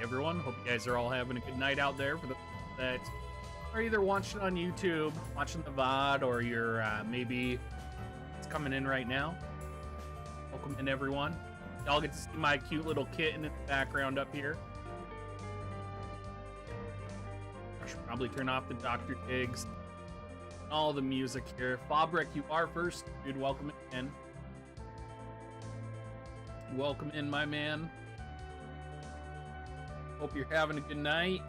everyone. Hope you guys are all having a good night out there. For the that are either watching on YouTube, watching the VOD, or you're maybe it's coming in right now. Welcome in, everyone. Y'all get to see my cute little kitten in the background up here. I should probably turn off the Dr. Gigs. All the music here. Fabric, you are first, dude. Welcome in. Welcome in, my man. Hope you're having a good night.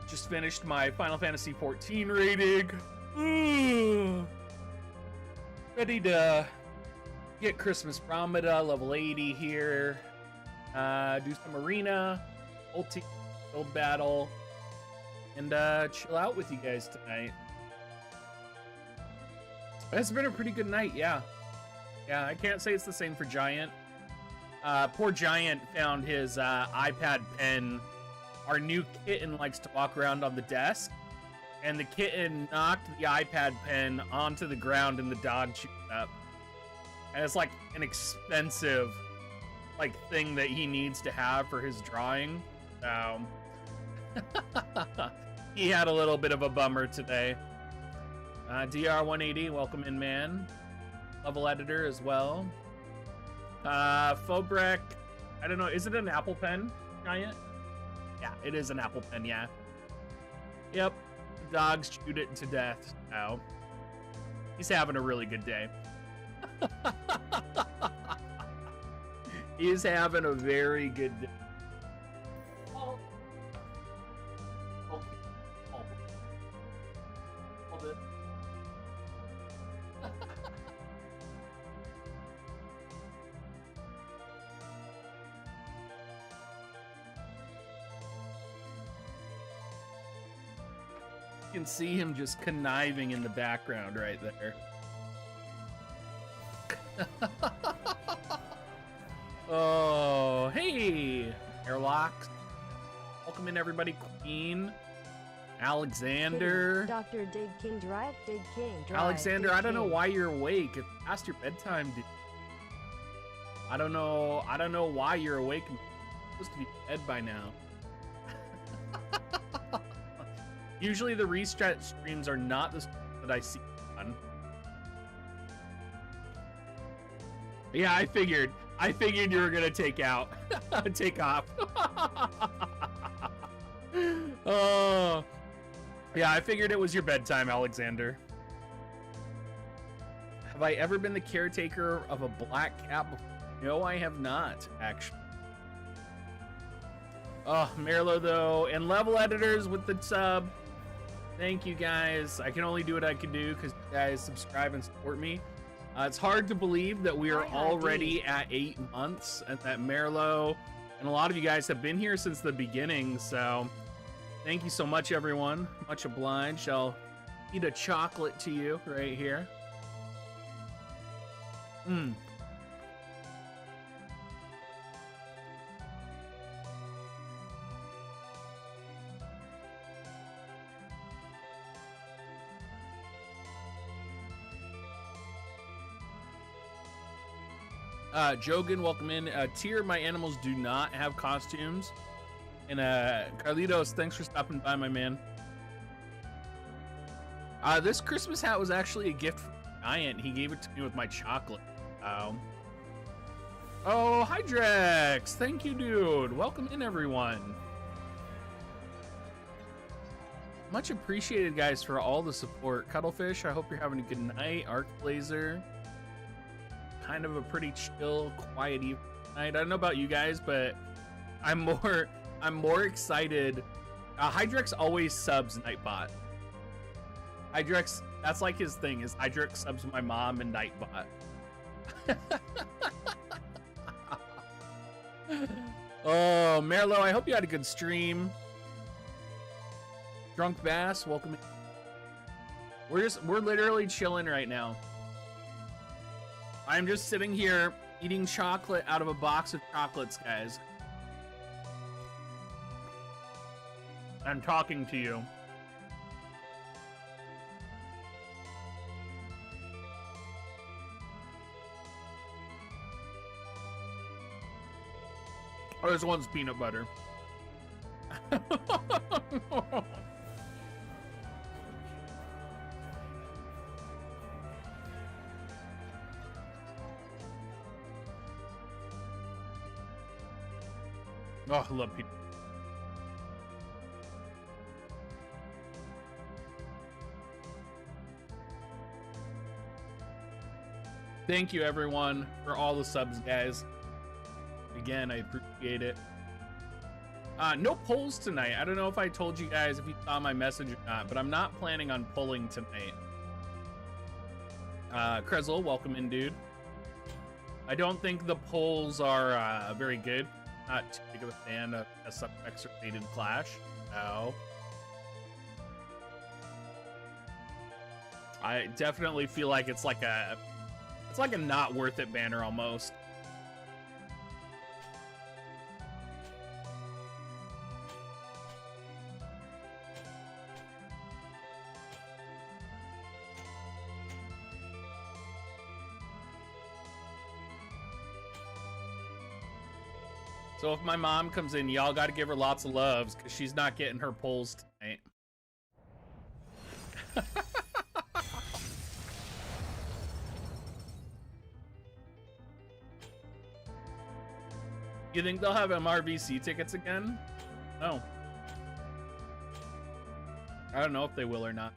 Just finished my Final Fantasy XIV rating. Ooh. Ready to get Christmas Bromida, level 80 here. Do some arena, ulti, build battle, and chill out with you guys tonight. It's been a pretty good night, yeah. Yeah, I can't say it's the same for Giant. Poor Giant found his iPad pen. Our new kitten likes to walk around on the desk, and the kitten knocked the iPad pen onto the ground and the dog chewed it up. And it's like an expensive thing that he needs to have for his drawing. So he had a little bit of a bummer today. DR180, welcome in, man. Level editor as well. Fobrek, I don't know, is it an Apple pen, Giant? Yeah, it is an Apple pen, yeah. Yep, the dogs chewed it to death. So he's having a really good day. He's having a very good day. You can see him just conniving in the background right there. Oh, hey, Airlocks. Welcome in, everybody. Queen, Alexander. Dr. Dig King Drive, Dig King Drive. Alexander, Dig I don't know King. why you're awake. It's past your bedtime, dude. I don't know why you're awake. You're supposed to be in bed by now. Usually the restart streams are not the that I see on. Yeah, I figured you were gonna take off. Oh, yeah, I figured it was your bedtime, Alexander. Have I ever been the caretaker of a black cat before? No, I have not, actually. Oh, Merlo, though, and level editors with the sub. Thank you, guys. I can only do what I can do because you guys subscribe and support me. It's hard to believe that we are already at 8 months and that Merlo and a lot of you guys have been here since the beginning. So thank you so much, everyone. Much obliged. I'll eat a chocolate to you right here. Jogan, welcome in. Tier, my animals do not have costumes. And Carlitos, thanks for stopping by, my man. This Christmas hat was actually a gift from Giant. He gave it to me with my chocolate. Oh, hi, Drex. Thank you, dude. Welcome in, everyone. Much appreciated, guys, for all the support. Cuttlefish, I hope you're having a good night. Arcblazer. Kind of a pretty chill, quiet evening night. I don't know about you guys, but I'm more excited. Hydrex always subs Nightbot. Hydrex, that's like his thing, is Hydrex subs my mom and Nightbot. Oh, Merlo, I hope you had a good stream. Drunk Bass, welcome in. We're literally chilling right now. I'm just sitting here eating chocolate out of a box of chocolates, guys. I'm talking to you. Oh, this one's peanut butter. Oh, I love peanut. Thank you, everyone, for all the subs, guys. Again, I appreciate it. No polls tonight. I don't know if I told you guys if you saw my message or not, but I'm not planning on polling tonight. Krezel, welcome in, dude. I don't think the polls are very good. Not too big of a fan of a sub-X-rated Clash. No. I definitely feel like it's like a not worth it banner almost. So if my mom comes in, y'all got to give her lots of loves because she's not getting her polls tonight. You think they'll have MRVC tickets again? No. I don't know if they will or not.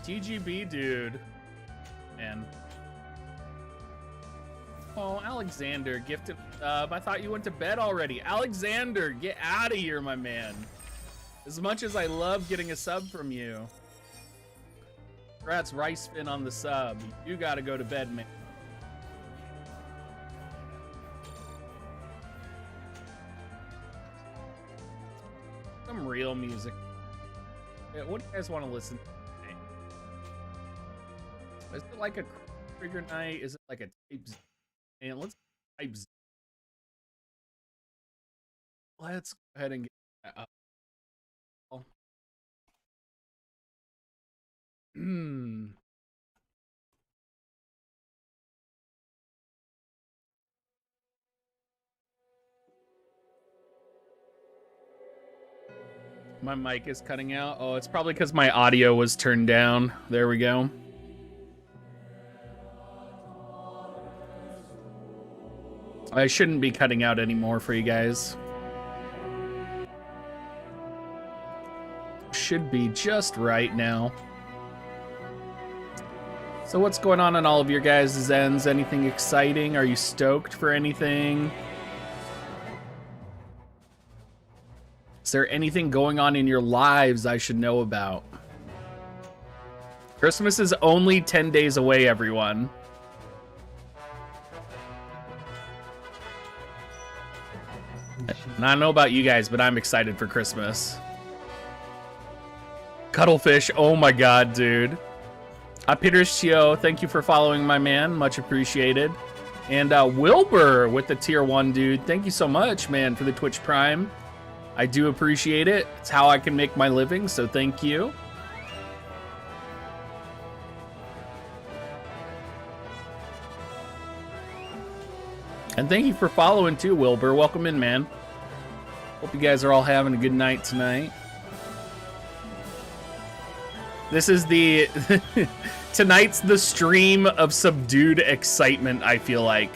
TGB, dude. Man. Oh, Alexander, gifted I thought you went to bed already. Alexander, get out of here, my man. As much as I love getting a sub from you. Congrats, Ricefin on the sub. You gotta go to bed, man. Some real music. Yeah, what do you guys want to listen to? Is it like a trigger night? Is it like a type Z? And let's type Z. Let's go ahead and get that up. My mic is cutting out. Oh, it's probably because my audio was turned down. There we go. I shouldn't be cutting out anymore for you guys. Should be just right now. So what's going on in all of your guys' ends? Anything exciting? Are you stoked for anything? Is there anything going on in your lives I should know about? Christmas is only 10 days away, everyone. And I don't know about you guys, but I'm excited for Christmas. Cuttlefish, oh my god, dude. Peter Shio, thank you for following my man. Much appreciated. And Wilbur with the tier 1, dude. Thank you so much, man, for the Twitch Prime. I do appreciate it. It's how I can make my living, so thank you. And thank you for following too, Wilbur. Welcome in, man. Hope you guys are all having a good night tonight. This is the... Tonight's the stream of subdued excitement, I feel like.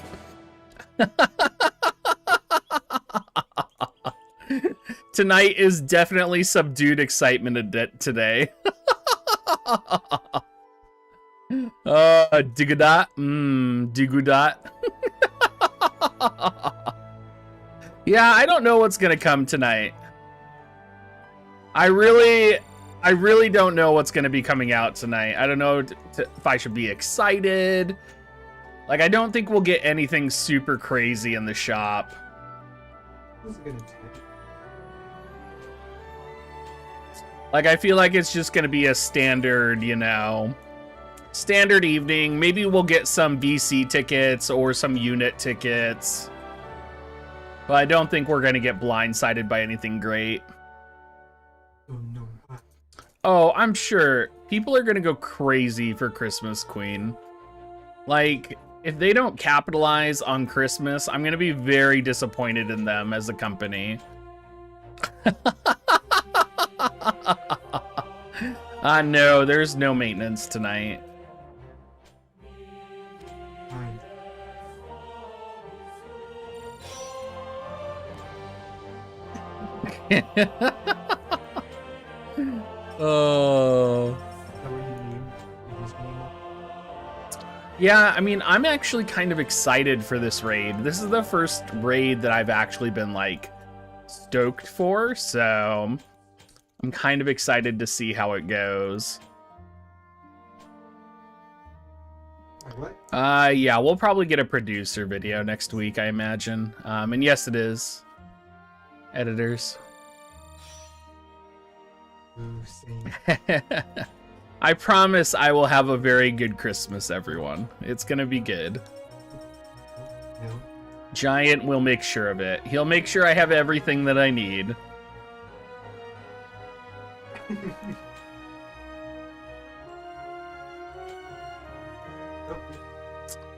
Tonight is definitely subdued excitement today. Digudat. Digudat. Yeah, I don't know what's gonna come tonight. I really don't know what's gonna be coming out tonight. I don't know if I should be excited. Like, I don't think we'll get anything super crazy in the shop. What's it gonna take? Like, I feel like it's just gonna be a standard, you know, standard evening. Maybe we'll get some VC tickets or some unit tickets. But I don't think we're gonna get blindsided by anything great. Oh no. Oh, I'm sure people are gonna go crazy for Christmas Queen. Like, if they don't capitalize on Christmas, I'm gonna be very disappointed in them as a company. No, there's no maintenance tonight. Fine. Oh. Is that what you mean? You just mean- Yeah, I mean, I'm actually kind of excited for this raid. This is the first raid that I've actually been, like, stoked for, so I'm kind of excited to see how it goes. Like what? Yeah, we'll probably get a producer video next week, I imagine. And yes, it is. Editors. Ooh, same. I promise I will have a very good Christmas, everyone. It's gonna be good. No. Giant will make sure of it. He'll make sure I have everything that I need. Nope.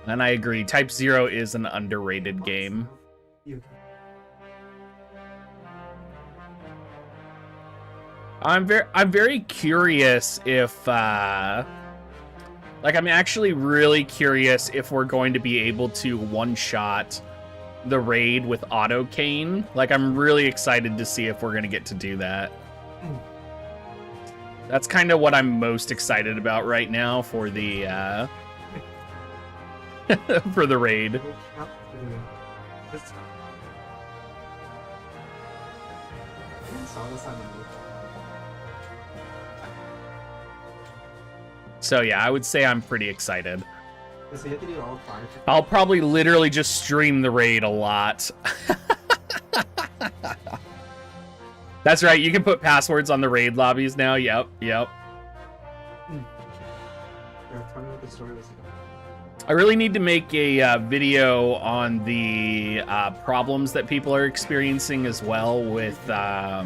And I agree, Type 0 is an underrated game. You. I'm very curious if like, I'm actually really curious if we're going to be able to one-shot the raid with auto cane. Like, I'm really excited to see if we're gonna get to do that. That's kind of what I'm most excited about right now for the for the raid. Just... I saw this on the movie. So yeah, I would say I'm pretty excited. So you have to do all 5. I'll probably literally just stream the raid a lot. That's right, you can put passwords on the raid lobbies now. Yep. Yeah, tell me what the story was about. I really need to make a video on the problems that people are experiencing as well with the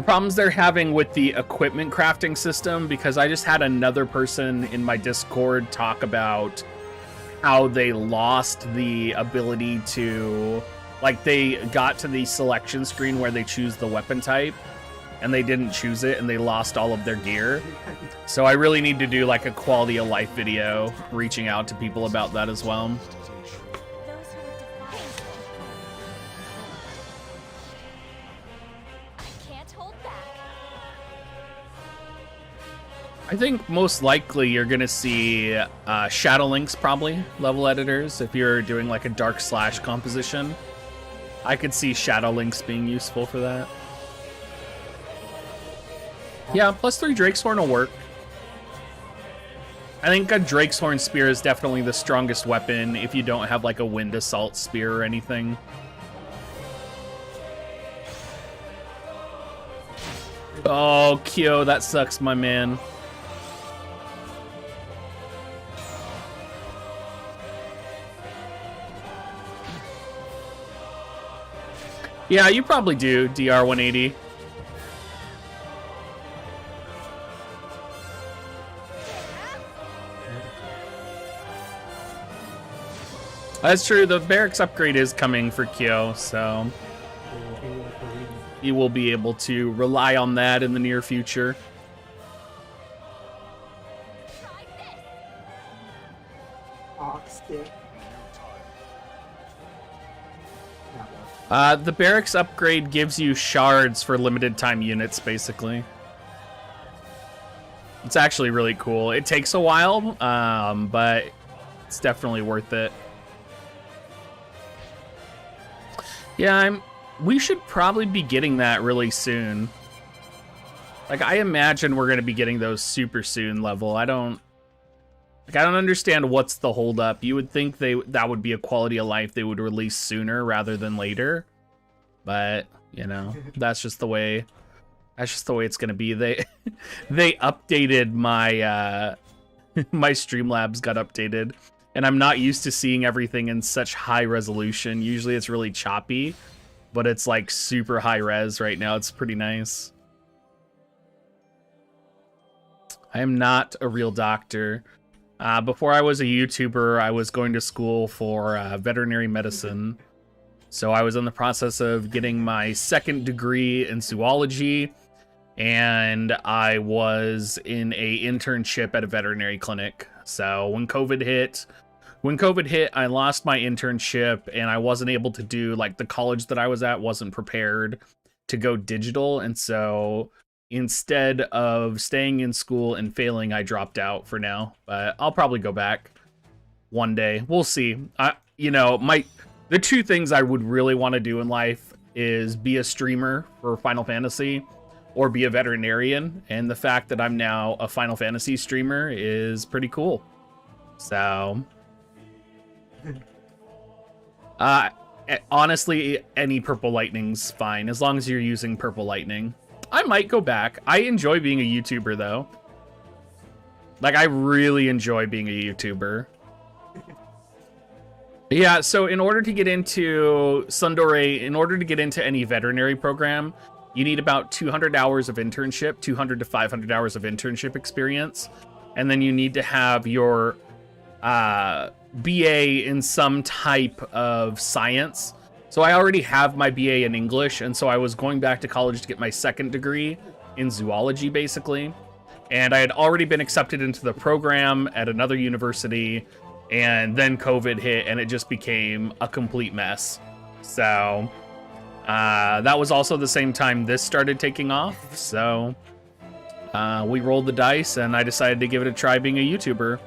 problems they're having with the equipment crafting system, because I just had another person in my Discord talk about how they lost the ability to, like, they got to the selection screen where they choose the weapon type and they didn't choose it and they lost all of their gear. So I really need to do like a quality of life video reaching out to people about that as well. Those who have defied I can't hold back. I think most likely you're gonna see Shadow Links probably level editors if you're doing like a dark slash composition. I could see Shadow Links being useful for that. Yeah, +3 Drakeshorn will work. I think a Drakeshorn spear is definitely the strongest weapon if you don't have like a wind assault spear or anything. Oh, Kyo, that sucks, my man. Yeah, you probably do, DR180. That's true, the barracks upgrade is coming for Kyo, so you will be able to rely on that in the near future. Oxstick. The barracks upgrade gives you shards for limited time units, basically. It's actually really cool. It takes a while, but it's definitely worth it. Yeah, we should probably be getting that really soon. Like, I imagine we're going to be getting those super soon level. I don't understand what's the holdup. You would think that would be a quality of life they would release sooner rather than later. But, you know, that's just the way it's going to be. They updated my my Streamlabs got updated, and I'm not used to seeing everything in such high resolution. Usually it's really choppy, but it's like super high res right now. It's pretty nice. I am not a real doctor. Before I was a YouTuber, I was going to school for veterinary medicine. So I was in the process of getting my second degree in zoology, and I was in a internship at a veterinary clinic. So when COVID hit, I lost my internship, and I wasn't able to do, like, the college that I was at wasn't prepared to go digital, and so instead of staying in school and failing, I dropped out for now. But I'll probably go back one day. We'll see. The two things I would really want to do in life is be a streamer for Final Fantasy or be a veterinarian, and the fact that I'm now a Final Fantasy streamer is pretty cool. So honestly, any purple lightning's fine as long as you're using purple lightning. I might go back. I enjoy being a YouTuber, though. Like, I really enjoy being a YouTuber. Yeah, so in order to get into Sundore, in order to get into any veterinary program, you need about 200 hours of internship, 200 to 500 hours of internship experience. And then you need to have your BA in some type of science. So I already have my BA in English, and so I was going back to college to get my second degree in zoology, basically. And I had already been accepted into the program at another university, and then COVID hit, and it just became a complete mess. So that was also the same time this started taking off. So we rolled the dice, and I decided to give it a try being a YouTuber.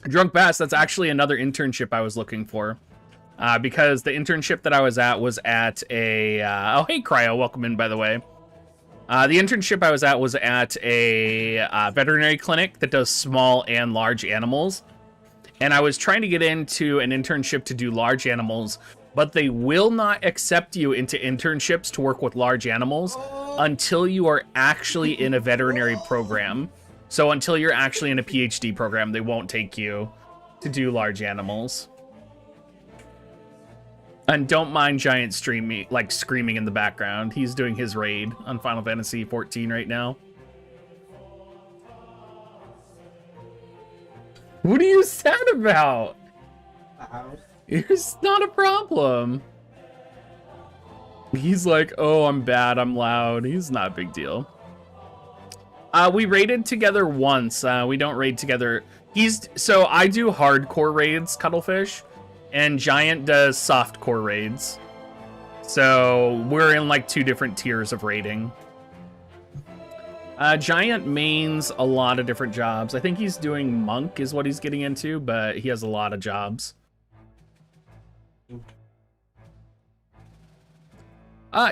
Drunk Bass, that's actually another internship I was looking for. Because the internship that I was at a... oh, hey, Cryo, welcome in, by the way. The internship I was at a veterinary clinic that does small and large animals. And I was trying to get into an internship to do large animals, but they will not accept you into internships to work with large animals until you are actually in a veterinary program. So until you're actually in a PhD program, they won't take you to do large animals. And don't mind Giant screaming in the background. He's doing his raid on Final Fantasy XIV right now. What are you sad about? It's not a problem. He's like, oh, I'm bad, I'm loud. He's not a big deal. We raided together once. We don't raid together. So I do hardcore raids, Cuttlefish, and Giant does softcore raids. So we're in like two different tiers of raiding. Giant mains a lot of different jobs. I think he's doing monk is what he's getting into, but he has a lot of jobs.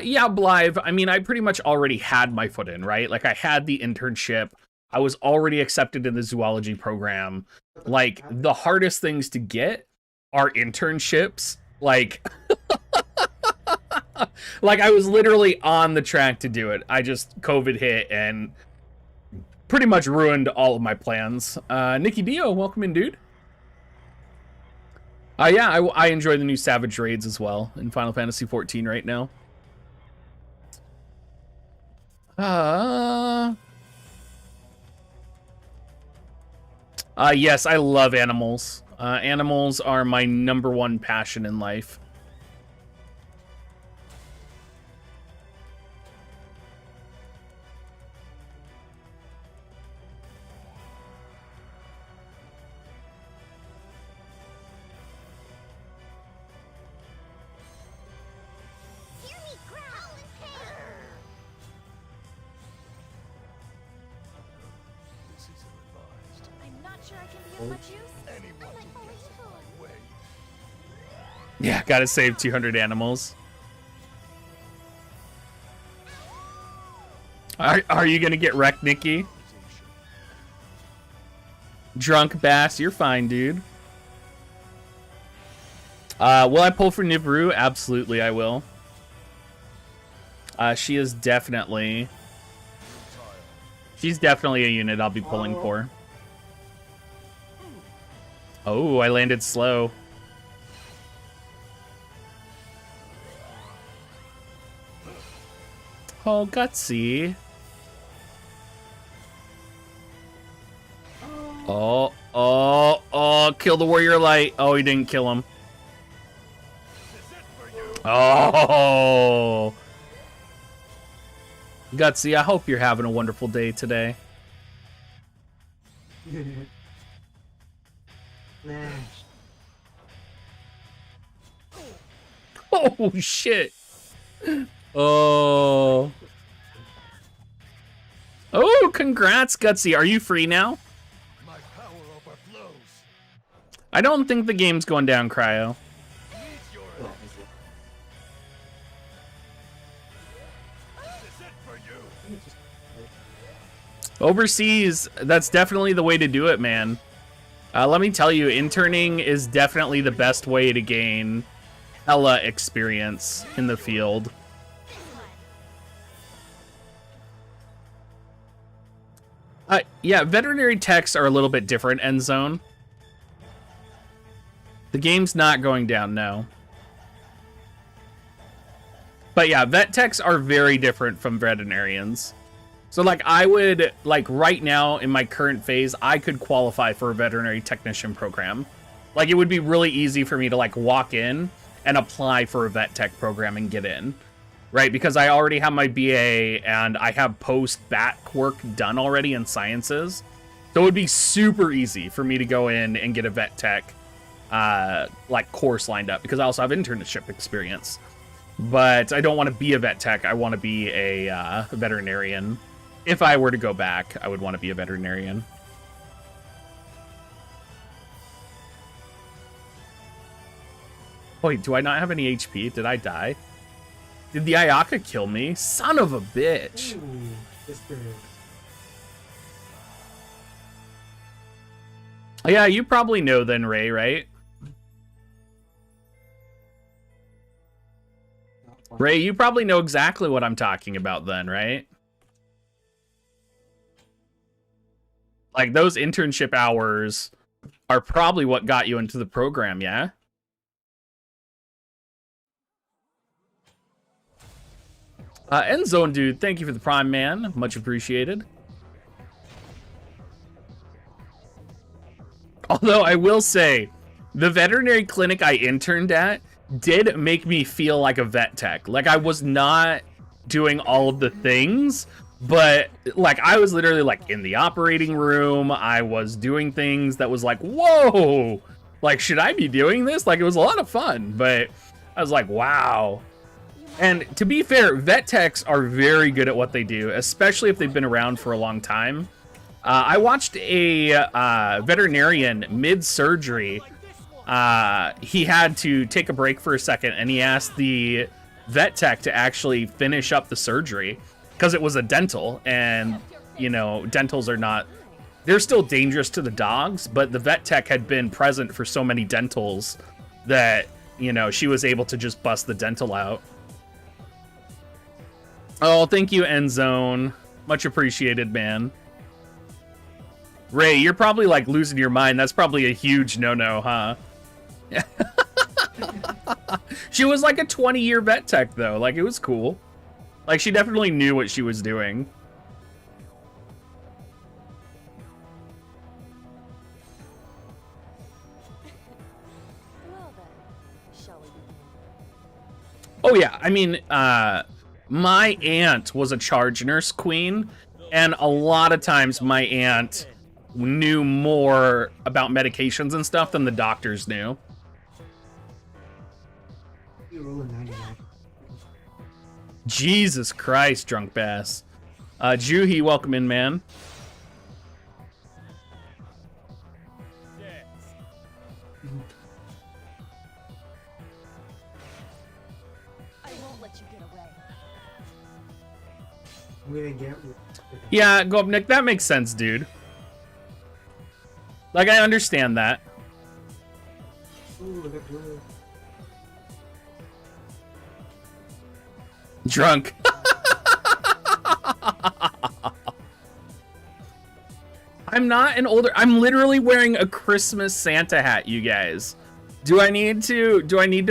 Yeah, Blythe. I mean, I pretty much already had my foot in, right? Like, I had the internship. I was already accepted in the zoology program. Like, the hardest things to get are internships. Like, like, I was literally on the track to do it. COVID hit and pretty much ruined all of my plans. Nikki Dio, welcome in, dude. Yeah, I enjoy the new Savage raids as well in Final Fantasy XIV right now. Yes, I love animals. Animals are my #1 passion in life. Yeah, gotta save 200 animals. Are you gonna get wrecked, Nikki? Drunk Bass, you're fine, dude. Will I pull for Nibiru? Absolutely, I will. She is definitely... She's definitely a unit I'll be pulling for. Oh, I landed slow. Oh, Gutsy. Oh, kill the warrior light. Oh, he didn't kill him. Oh. Gutsy, I hope you're having a wonderful day today. Nah. Oh, shit. Oh. Oh, congrats, Gutsy. Are you free now? My power overflows. I don't think the game's going down, Cryo. Need your Yeah, help. is it? This is it for you. Just, Overseas, that's definitely the way to do it, man. Let me tell you, interning is definitely the best way to gain hella experience in the field. Yeah, veterinary techs are a little bit different, End Zone. The game's not going down, no. But yeah, vet techs are very different from veterinarians. So like I would, like right now in my current phase, I could qualify for a veterinary technician program. Like it would be really easy for me to like walk in and apply for a vet tech program and get in. Right, because I already have my BA and I have post-BAC work done already in sciences. So it would be super easy for me to go in and get a vet tech like course lined up because I also have internship experience. But I don't want to be a vet tech. I want to be a veterinarian. If I were to go back, I would want to be a veterinarian. Wait, do I not have any HP? Did I die? Did the Ayaka kill me? Son of a bitch. ooh, this is. Yeah, you probably know then, Ray, right? Ray, you probably know exactly what I'm talking about then, right? Like, those internship hours are probably what got you into the program, yeah? End Zone Dude, thank you for the Prime, man. Much appreciated. Although, I will say, the veterinary clinic I interned at did make me feel like a vet tech. Like, I was not doing all of the things, but, like, I was literally, like, in the operating room. I was doing things that was like, whoa! Like, should I be doing this? Like, it was a lot of fun, but I was like, wow. And to be fair, vet techs are very good at what they do, especially if they've been around for a long time. I watched a veterinarian mid-surgery. He had to take a break for a second, and he asked the vet tech to actually finish up the surgery because it was a dental, and, you know, dentals are not... They're still dangerous to the dogs, but the vet tech had been present for so many dentals that, you know, she was able to just bust the dental out. Oh, thank you, End Zone. Much appreciated, man. Ray, you're probably, like, losing your mind. That's probably a huge no-no, huh? She was, like, a 20-year vet tech, though. Like, it was cool. Like, she definitely knew what she was doing. Well then, shall we begin? Oh, yeah. I mean, my aunt was a charge nurse queen, and a lot of times my aunt knew more about medications and stuff than the doctors knew. You roll a 99. Jesus Christ, Drunk Bass. Juhi, welcome in, man. I won't let you get away. I'm gonna get. Yeah, go up, Nick. That makes sense, dude. Like, I understand that. Ooh, look at blue. Drunk. I'm not an older... I'm literally wearing a Christmas Santa hat, you guys. Do I need to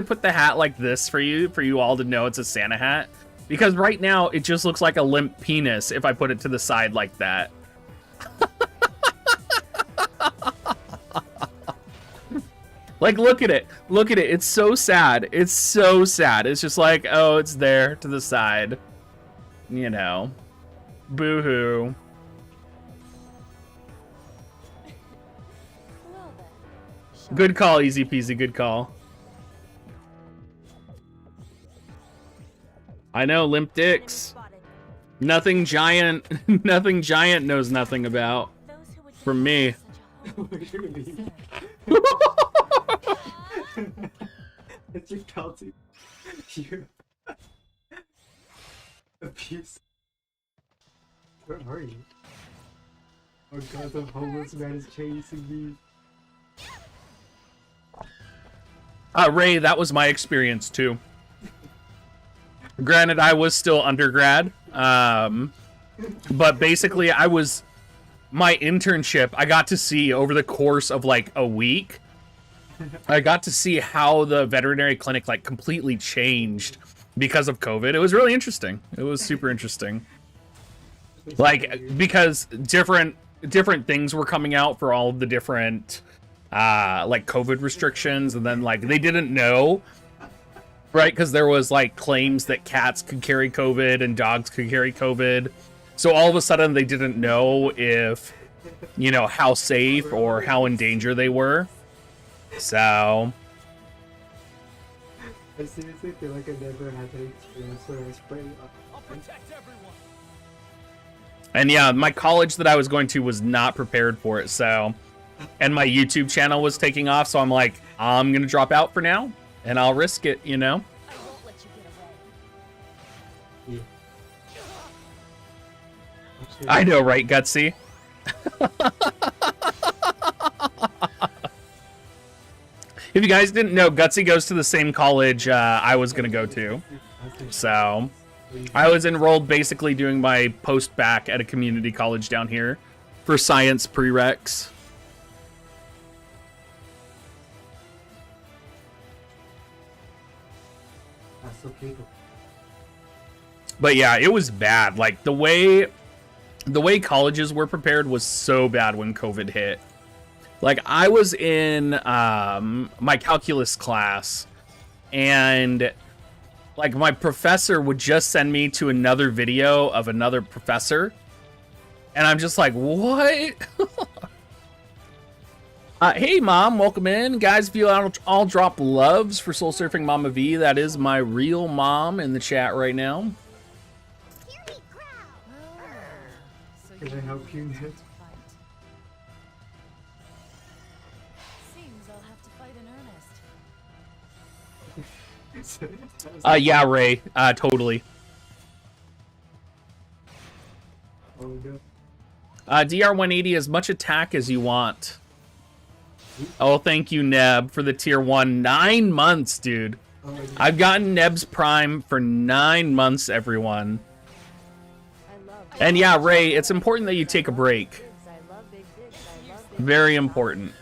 put the hat like this for you all to know it's a Santa hat? Because right now, it just looks like a limp penis if I put it to the side like that. Like, look at it. Look at it. It's so sad. It's so sad. It's just like, oh, it's there to the side. You know. Boo-hoo. Well then. Shall Good call, easy peasy. Good call. I know, limp dicks. spotted. Nothing giant. Nothing giant knows nothing about. Those who would From me. such a home. What should it be? It's your Kelsey. You abuse. Where are you? Oh god, the homeless man is chasing me. Ray, that was my experience too. Granted, I was still undergrad, but basically, my internship, I got to see over the course of like a week, I got to see how the veterinary clinic like completely changed because of COVID. It was really interesting. It was super interesting. Like, because different things were coming out for all of the different like COVID restrictions, and then like they didn't know, right? Because there was like claims that cats could carry COVID and dogs could carry COVID. So all of a sudden they didn't know if, you know, how safe or how in danger they were. So I seriously feel like I never had that experience where I spray I'll protect everyone. and yeah, my college that I was going to was not prepared for it. So, and my YouTube channel was taking off. So I'm like, I'm going to drop out for now and I'll risk it, you know? I won't let you get away. Yeah. I know, right, Gutsy? If you guys didn't know, Gutsy goes to the same college I was going to go to. So I was enrolled basically doing my post-bac at a community college down here for science prereqs. That's so capable. But yeah, it was bad. Like the way colleges were prepared was so bad when COVID hit. Like I was in my calculus class, and like my professor would just send me to another video of another professor, and I'm just like, what? Hey mom, welcome in, guys. If you all drop loves for Soul Surfing Mama V, that is my real mom in the chat right now. So Can I help you, want Ned? to fight. Seems I'll have to fight in earnest. Yeah, Ray, totally. Oh no. DR180, as much attack as you want. Oh, thank you, Neb, for the tier 1. 9 months, dude. Oh my god. I've gotten Neb's Prime for 9 months, everyone. I love And yeah, Ray, it's important that you take a break. digs. I love big digs. I love big Very digs. important.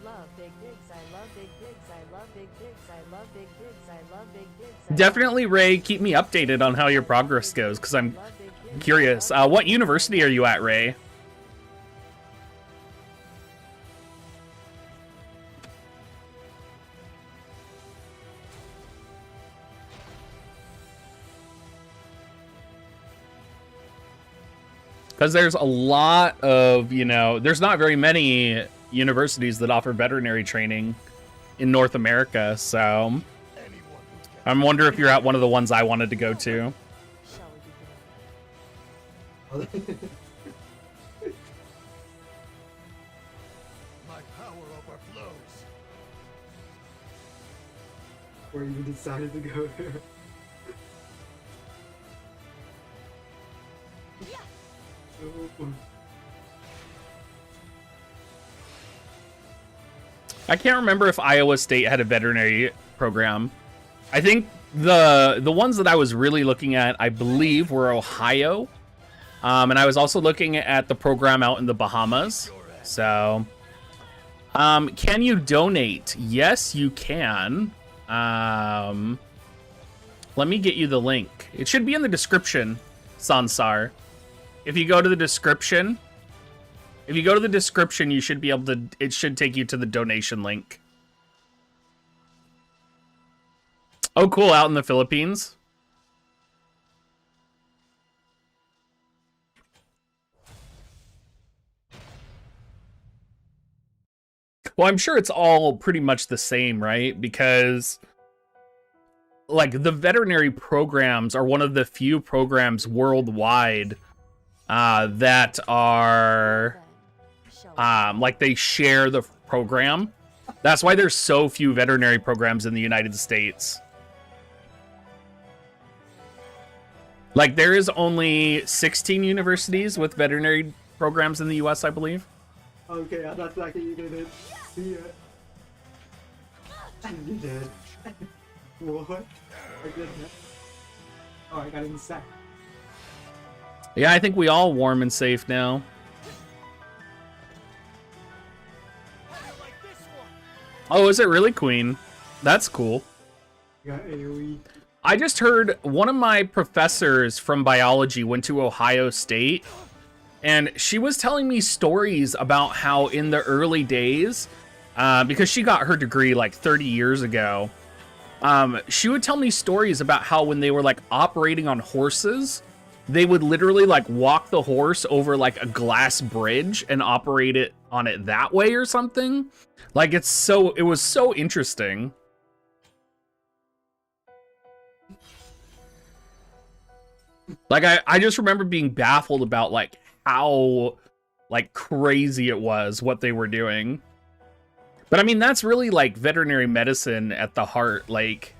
Love big digs. I love big digs. I love big digs. I love big digs. I love big digs. Definitely, Ray, keep me updated on how your progress goes, because I'm Love big digs. curious. What university are you at, Ray? Because there's a lot of, you know, there's not very many universities that offer veterinary training in North America, so Anyone who I'm wondering if you're at one of the ones I wanted to go to. Shall we begin? my power overflows. Or you decided to go there. Oh, I can't remember if Iowa State had a veterinary program. I think the ones that I was really looking at, I believe, were Ohio. And I was also looking at the program out in the Bahamas. So, can you donate? Yes, you can. Let me get you the link. It should be in the description, Sansar. If you go to the description, you should be able to, it should take you to the donation link. Oh, cool, out in the Philippines. Well, I'm sure it's all pretty much the same, right? Because, like, the veterinary programs are one of the few programs worldwide that are, like, they share the program. That's why there's so few veterinary programs in the United States. Like, there is only 16 universities with veterinary programs in the US, I believe. Okay, I thought like you did it. See ya. You did. What? I did that. Oh, I got in the sack. Yeah, I think we all warm and safe now. Oh, is it really, Queen? That's cool. You got AoE. I just heard one of my professors from biology went to Ohio State, and she was telling me stories about how in the early days, because she got her degree like 30 years ago, she would tell me stories about how when they were like operating on horses, they would literally like walk the horse over like a glass bridge and operate it on it that way or something. Like it was so interesting. Like I just remember being baffled about like how like crazy it was what they were doing. But I mean, that's really like veterinary medicine at the heart. Like,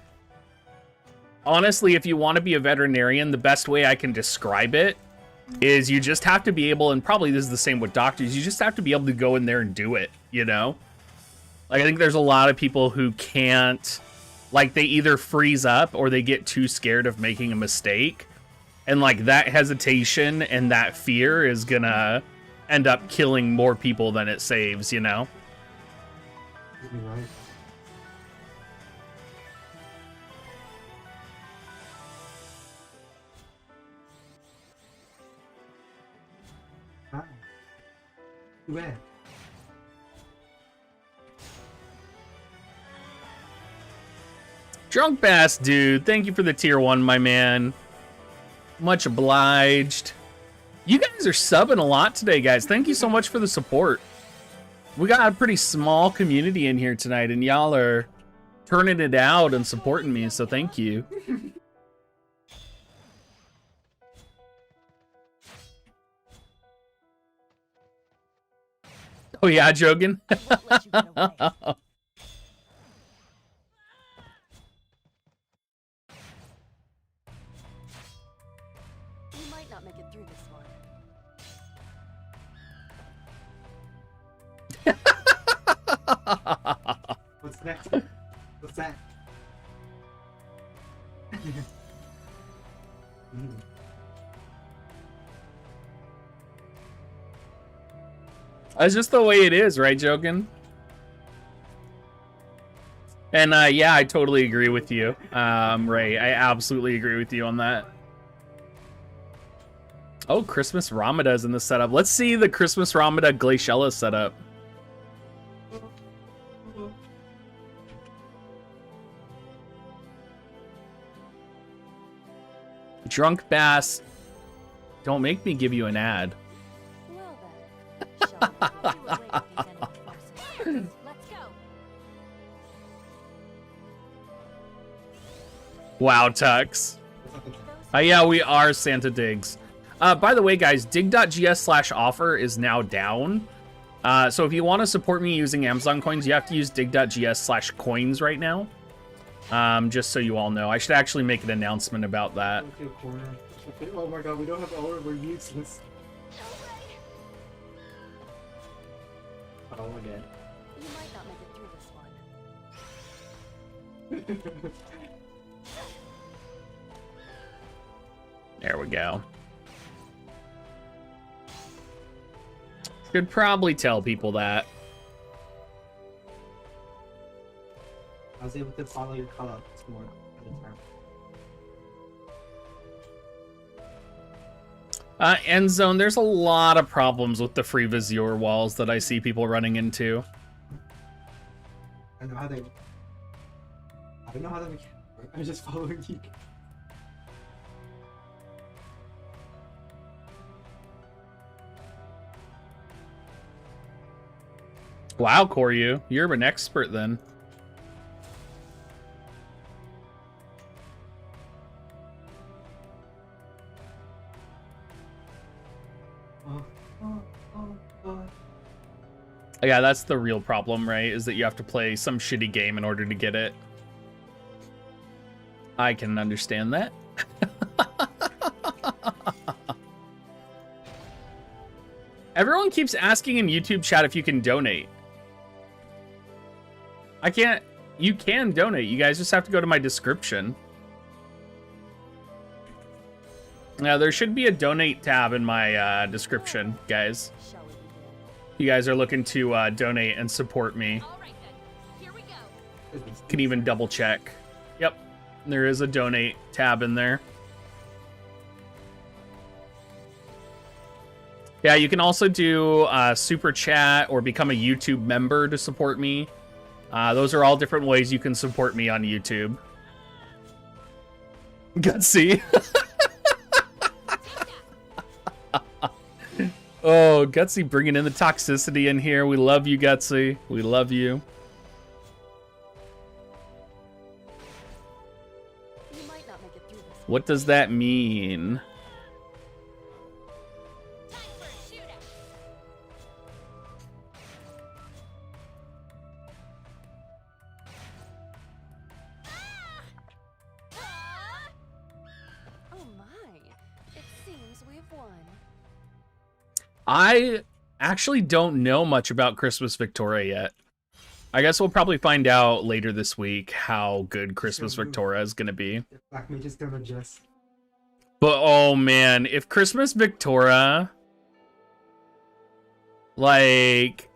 honestly, if you want to be a veterinarian, the best way I can describe it is you just have to be able, and probably this is the same with doctors, you just have to be able to go in there and do it, you know? Like, I think there's a lot of people who can't, like, they either freeze up or they get too scared of making a mistake. And, like, that hesitation and that fear is gonna end up killing more people than it saves, you know? You're right. Ah. Where? Drunk Bass, dude, thank you for the tier 1, my man. Much obliged. You guys are subbing a lot today, guys. Thank you so much for the support. We got a pretty small community in here tonight, and y'all are turning it out and supporting me, so thank you. Oh yeah, Jogan? What's next? What's that? That's just the way it is, right, Jogan? And yeah, I totally agree with you, Ray. I absolutely agree with you on that. Oh, Christmas Ramada's in the setup. Let's see the Christmas Ramada Glaciella setup. Drunk Bass, don't make me give you an ad. Well then, shall we do away with these enemy forces? Let's go. Wow, Tux. Yeah, we are Santa Diggs. By the way, guys, dig.gs/offer is now down. So if you want to support me using Amazon coins, you have to use dig.gs/coins right now. Just so you all know. I should actually make an announcement about that. Okay, corner. Okay. Oh my god, we don't have all, we're useless. Oh, again. You might not make it through this one. There we go. Should probably tell people that. I was able to follow your call-outs more at the time. End zone, there's a lot of problems with the free Vizier walls that I see people running into. I know how they. I don't know how they work. I'm just following you. Wow, Koryu, you're an expert then. Yeah, that's the real problem, right? Is that you have to play some shitty game in order to get it. I can understand that. Everyone keeps asking in YouTube chat if you can donate. I can't. You can donate. You guys just have to go to my description. Now, there should be a donate tab in my description, guys. Shall we begin? You guys are looking to donate and support me. All right then. Here we go. Can even double check. Yep, there is a donate tab in there. Yeah, you can also do super chat or become a YouTube member to support me. Those are all different ways you can support me on YouTube. Gutsy. Oh, Gutsy bringing in the toxicity in here. We love you, Gutsy. We love you. You might not make it through this. What does that mean? Time for a shootout. Ah! Oh my! It seems we've won. I actually don't know much about Christmas Victoria yet. I guess we'll probably find out later this week how good Christmas Victoria is going to be. Black Mage is gonna adjust. But oh man, if Christmas Victoria, like,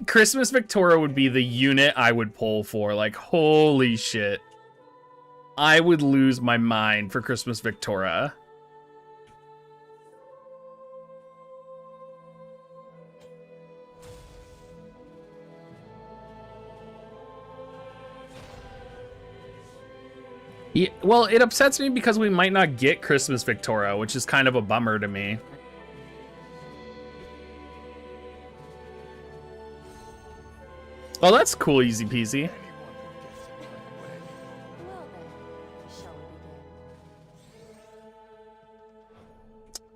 Christmas Victoria would be the unit I would pull for. Like, holy shit. I would lose my mind for Christmas Victoria. Yeah, well, it upsets me because we might not get Christmas Victoria, which is kind of a bummer to me. Oh, that's cool, easy peasy. Anyone who gets in my way. Well then, shall we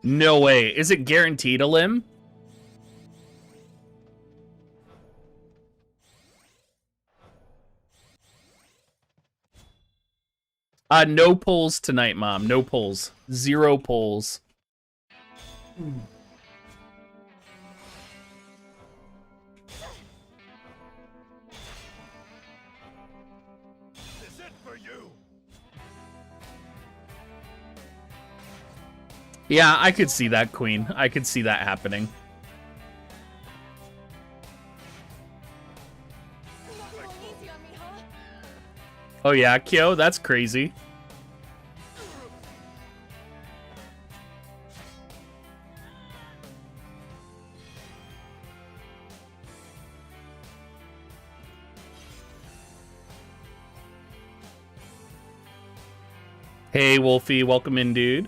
begin? No way. Is it guaranteed a limb? No pulls tonight, Mom. No pulls. 0 pulls. This is it for you. Yeah, I could see that, Queen. I could see that happening. Not going easy on me, huh? Oh yeah, Kyo, that's crazy. Hey, Wolfie, welcome in, dude.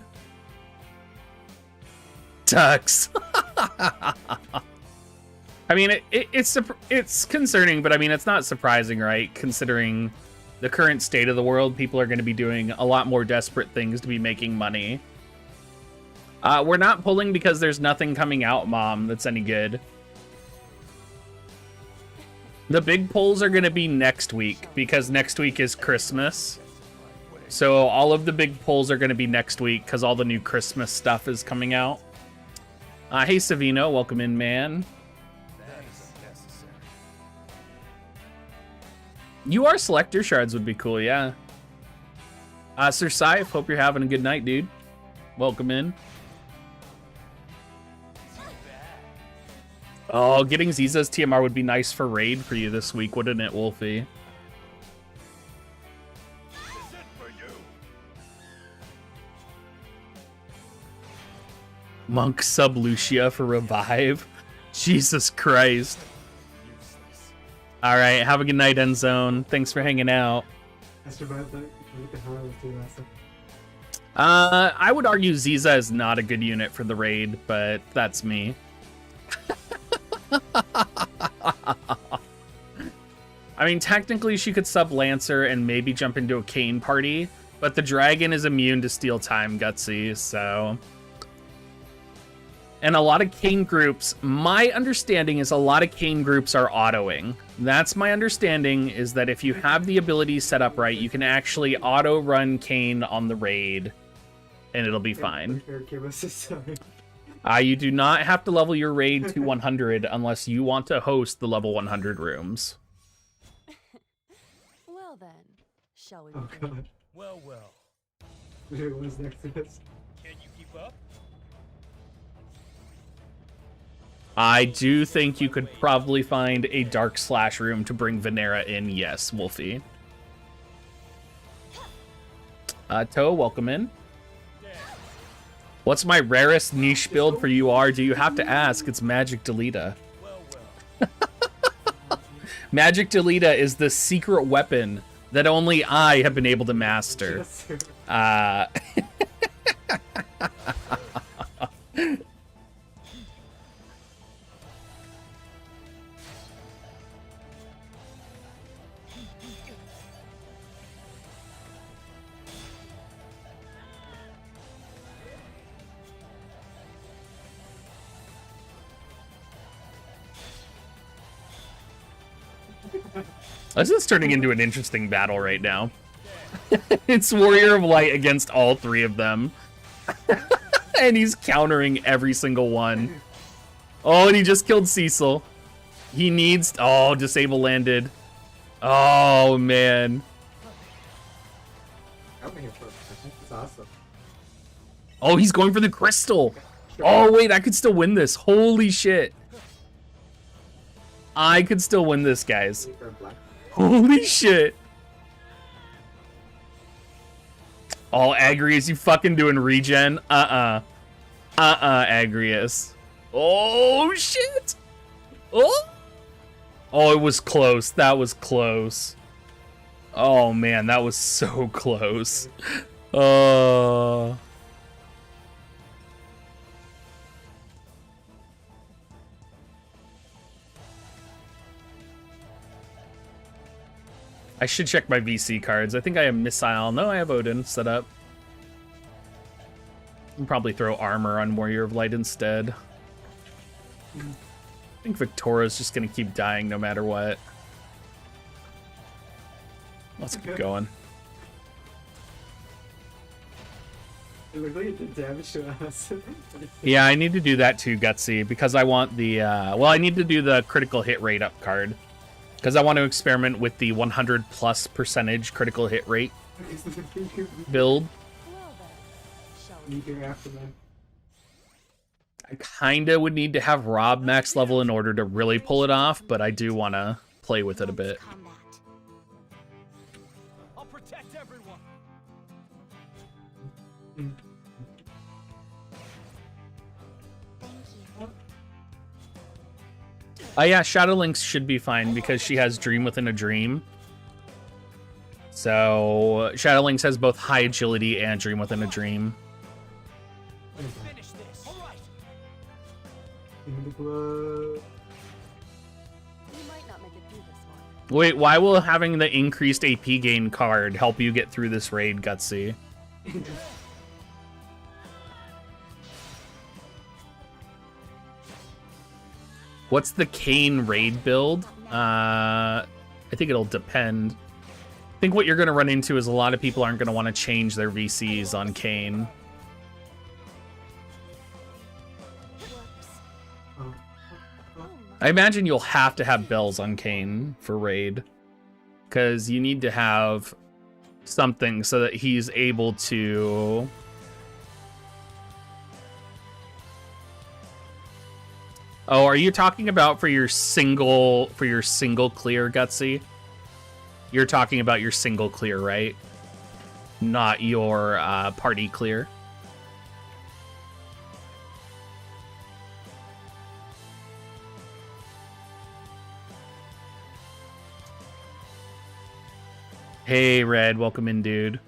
Tux. I mean, it's concerning, but I mean, it's not surprising, right? Considering the current state of the world, people are going to be doing a lot more desperate things to be making money. We're not pulling because there's nothing coming out, Mom, that's any good. The big pulls are going to be next week because next week is Christmas. So all of the big pulls are going to be next week because all the new Christmas stuff is coming out. Hey, Savino, welcome in, man. That is unnecessary. UR selector shards would be cool, yeah. Sir Saif, hope you're having a good night, dude. Welcome in. Oh, getting Ziza's TMR would be nice for raid for you this week, wouldn't it, Wolfie? This is it for you. Monk sub Lucia for revive. Jesus Christ. Useless. All right, have a good night, End Zone. Thanks for hanging out. I survived that. What the hell I was doing last time. I would argue Ziza is not a good unit for the raid, but that's me. I mean, technically she could sub Lancer and maybe jump into a Kane party, but the dragon is immune to steal time, Gutsy, so... And a lot of Kane groups, my understanding is a lot of Kane groups are autoing. That's my understanding, is that if you have the ability set up right, you can actually auto-run Kane on the raid, and it'll be fine. You do not have to level your raid to 100 unless you want to host the level 100 rooms. Well then, shall we Oh begin? god. Well, well. What is next to this? Can you keep up? I do think you could probably find a dark slash room to bring Venera in. Yes, Wolfie. Toe, welcome in. What's my rarest niche build for UR? Do you have to ask? It's Magic Delita. Well, well. Magic Delita is the secret weapon that only I have been able to master. This is turning into an interesting battle right now. It's Warrior of Light against all three of them. And he's countering every single one. Oh, and he just killed Cecil. He needs... Oh, Disable landed. Oh, man. That's awesome. Oh, he's going for the crystal. Oh, wait, I could still win this. Holy shit. I could still win this, guys. Holy shit. Oh, Agrius, you fucking doing regen? Agrius. Oh, shit. Oh. Oh, it was close. That was close. Oh, man, that was so close. Oh. I should check my VC cards. I think I have Missile. No, I have Odin set up. I'll probably throw armor on Warrior of Light instead. I think Victoria's just going to keep dying no matter what. Let's keep going. It looked like it did damage to us. Yeah, I need to do that too, Gutsy, because I want the... well, I need to do the critical hit rate up card. Because I want to experiment with the 100+% critical hit rate build. Well then, shall we begin? After that. I kinda would need to have Rob max level in order to really pull it off, but I do want to play with it a bit. Combat. I'll protect everyone. Thank you. Oh yeah, Shadow Lynx should be fine because she has Dream Within a Dream. So Shadow Lynx has both high agility and Dream Within a Dream. Finish this. All right. In the blood. You might not make it through this one. Wait, why will having the increased AP gain card help you get through this raid, Gutsy? What's the Kane raid build? I think it'll depend. I think what you're going to run into is a lot of people aren't going to want to change their VCs on Kane. Whoops. Oh. Oh I imagine you'll have to have bells on Kane for raid. Because you need to have something so that he's able to... Oh, are you talking about for your single clear, Gutsy? You're talking about your single clear, right? Not your party clear. Hey, Red, welcome in, dude.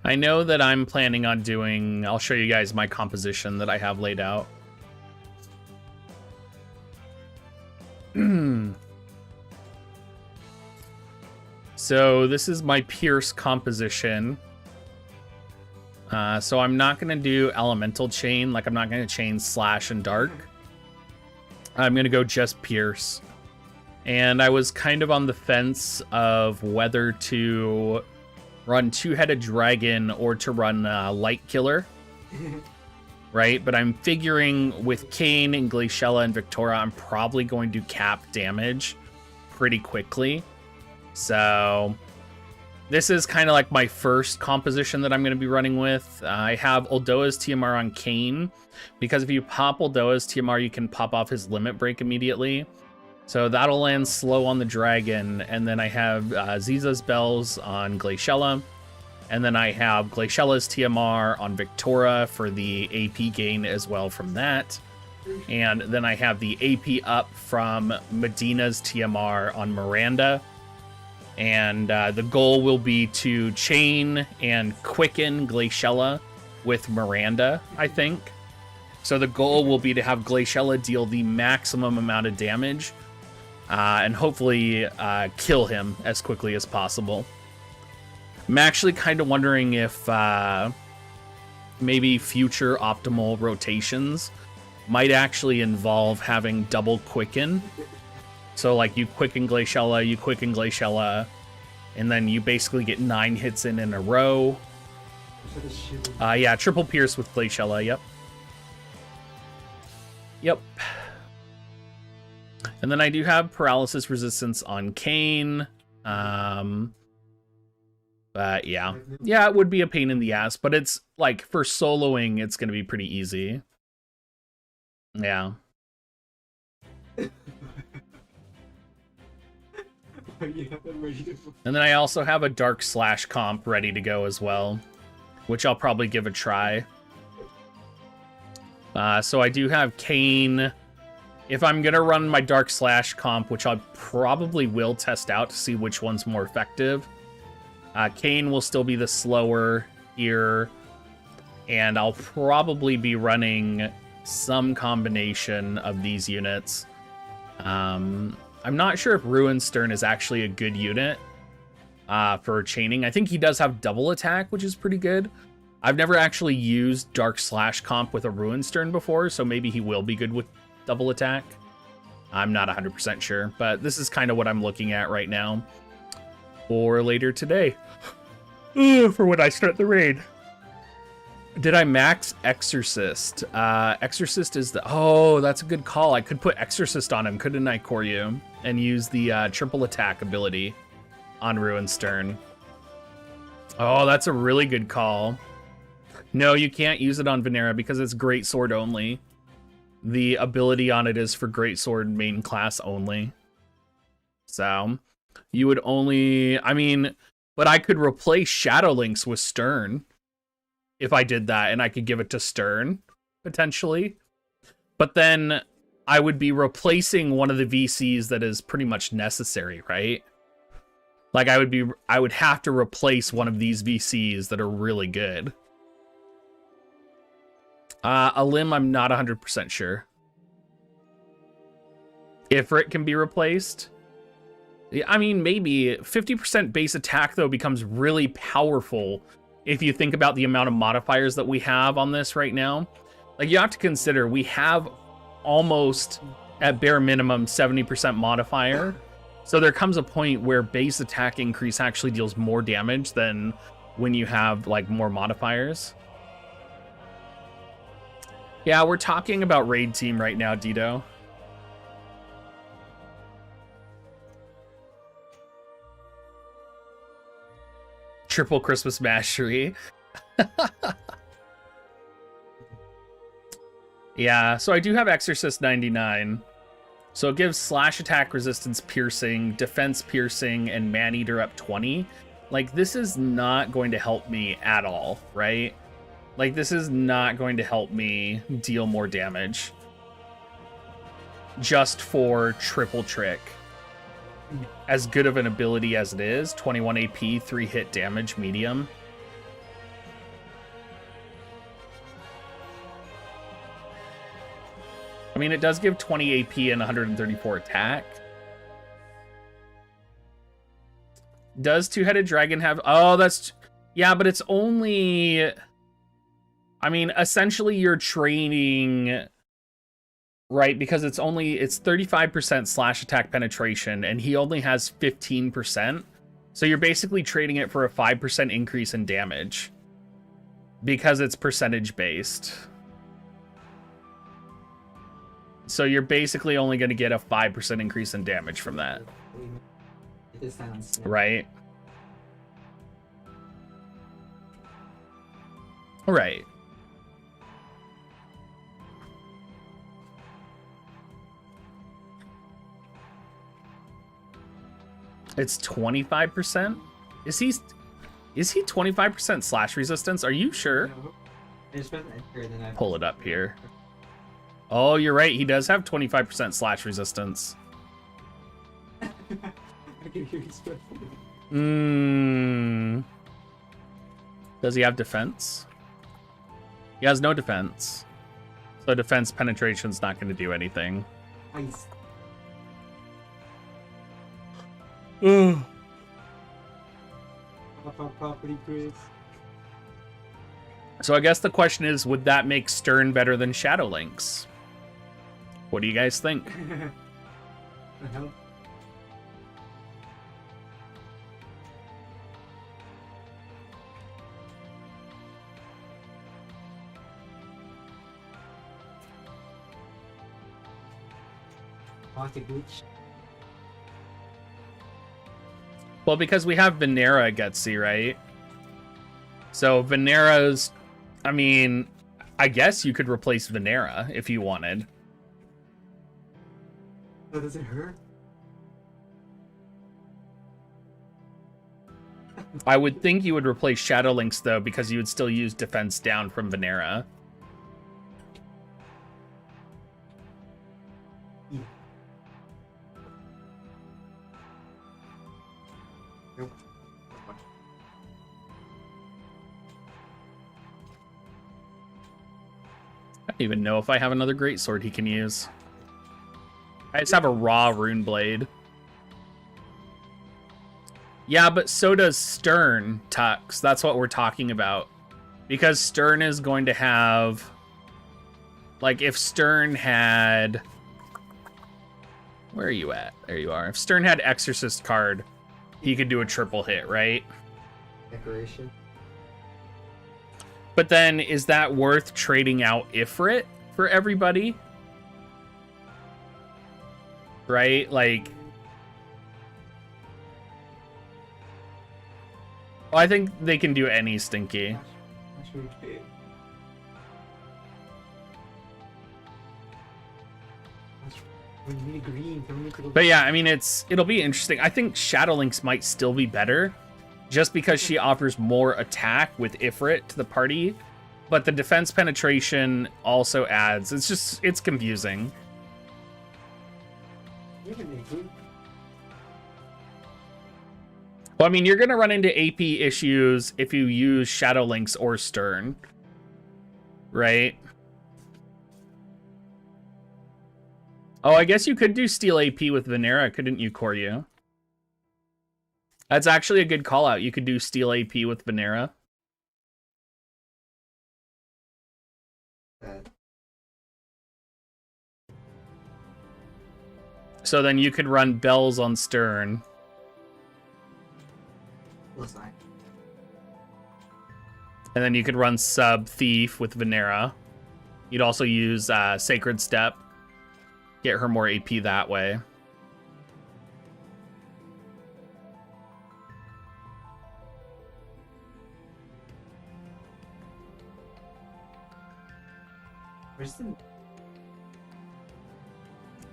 I know that I'm planning on doing... I'll show you guys my composition that I have laid out. So this is my Pierce composition. So I'm not going to do elemental chain. Like, I'm not going to chain slash and dark. I'm going to go just Pierce. And I was kind of on the fence of whether to run two-headed dragon or to run light killer. Right? But I'm figuring with Kane and Glaciella and Victoria, I'm probably going to cap damage pretty quickly. So this is kind of like my first composition that I'm going to be running with. I have Uldoa's TMR on Kane, because if you pop Uldoa's TMR, you can pop off his limit break immediately. So that'll land slow on the dragon. And then I have Ziza's Bells on Glaciella. And then I have Glaciella's TMR on Victoria for the AP gain as well from that. And then I have the AP up from Medina's TMR on Miranda. And the goal will be to chain and quicken Glaciella with Miranda, I think. So the goal will be to have Glaciella deal the maximum amount of damage and hopefully kill him as quickly as possible. I'm actually kind of wondering if maybe future optimal rotations might actually involve having double quicken. So, like, you quicken Glaciella, and then you basically get 9 hits in a row. Yeah, triple pierce with Glaciella, yep. Yep. And then I do have paralysis resistance on Kane. But yeah. Yeah, it would be a pain in the ass, but it's, like, for soloing, it's going to be pretty easy. Yeah. And then I also have a Dark Slash comp ready to go as well, which I'll probably give a try. So I do have Kane. If I'm going to run my Dark Slash comp, which I probably will test out to see which one's more effective, Kane will still be the slower here, and I'll probably be running some combination of these units. I'm not sure if Ruinstern is actually a good unit for chaining. I think he does have double attack, which is pretty good. I've never actually used Dark Slash comp with a Ruinstern before, so maybe he will be good with double attack. I'm not 100% sure, but this is kind of what I'm looking at right now for later today. For when I start the raid. Did I max Exorcist? Exorcist is the... Oh, that's a good call. I could put Exorcist on him, couldn't I, Koryu? And use the triple attack ability on Ruinstern. Oh, that's a really good call. No, you can't use it on Venera because it's Great Sword only. The ability on it is for Great Sword main class only. So, you would only... I mean, but I could replace Shadowlinks with Stern. If I did that, and I could give it to Stern, potentially. But then I would be replacing one of the VCs that is pretty much necessary, right? Like, I would have to replace one of these VCs that are really good. A limb, I'm not 100% sure. Ifrit can be replaced. I mean, maybe. 50% base attack, though, becomes really powerful if you think about the amount of modifiers that we have on this right now. Like, you have to consider, we have almost, at bare minimum, 70% modifier. So there comes a point where base attack increase actually deals more damage than when you have, like, more modifiers. Yeah, we're talking about raid team right now, Dito. Triple Christmas Mastery. Yeah, so I do have Exorcist 99. So it gives slash attack resistance piercing, defense piercing, and Maneater up 20. Like, this is not going to help me at all, right? Like, this is not going to help me deal more damage. Just for triple trick. As good of an ability as it is, 21 AP, 3 hit damage, medium. I mean, it does give 20 AP and 134 attack. Does Two-Headed Dragon have... Oh, that's... Yeah, but it's only... I mean, essentially you're training... Right, because it's 35% slash attack penetration, and he only has 15%. So you're basically trading it for a 5% increase in damage. Because it's percentage based. So you're basically only going to get a 5% increase in damage from that. It sounds right? Right. It's 25%? Is he 25% slash resistance? Are you sure? Pull it up here. Oh, you're right. He does have 25% slash resistance. I can hear his breath. Does he have defense? He has no defense. So defense penetration's not going to do anything. Ice. Property Chris. So I guess the question is, would that make Stern better than Shadow Lynx? What do you guys think? The hell? Glitch. Well, because we have Venera at Gutsy, right? So Venera's... I mean, I guess you could replace Venera if you wanted. Oh, does it hurt? I would think you would replace Shadow Lynx, though, because you would still use defense down from Venera. Yeah. Nope. I don't even know if I have another greatsword he can use. I just have a raw rune blade. Yeah, but so does Stern, Tux. That's what we're talking about. Because Stern is going to have... Like, if Stern had... Where are you at? There you are. If Stern had Exorcist card, he could do a triple hit, right? Decoration. But then, is that worth trading out Ifrit for everybody? Right? Like... Well, I think they can do any Stinky. But yeah, I mean, it'll be interesting. I think Shadow Lynx might still be better, just because she offers more attack with Ifrit to the party, but the defense penetration also adds. It's confusing. Well, I mean, you're gonna run into AP issues if you use Shadow Lynx or Stern, right? Oh, I guess you could do Steel AP with Venera, couldn't you, Koryu? That's actually a good call out. You could do Steel AP with Venera. So then you could run Bells on Stern. And then you could run Sub Thief with Venera. You'd also use Sacred Step. Get her more AP that way.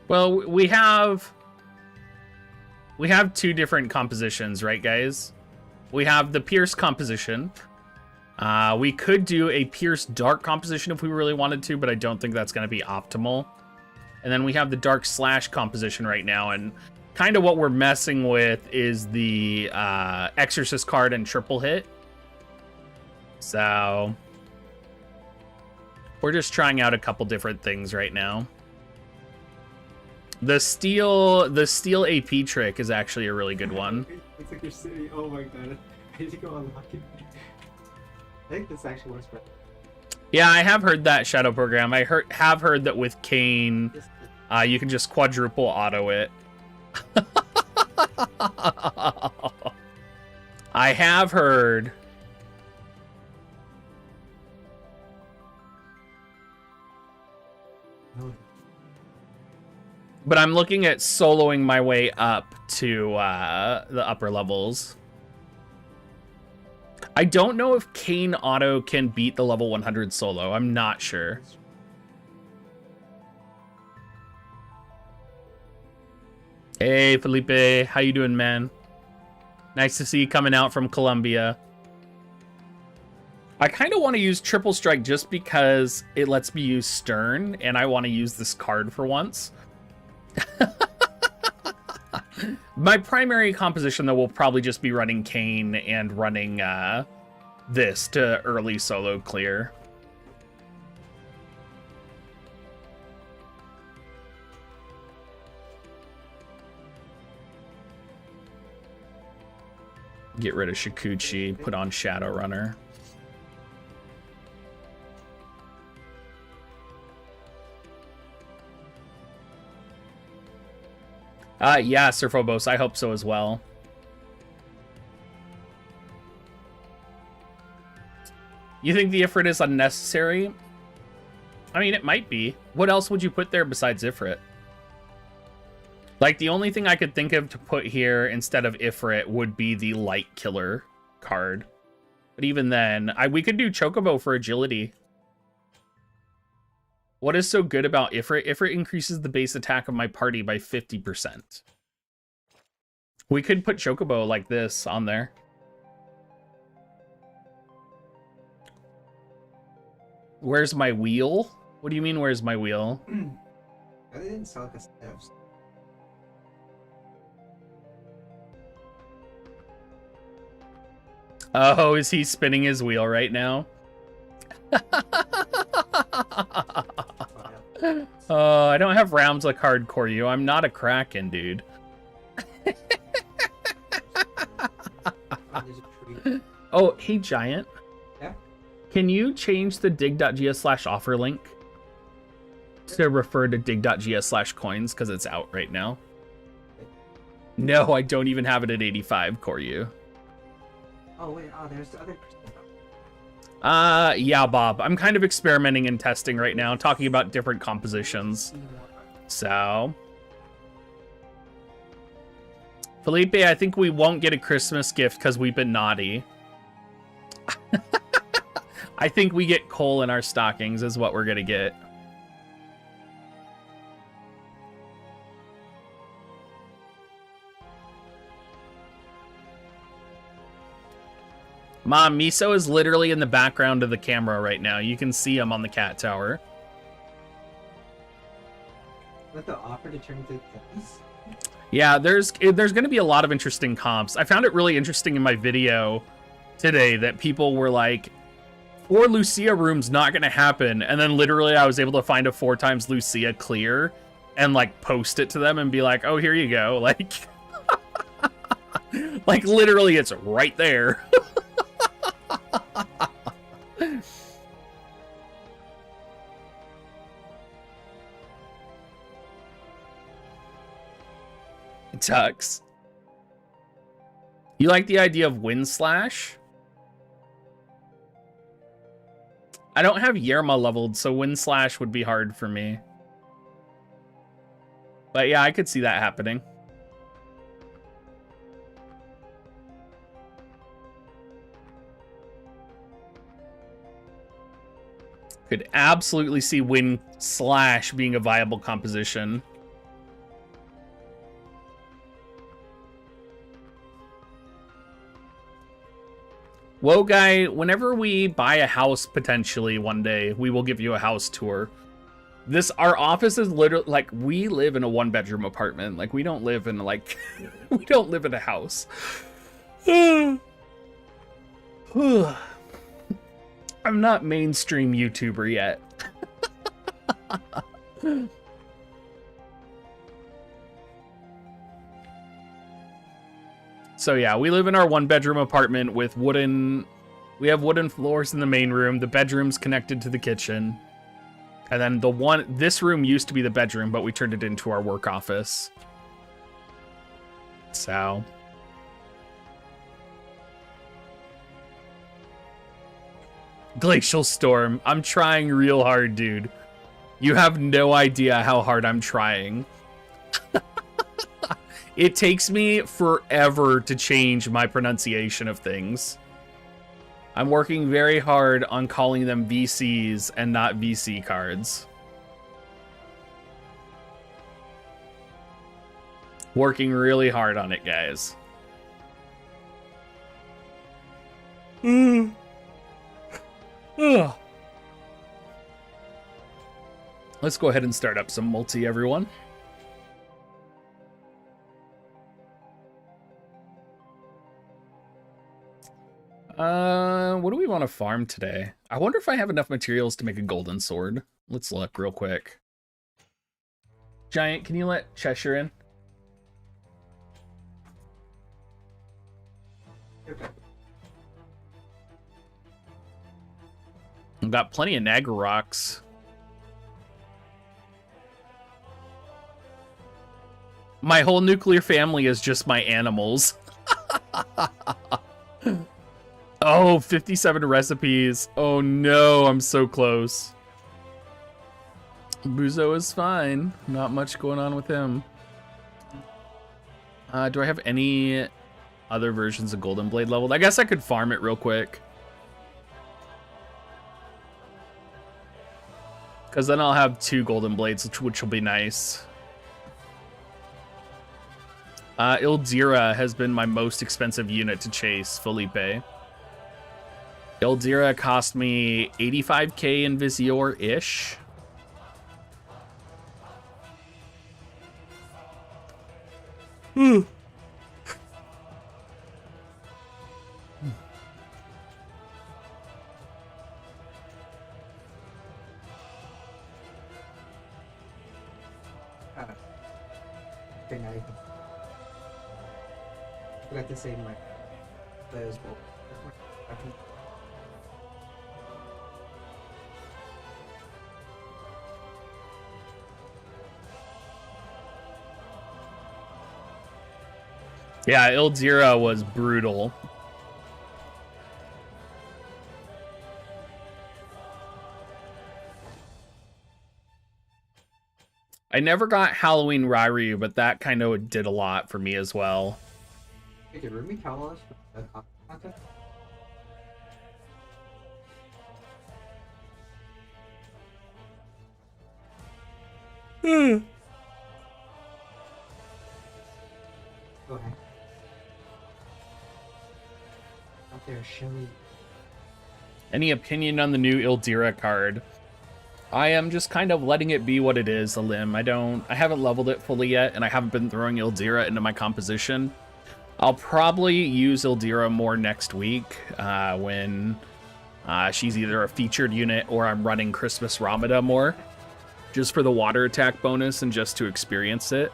Well, we have two different compositions, right, guys? We have the Pierce composition. We could do a Pierce Dark composition if we really wanted to, but I don't think that's going to be optimal. And then we have the Dark Slash composition right now, and kind of what we're messing with is the Exorcist card and triple hit. So we're just trying out a couple different things right now. The steel AP trick is actually a really good one. It's like you're sitting. Oh my god! I need to go unlock it. I think this actually works better. Yeah, I have heard that Shadow Program. I have heard that with Kane, you can just quadruple auto it. I have heard. No. But I'm looking at soloing my way up to the upper levels. I don't know if Kane Auto can beat the level 100 solo. I'm not sure. Hey, Felipe. How you doing, man? Nice to see you coming out from Colombia. I kind of want to use Triple Strike just because it lets me use Stern, and I want to use this card for once. My primary composition, though, will probably just be running Kane and running this to early solo clear. Get rid of Shikuchi, put on Shadowrunner. Yeah, Sir Phobos, I hope so as well. You think the Ifrit is unnecessary? I mean, it might be. What else would you put there besides Ifrit? Like, the only thing I could think of to put here instead of Ifrit would be the Light Killer card. But even then, we could do Chocobo for agility. What is so good about Ifrit? Ifrit increases the base attack of my party by 50%. We could put Chocobo like this on there. Where's my wheel? What do you mean, where's my wheel? I didn't sell the steps. Oh, is he spinning his wheel right now? Oh, I don't have Ramsla card Koryu. I'm not a Kraken, dude. Oh, hey, Giant. Yeah? Can you change the dig.gs/offer link to refer to dig.gs/coins because it's out right now? No, I don't even have it at 85, Koryu. Oh, wait. Oh, there's the other person. Yeah, Bob. I'm kind of experimenting and testing right now, talking about different compositions. So, Felipe, I think we won't get a Christmas gift because we've been naughty. I think we get coal in our stockings is what we're gonna get. Mom, Miso is literally in the background of the camera right now. You can see him on the cat tower. Let the offer determine this. Yeah, there's going to be a lot of interesting comps. I found it really interesting in my video today that people were like, 4 Lucia rooms not going to happen. And then literally I was able to find a 4 times Lucia clear and like post it to them and be like, oh, here you go. Like, like literally it's right there. Tux. You like the idea of Wind Slash? I don't have Yerma leveled, so Wind Slash would be hard for me. But yeah, I could see that happening. Could absolutely see Wind Slash being a viable composition. Whoa, guy, whenever we buy a house potentially one day, we will give you a house tour. Our office is literally like, we live in a 1-bedroom apartment. Like, we don't live in like, we don't live in a house. I'm not mainstream YouTuber yet. So yeah, we live in our 1-bedroom apartment with we have wooden floors in the main room. The bedroom's connected to the kitchen. And then this room used to be the bedroom, but we turned it into our work office. So. Glacial Storm. I'm trying real hard, dude. You have no idea how hard I'm trying. It takes me forever to change my pronunciation of things. I'm working very hard on calling them VCs and not VC cards. Working really hard on it, guys. Let's go ahead and start up some multi, everyone. What do we want to farm today? I wonder if I have enough materials to make a golden sword. Let's look real quick. Giant, can you let Cheshire in? Okay. I've got plenty of Naga rocks. My whole nuclear family is just my animals. Oh, 57 recipes. Oh no, I'm so close. Buzo is fine. Not much going on with him. Do I have any other versions of Golden Blade leveled? I guess I could farm it real quick. Because then I'll have 2 Golden Blades, which will be nice. Ildira has been my most expensive unit to chase, Felipe. Ildira cost me 85k in Visior-ish. Thing I forgot to say my players will. Yeah, Ildira was brutal. I never got Halloween Raryu, but that kind of did a lot for me as well. Hey, did Rumi tell us that content? Go ahead. Out there, Shelly. Any opinion on the new Ildira card? I am just kind of letting it be what it is, a limb. I haven't leveled it fully yet, and I haven't been throwing Ildira into my composition. I'll probably use Ildira more next week when she's either a featured unit or I'm running Christmas Ramada more, just for the water attack bonus and just to experience it.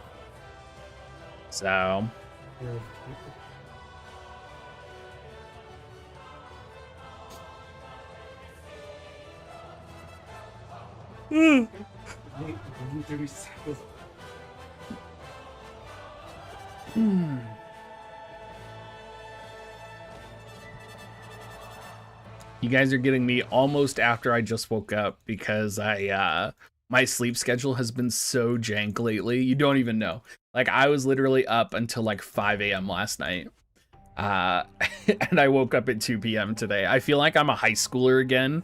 So... You guys are getting me almost after I just woke up because my sleep schedule has been so jank lately. You don't even know. Like, I was literally up until like 5 a.m. last night. And I woke up at 2 p.m. today. I feel like I'm a high schooler again,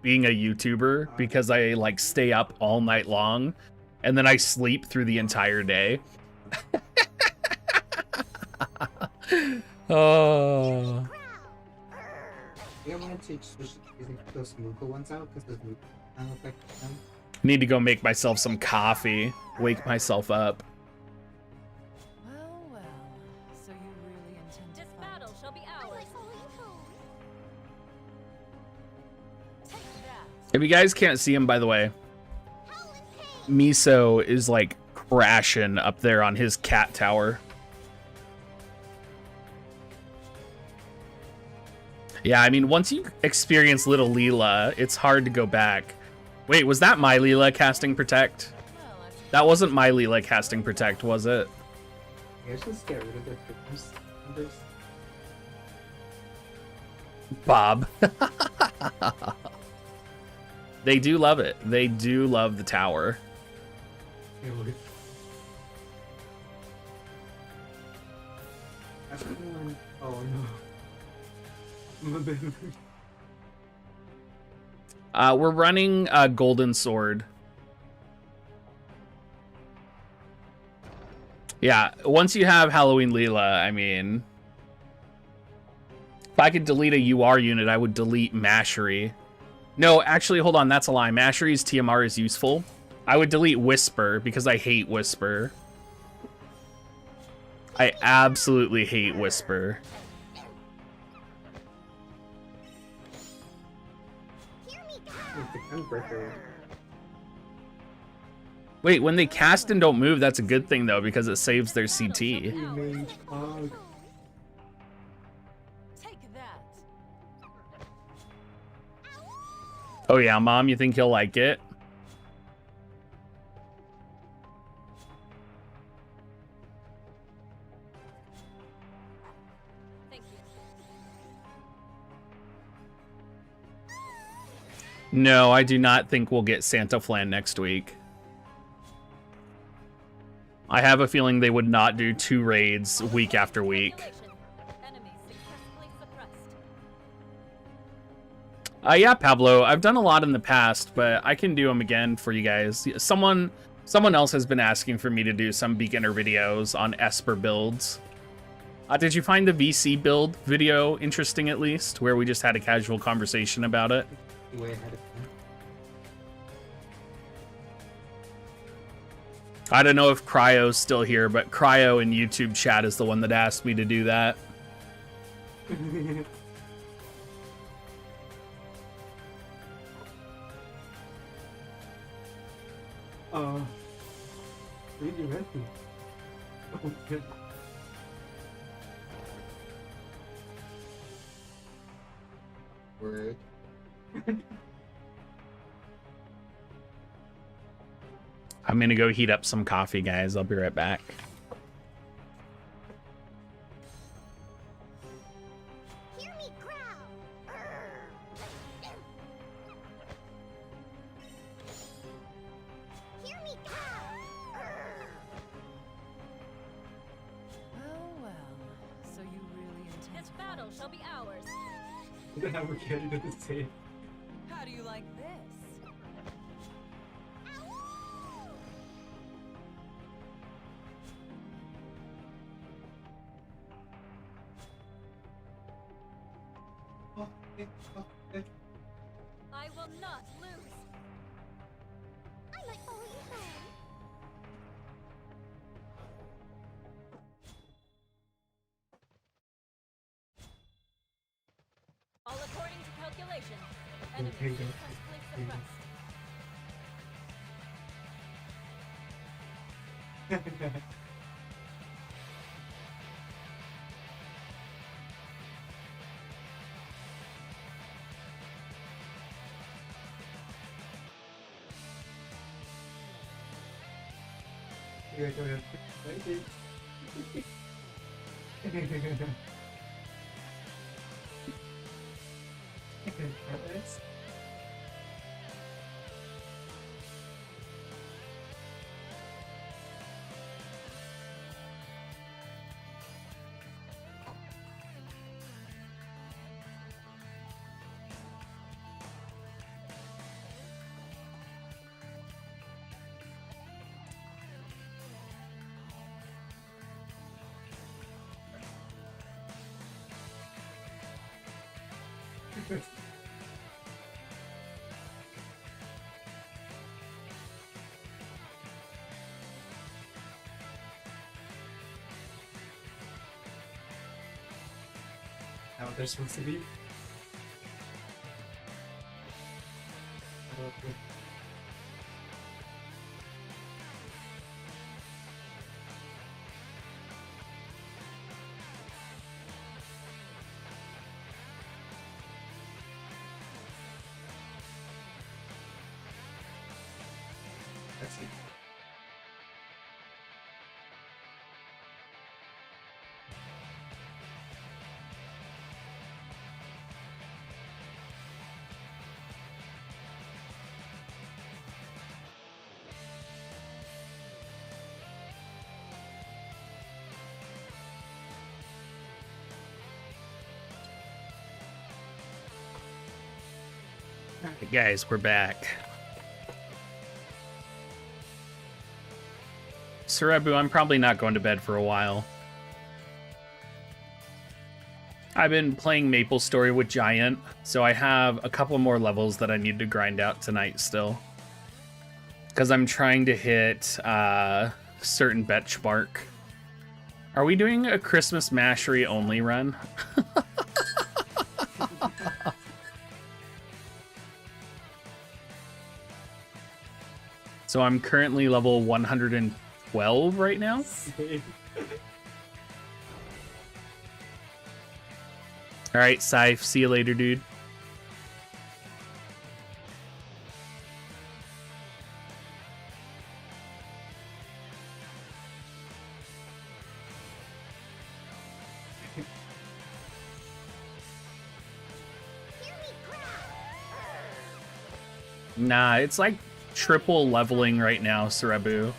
being a YouTuber, because I like stay up all night long and then I sleep through the entire day. Oh. I wanted to switch using those Moogle ones out because the Moogle sound effect them. Need to go make myself some coffee. Wake myself up. Well, well. So you really intend to This fight? battle shall be ours. Take that. If you guys can't see him, by the way, Miso is like crashing up there on his cat tower. Yeah, I mean, once you experience Little Leela, it's hard to go back. Wait, was that my Leela casting Protect? Well, I suppose That wasn't my Leela casting Protect, was it? Yeah, just get rid of their fitness numbers. Bob. They do love it. They do love the tower. Yeah, look. That's the one. Oh no. My bad. We're running a Golden Sword. Yeah, once you have Halloween Leela, I mean... If I could delete a UR unit, I would delete Mashery. No, actually, hold on, that's a lie. Mashery's TMR is useful. I would delete Whisper, because I hate Whisper. I absolutely hate Whisper. With the Gunbreaker. Wait, when they cast and don't move, that's a good thing, though, because it saves their CT. You mage cog. Take that. Oh yeah, Mom, you think he'll like it? Thank you. No, I do not think we'll get Santa Flan next week. I have a feeling they would not do 2 raids week after week. Enemies successfully suppressed. Yeah, Pablo, I've done a lot in the past, but I can do them again for you guys. Someone else has been asking for me to do some beginner videos on Esper builds. Did you find the VC build video interesting, at least, where we just had a casual conversation about it? Way ahead of time. I don't know if Cryo's still here, but Cryo in YouTube chat is the one that asked me to do that. Read your message. Oh, good. Word. I'm gonna go heat up some coffee, guys. I'll be right back. Hear me growl. Hear me growl. Well, well. So you really intend This to battle fight? shall be ours. Then I would get it at the same. How do you like this? I will not lose. I might follow you home. All according to calculation. Enemies Here you go. successfully Here you go. suppressed. Here, go ahead. Thank you. Nice. How they're supposed to be? Let's see. Hey guys, we're back. Cerebu, I'm probably not going to bed for a while. I've been playing MapleStory with Giant, so I have a couple more levels that I need to grind out tonight still. Because I'm trying to hit certain benchmark. Are we doing a Christmas Mashery only run? So I'm currently level 112 right now. All right, Scythe, see you later, dude. Nah, it's like triple leveling right now, Cerebu.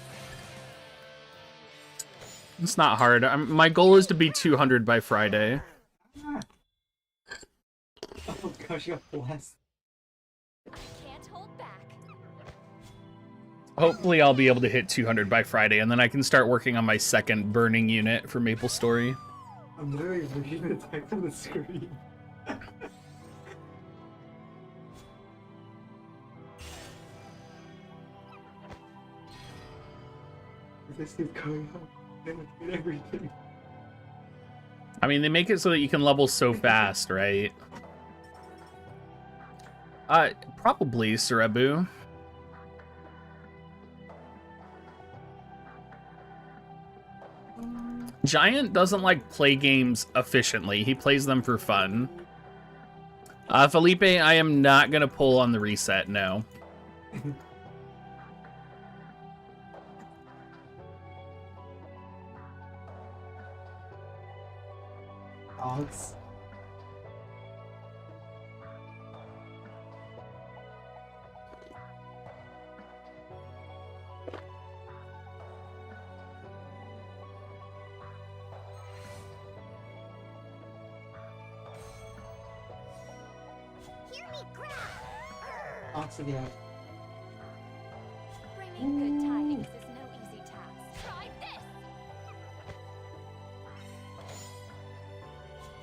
It's not hard. My goal is to be 200 by Friday. Oh gosh, you got blessed. Can't hold back. Hopefully I'll be able to hit 200 by Friday, and then I can start working on my second burning unit for MapleStory. I'm literally looking at the text on the screen. This is going up. They would get everything. I mean, they make it so that you can level so fast, right? Probably, Cerebu. Giant doesn't like play games efficiently. He plays them for fun. Felipe, I am not gonna pull on the reset, no. Dogs. Hear me growl. Dogs again. Bringing good tidings is no easy task. Try this.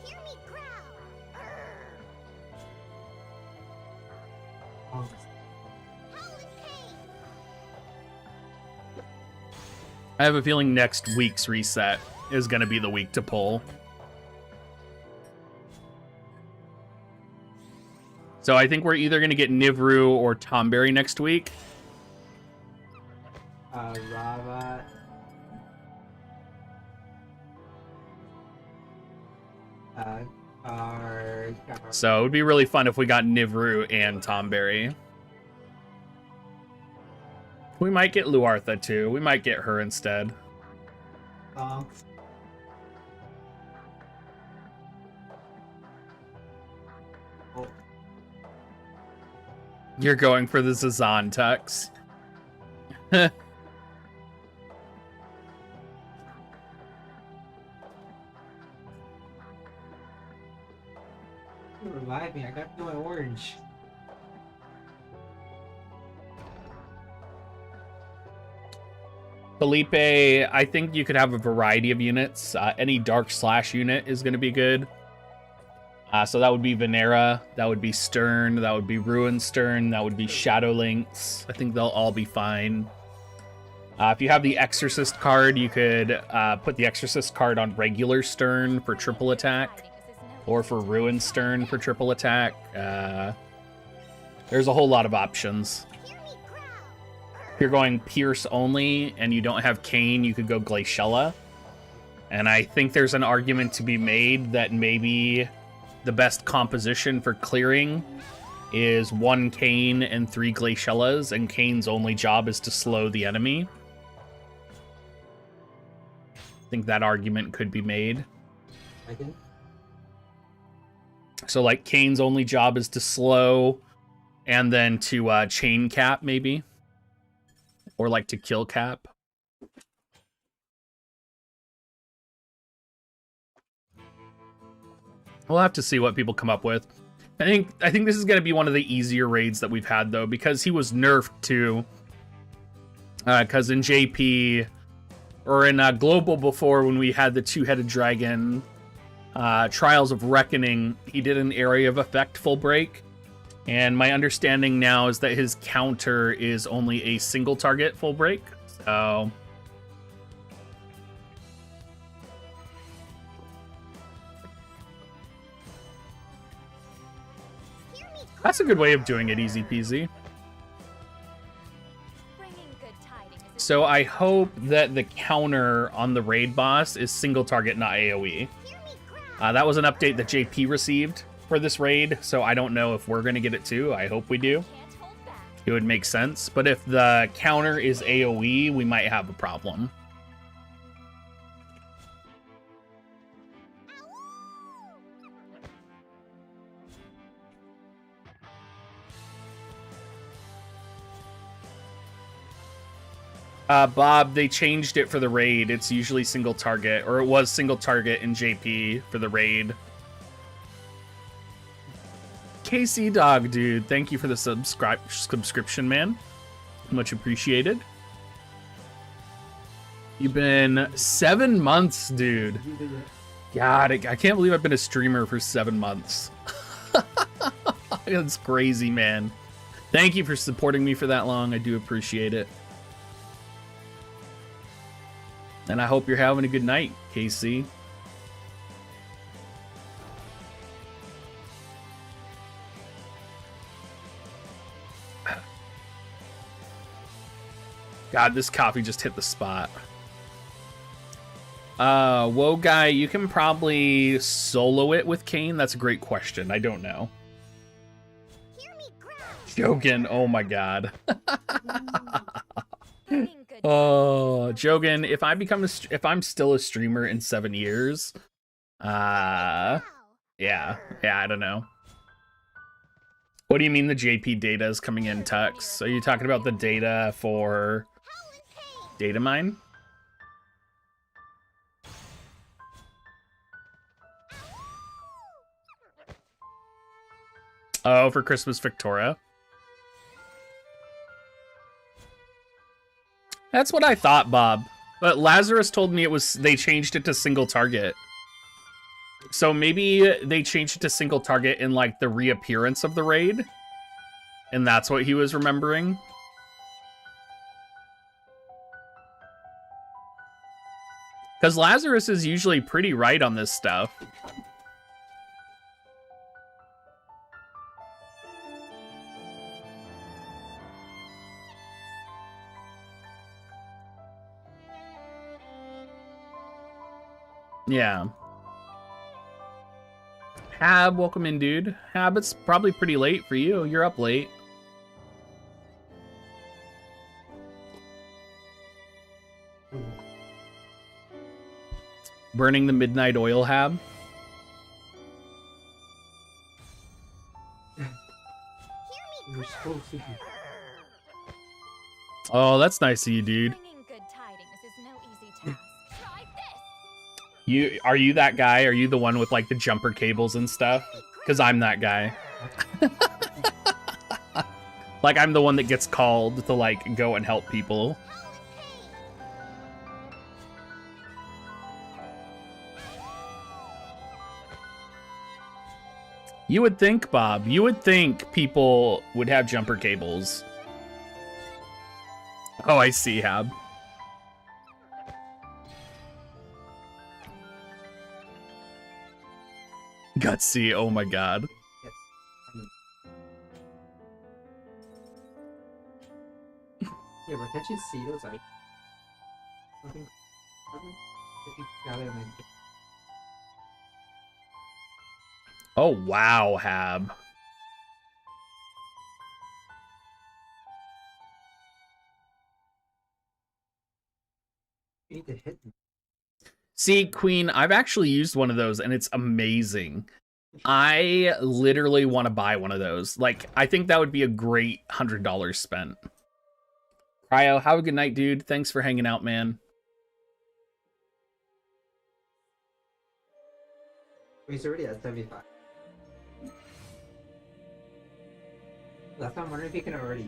Hear me growl. Dogs. Howl in pain. I have a feeling next week's reset is gonna be the week to pull. So I think we're either gonna get Nivru or Tomberry next week. Ravat. So it would be really fun if we got Nivru and Tomberry. We might get Luartha too. We might get her instead. Dogs. Oh. You're going for the Zazan Tux. Revive me, I got to my orange. Felipe, I think you could have a variety of units. Any Dark Slash unit is going to be good. So that would be Venera, that would be Stern, that would be Ruin Stern, that would be Shadow Lynx. I think they'll all be fine. If you have the Exorcist card, you could put the Exorcist card on regular Stern for triple attack, or for Ruin Stern for triple attack. There's a whole lot of options. If you're going Pierce only and you don't have Kane, you could go Glaciella. And I think there's an argument to be made that maybe the best composition for clearing is 1 Kane and 3 Glaciellas, and Kane's only job is to slow the enemy. I think that argument could be made. Okay. So, like, Kane's only job is to slow, and then to chain cap, maybe. Or, like, to kill cap. We'll have to see what people come up with. I think this is going to be one of the easier raids that we've had, though, because he was nerfed, too. Because in JP, or in Global before, when we had the 2-headed dragon, Trials of Reckoning, he did an area of effect full break. And my understanding now is that his counter is only a single target full break. So that's a good way of doing it, easy peasy. So I hope that the counter on the raid boss is single target, not AoE. That was an update that JP received for this raid, so I don't know if we're going to get it too. I hope we do. It would make sense. But if the counter is AoE, we might have a problem. Bob, they changed it for the raid. It's usually single target, or it was single target in JP for the raid. KC Dog, dude, thank you for the subscription, man. Much appreciated. You've been 7 months, dude. God, I can't believe I've been a streamer for 7 months. That's crazy, man. Thank you for supporting me for that long. I do appreciate it. And I hope you're having a good night, KC. God, this coffee just hit the spot. Whoa, guy, you can probably solo it with Kane. That's a great question. I don't know. Jogan, oh my god. Oh, Jogan, if I'm still a streamer in 7 years, yeah, I don't know. What do you mean the JP data is coming in, Tux? Are you talking about the data for data mine? Oh, for Christmas Victoria. That's what I thought, Bob. But Lazarus told me they changed it to single target. So maybe they changed it to single target in like the reappearance of the raid. And that's what he was remembering. Because Lazarus is usually pretty right on this stuff. Yeah. Hab, welcome in, dude. Hab, it's probably pretty late for you. You're up late. Burning the midnight oil, Hab. You're supposed to be. Oh, that's nice of you, dude. Are you that guy? Are you the one with like the jumper cables and stuff? Because I'm that guy. Like I'm the one that gets called to like go and help people. You would think, Bob, you would think people would have jumper cables. Oh, I see, Hab. Gutsy, oh my god. Yeah, but can't you see those items? Nothing. If you got it, then. Oh, wow, Hab. You need to hit them. See, Queen, I've actually used one of those, and it's amazing. I literally want to buy one of those. Like, I think that would be a great $100 spent. Cryo, have a good night, dude. Thanks for hanging out, man. He's already at 75. That's why I'm wondering if you can already.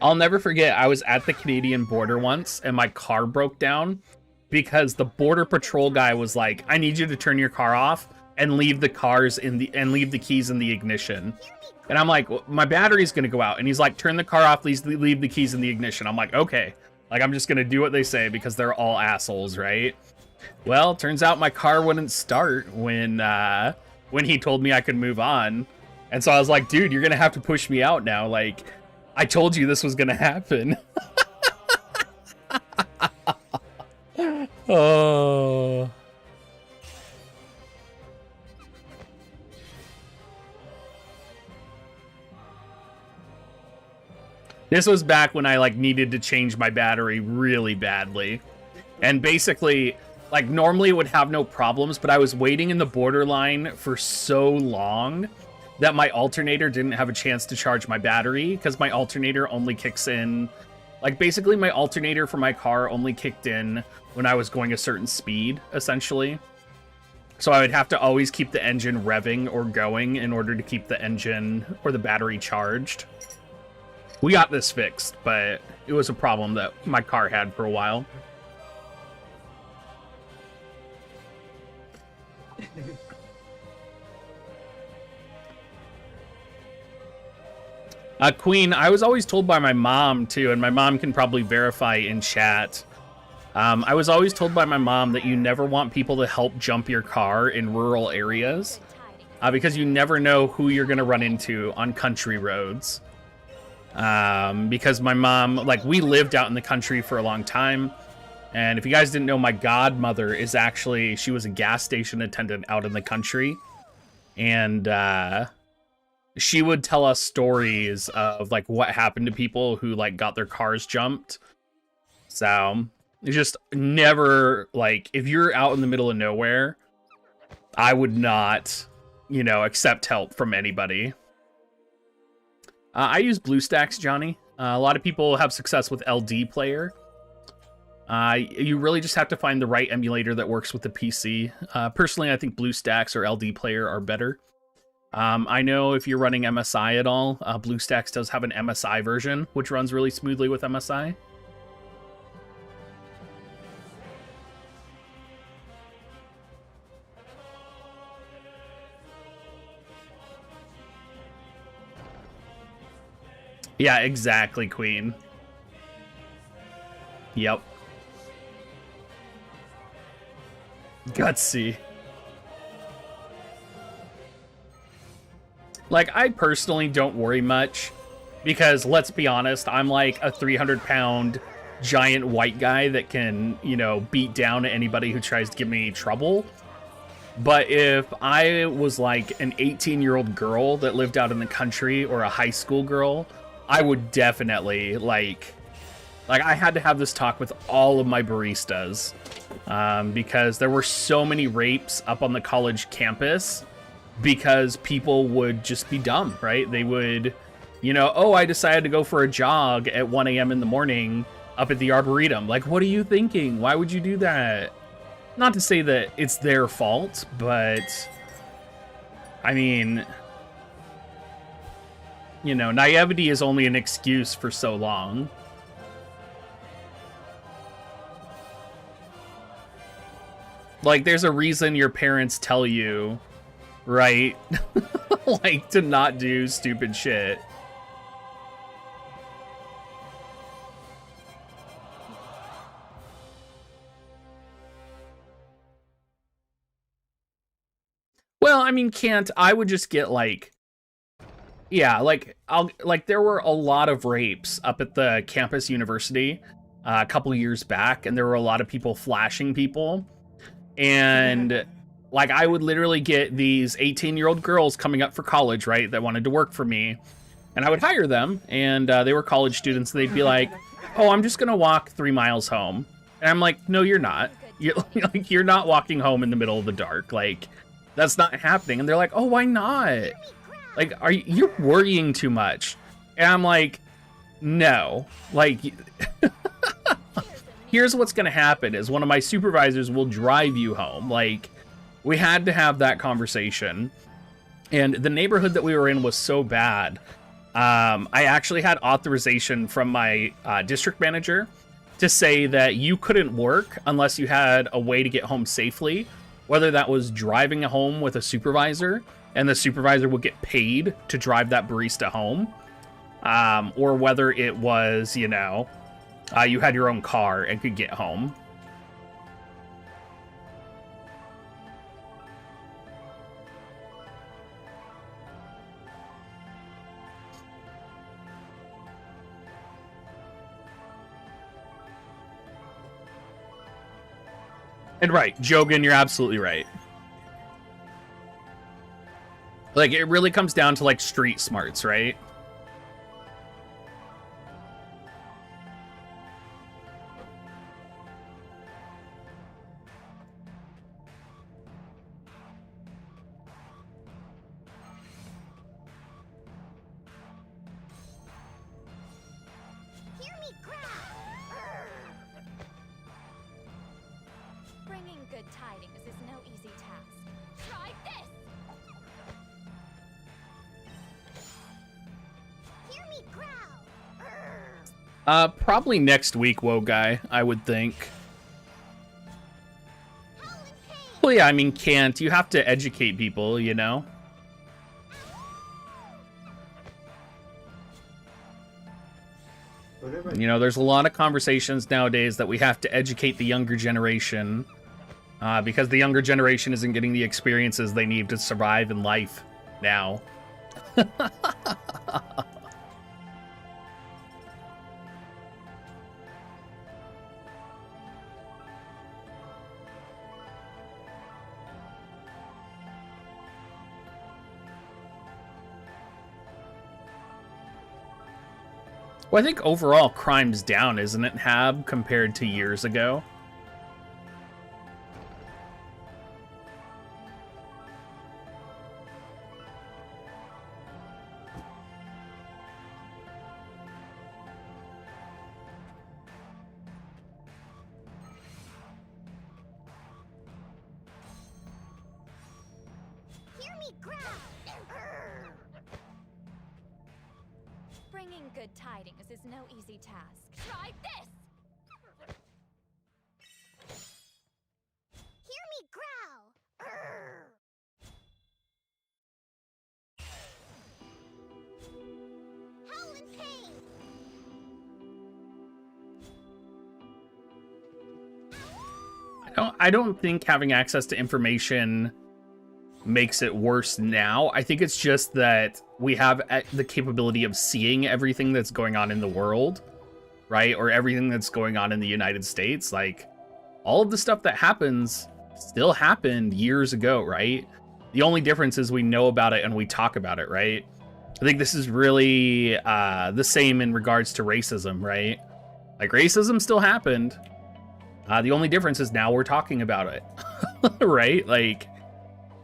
I'll never forget, I was at the Canadian border once, and my car broke down because the border patrol guy was like, I need you to turn your car off and leave the keys in the ignition. And I'm like, well, my battery's gonna go out. And he's like, turn the car off, please leave the keys in the ignition. I'm like, okay. Like, I'm just gonna do what they say because they're all assholes, right? Well, turns out my car wouldn't start when he told me I could move on. And so I was like, dude, you're gonna have to push me out now. Like, I told you this was gonna happen. Oh. This was back when I like needed to change my battery really badly. And basically, like normally it would have no problems, but I was waiting in the borderline for so long that my alternator didn't have a chance to charge my battery because my alternator only kicks in. Like basically my alternator for my car only kicked in when I was going a certain speed, essentially. So I would have to always keep the engine revving or going in order to keep the engine or the battery charged. We got this fixed, but it was a problem that my car had for a while. Queen, I was always told by my mom, too, and my mom can probably verify in chat. I was always told by my mom that you never want people to help jump your car in rural areas because you never know who you're going to run into on country roads. Because my mom, like, we lived out in the country for a long time. And if you guys didn't know, my godmother is actually, she was a gas station attendant out in the country. And, she would tell us stories of like what happened to people who like got their cars jumped. So it's just never like, if you're out in the middle of nowhere, I would not, you know, accept help from anybody. I use BlueStacks, Johnny. A lot of people have success with LD Player. You really just have to find the right emulator that works with the PC. Personally, I think BlueStacks or LD Player are better. I know if you're running MSI at all, BlueStacks does have an MSI version, which runs really smoothly with MSI. Yeah, exactly, Queen. Yep. Gutsy. Like, I personally don't worry much because, let's be honest, I'm like a 300-pound giant white guy that can, you know, beat down anybody who tries to give me trouble. But if I was like an 18-year-old girl that lived out in the country or a high school girl, I would definitely, like I had to have this talk with all of my baristas because there were so many rapes up on the college campus because people would just be dumb, right? They would, you know, oh, I decided to go for a jog at 1 a.m. in the morning up at the Arboretum. Like, what are you thinking? Why would you do that? Not to say that it's their fault, but I mean, you know, naivety is only an excuse for so long. Like, there's a reason your parents tell you, right? Like, to not do stupid shit. Well, I mean, I would just get, like... Yeah, like, there were a lot of rapes up at the campus university a couple years back, and there were a lot of people flashing people. And, like, I would literally get these 18-year-old girls coming up for college, right, that wanted to work for me. And I would hire them, and they were college students, and they'd be like, oh, I'm just going to walk 3 miles home. And I'm like, no, you're not. You're not walking home in the middle of the dark. Like, that's not happening. And they're like, oh, why not? Like, you're worrying too much. And I'm like, no. Like, here's what's going to happen is one of my supervisors will drive you home. Like, we had to have that conversation. And the neighborhood that we were in was so bad. I actually had authorization from my district manager to say that you couldn't work unless you had a way to get home safely, whether that was driving home with a supervisor and the supervisor would get paid to drive that barista home, or whether it was, you know, you had your own car and could get home. And right, Jogan, you're absolutely right. Like, it really comes down to, like, street smarts, right? Hear me growl! Bringing good tidings is no easy task. Try this! Hear me growl! Probably next week, Woe Guy, I would think. Howl in pain! Well, yeah, I mean, you have to educate people, you know? Whatever. You know, there's a lot of conversations nowadays that we have to educate the younger generation, because the younger generation isn't getting the experiences they need to survive in life now. Well, I think overall crime's down, isn't it, Hab, compared to years ago? Hear me growl! Bringing good tidings is no easy task. Try this! Hear me growl! Howl in pain! I don't think having access to information makes it worse now. I think it's just that we have the capability of seeing everything that's going on in the world, right? Or everything that's going on in the United States. Like, all of the stuff that happens still happened years ago, right? The only difference is we know about it and we talk about it, right? I think this is really the same in regards to racism, right? Like, racism still happened. The only difference is now we're talking about it, right? Like,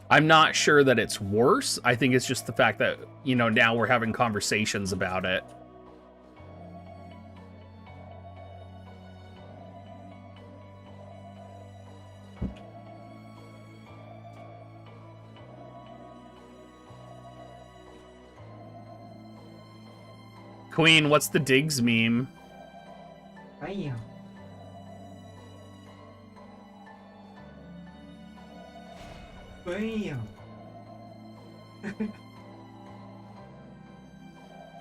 I'm not sure that it's worse. I think it's just the fact that, you know, now we're having conversations about it. Queen, what's the Diggs meme? Bam. Bam.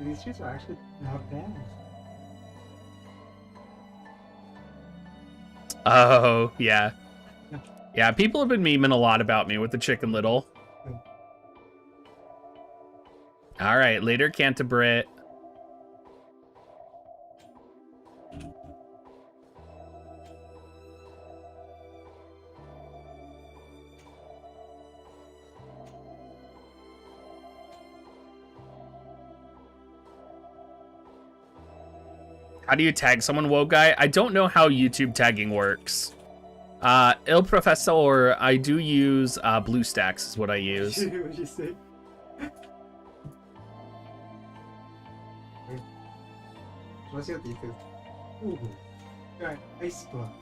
These streets are actually not bad. Oh, yeah. Yeah, people have been memeing a lot about me with the Chicken Little. All right, later, Canterbury. How do you tag someone, Woe Guy? I don't know how YouTube tagging works. Il Professor, I do use BlueStacks is what I use. What'd you say? What's your thesis? Ooh, right, ice block.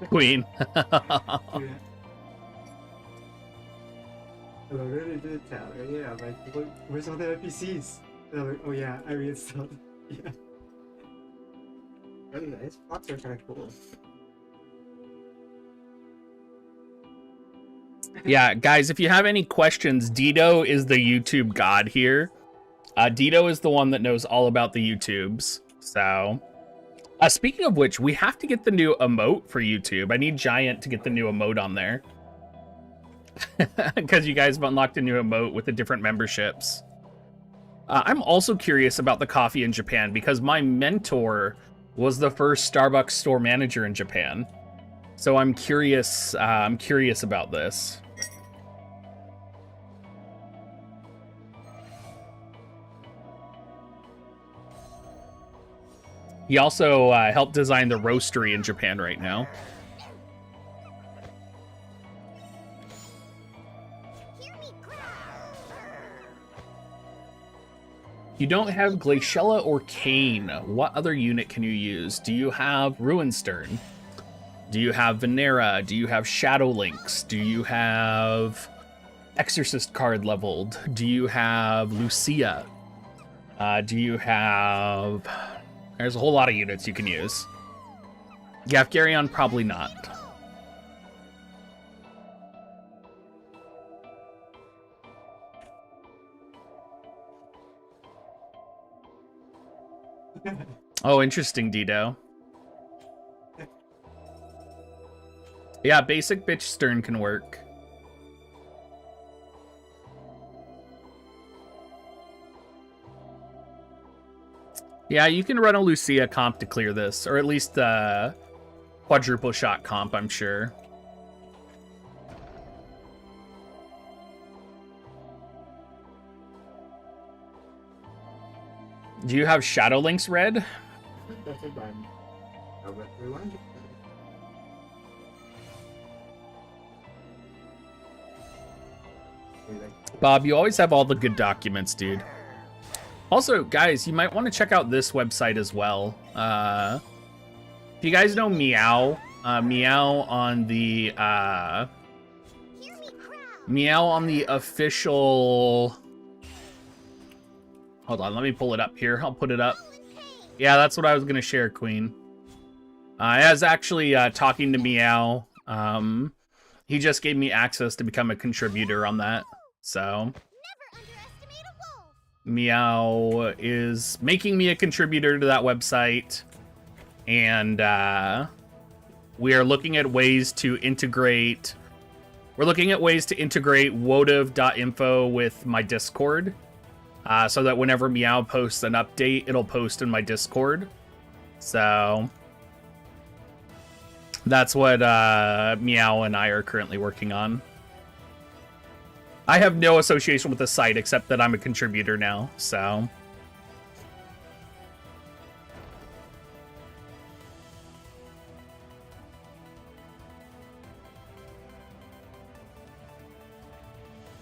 Queen. Yeah. I really did tell her, yeah, like, where's all the NPCs? And I'm like, oh yeah, I reinstalled it. Yeah. Really nice. Blocks are kind of cool. Yeah, guys, if you have any questions, Dido is the YouTube god here. Dido is the one that knows all about the YouTubes. So, speaking of which, we have to get the new emote for YouTube. I need Giant to get the new emote on there. Because you guys have unlocked a new emote with the different memberships. I'm also curious about the coffee in Japan because my mentor was the first Starbucks store manager in Japan. So I'm curious about this. He also helped design the roastery in Japan right now. You don't have Glaciella or Kane. What other unit can you use? Do you have Ruinstern? Do you have Venera? Do you have Shadow Lynx? Do you have Exorcist card leveled? Do you have Lucia? Do you have... There's a whole lot of units you can use. Gafgarion, probably not. Oh, interesting, Dido. Yeah, basic bitch Stern can work. Yeah, you can run a Lucia comp to clear this, or at least quadruple shot comp, I'm sure. Do you have Shadow Lynx red? That's a bun. Oh, but we want Bob, you always have all the good documents, dude. Also, guys, you might want to check out this website as well. If you guys know Meow, Meow on the official. Hold on, let me pull it up here. I'll put it up. Yeah, that's what I was gonna share, Queen. I was actually talking to Meow. He just gave me access to become a contributor on that. So Meow is making me a contributor to that website, and we are looking at ways to integrate. We're looking at ways to integrate wotiv.info with my Discord, so that whenever Meow posts an update, it'll post in my Discord. So that's what Meow and I are currently working on. I have no association with the site except that I'm a contributor now, so.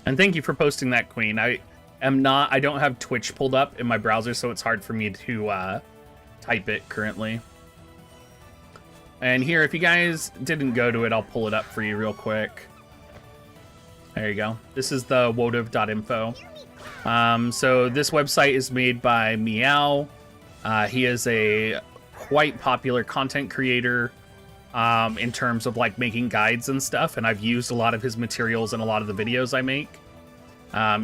And thank you for posting that, Queen. I don't have Twitch pulled up in my browser, so it's hard for me to type it currently. And here, if you guys didn't go to it, I'll pull it up for you real quick. There you go. This is the wotiv.info. So this website is made by Meow. He is a quite popular content creator in terms of like making guides and stuff, and I've used a lot of his materials in a lot of the videos I make.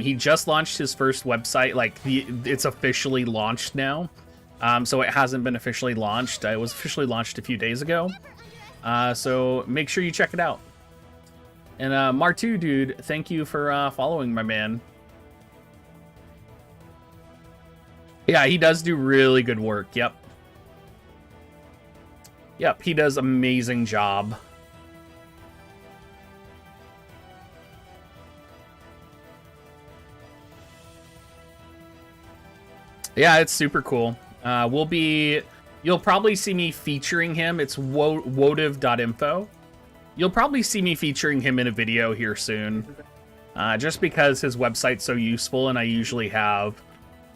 He just launched his first website, like it's officially launched now. So it hasn't been officially launched. It was officially launched a few days ago. So make sure you check it out. And Martu, dude, thank you for following, my man. Yeah, he does do really good work. Yep. Yep, he does amazing job. Yeah, it's super cool. You'll probably see me featuring him. It's wotive.info. You'll probably see me featuring him in a video here soon. Just because his website's so useful, and I usually have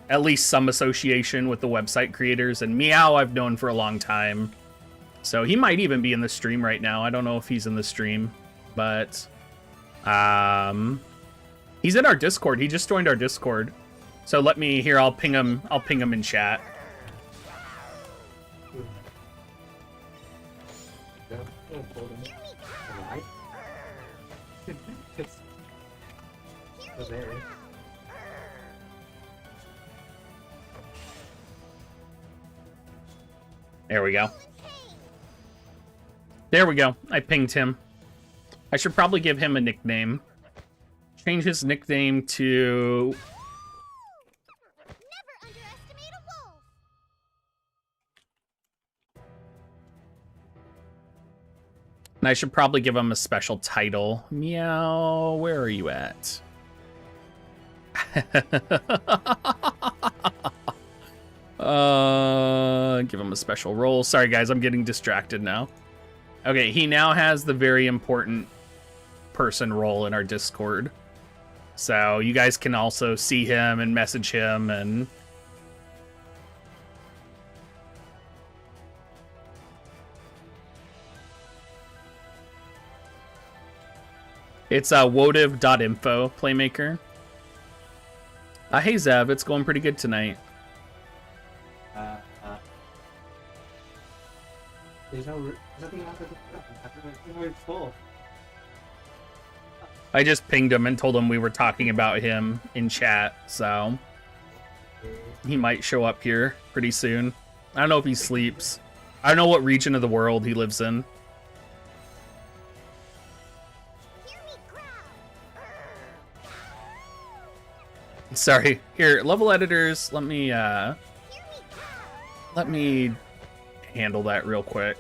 at least some association with the website creators. And Meow I've known for a long time. So he might even be in the stream right now. I don't know if he's in the stream, but he's in our Discord. He just joined our Discord. So let me here. I'll ping him in chat. There we go. There we go. I pinged him. I should probably give him a nickname. Change his nickname to... Never underestimate a wolf. And I should probably give him a special title. Meow, where are you at? Give him a special role. Sorry, guys, I'm getting distracted now. Okay, he now has the very important person role in our Discord. So you guys can also see him and message him and... It's wotive.info, Playmaker. Hey Zev, it's going pretty good tonight. There's nothing else it's full. I just pinged him and told him we were talking about him in chat, so he might show up here pretty soon. I don't know if he sleeps. I don't know what region of the world he lives in. Sorry. Here, level editors, let me handle that real quick.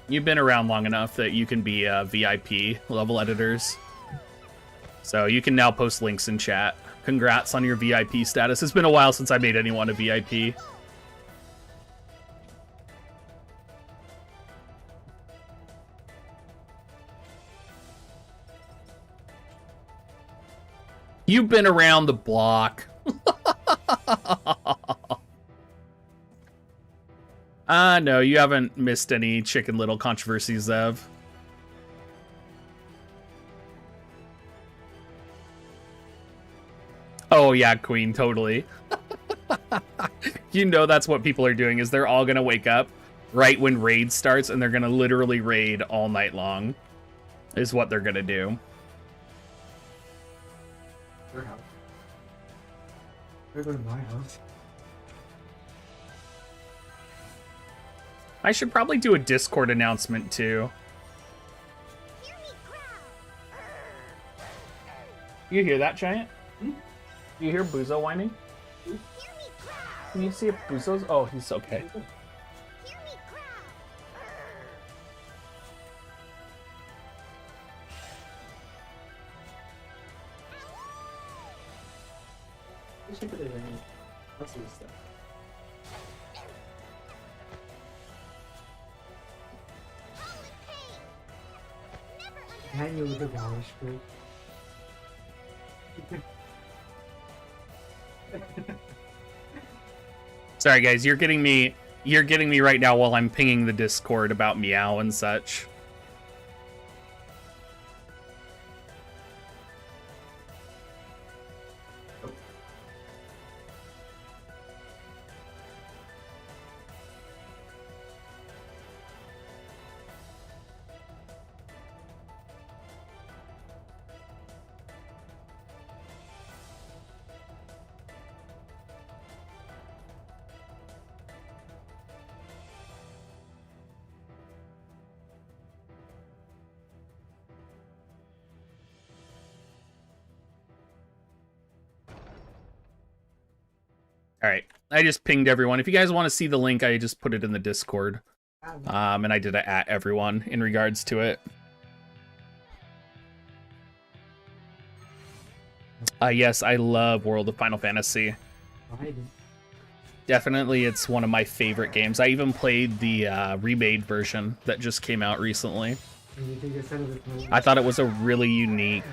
You've been around long enough that you can be VIP level editors. So you can now post links in chat. Congrats on your VIP status. It's been a while since I made anyone a VIP. You've been around the block. No, you haven't missed any Chicken Little controversies, Zev. Oh, yeah, Queen, totally. You know that's what people are doing, is they're all gonna wake up right when raid starts, and they're gonna literally raid all night long, is what they're gonna do. Your house. They're going to my house. I should probably do a Discord announcement, too. You hear that, Giant? Do you hear Buzo whining? Can you see if Buzo's... Oh, he's okay. You should put it in. Let's do this stuff. Hang you with the relish fruit. Sorry, guys, you're getting me right now while I'm pinging the Discord about Meow and such. All right. I just pinged everyone. If you guys want to see the link, I just put it in the Discord. And I did it at everyone in regards to it. Yes, I love World of Final Fantasy. Definitely, it's one of my favorite games. I even played the remade version that just came out recently. I thought it was a really unique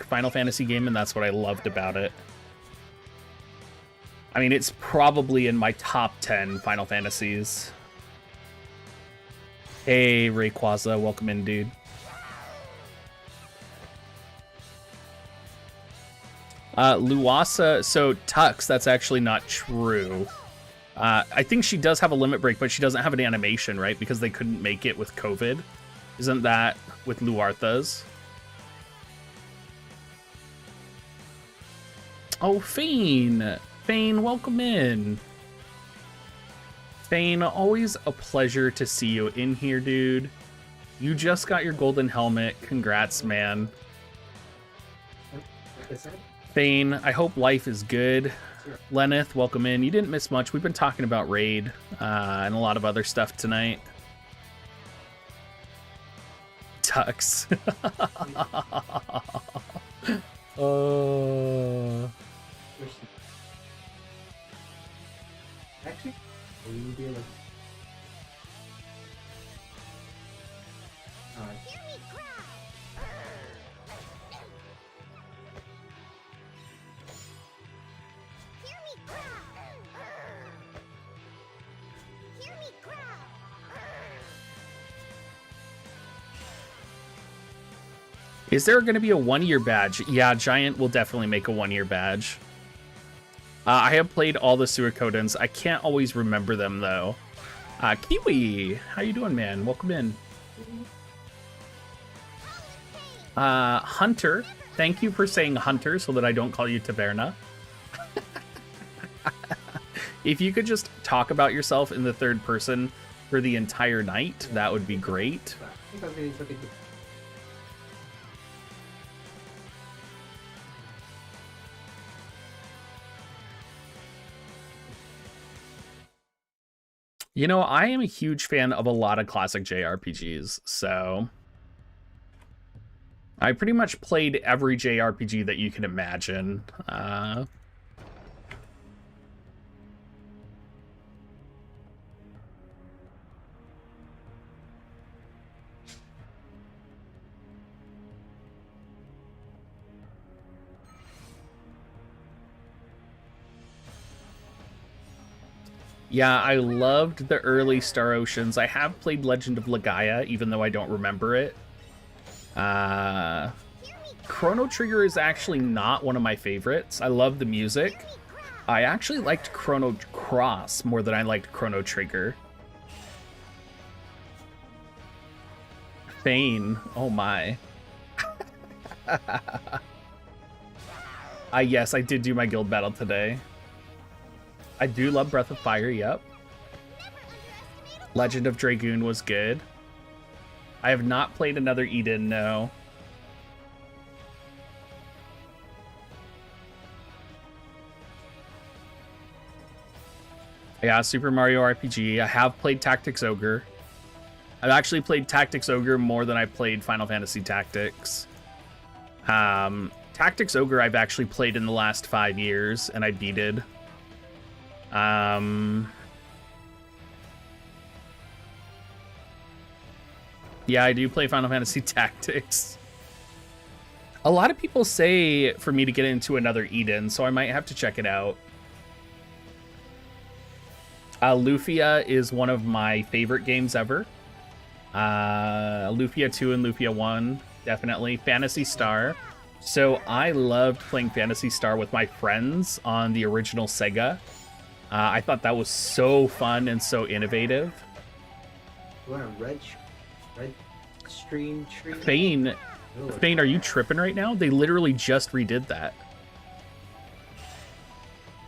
Final Fantasy game, and that's what I loved about it. I mean, it's probably in my top 10 Final Fantasies. Hey, Rayquaza, welcome in, dude. Luasa, so Tux, that's actually not true. I think she does have a limit break, but she doesn't have an animation, right? Because they couldn't make it with COVID. Isn't that with Luartha's? Oh, Fane! Fane, welcome in. Fane, always a pleasure to see you in here, dude. You just got your golden helmet. Congrats, man. Fane, I hope life is good. Lenneth, welcome in. You didn't miss much. We've been talking about Raid and a lot of other stuff tonight. Tux. Actually, will you be able to... Hear me cry! Hear me cry! Hear me cry! Is there going to be a 1-year badge? Yeah, Giant will definitely make a 1-year badge. I have played all the Suikoudens. I can't always remember them, though. Kiwi, how you doing, man? Welcome in. Hunter, thank you for saying Hunter so that I don't call you Taverna. If you could just talk about yourself in the third person for the entire night, that would be great. You know, I am a huge fan of a lot of classic JRPGs, so I pretty much played every JRPG that you can imagine. Yeah, I loved the early Star Oceans. I have played Legend of Legaia, even though I don't remember it. Chrono Trigger is actually not one of my favorites. I love the music. I actually liked Chrono Cross more than I liked Chrono Trigger. Fane, oh my. Yes, I did do my guild battle today. I do love Breath of Fire, yep. Legend of Dragoon was good. I have not played another Eden, no. Yeah, Super Mario RPG. I have played Tactics Ogre. I've actually played Tactics Ogre more than I played Final Fantasy Tactics. Tactics Ogre I've actually played in the last 5 years, and I beated. Yeah, I do play Final Fantasy Tactics. A lot of people say for me to get into another Eden, so I might have to check it out. Lufia is one of my favorite games ever. Lufia 2 and Lufia 1, definitely. Phantasy Star. So I loved playing Phantasy Star with my friends on the original Sega. I thought that was so fun and so innovative. You want a red stream tree? Fane, Fane, are you tripping right now? They literally just redid that.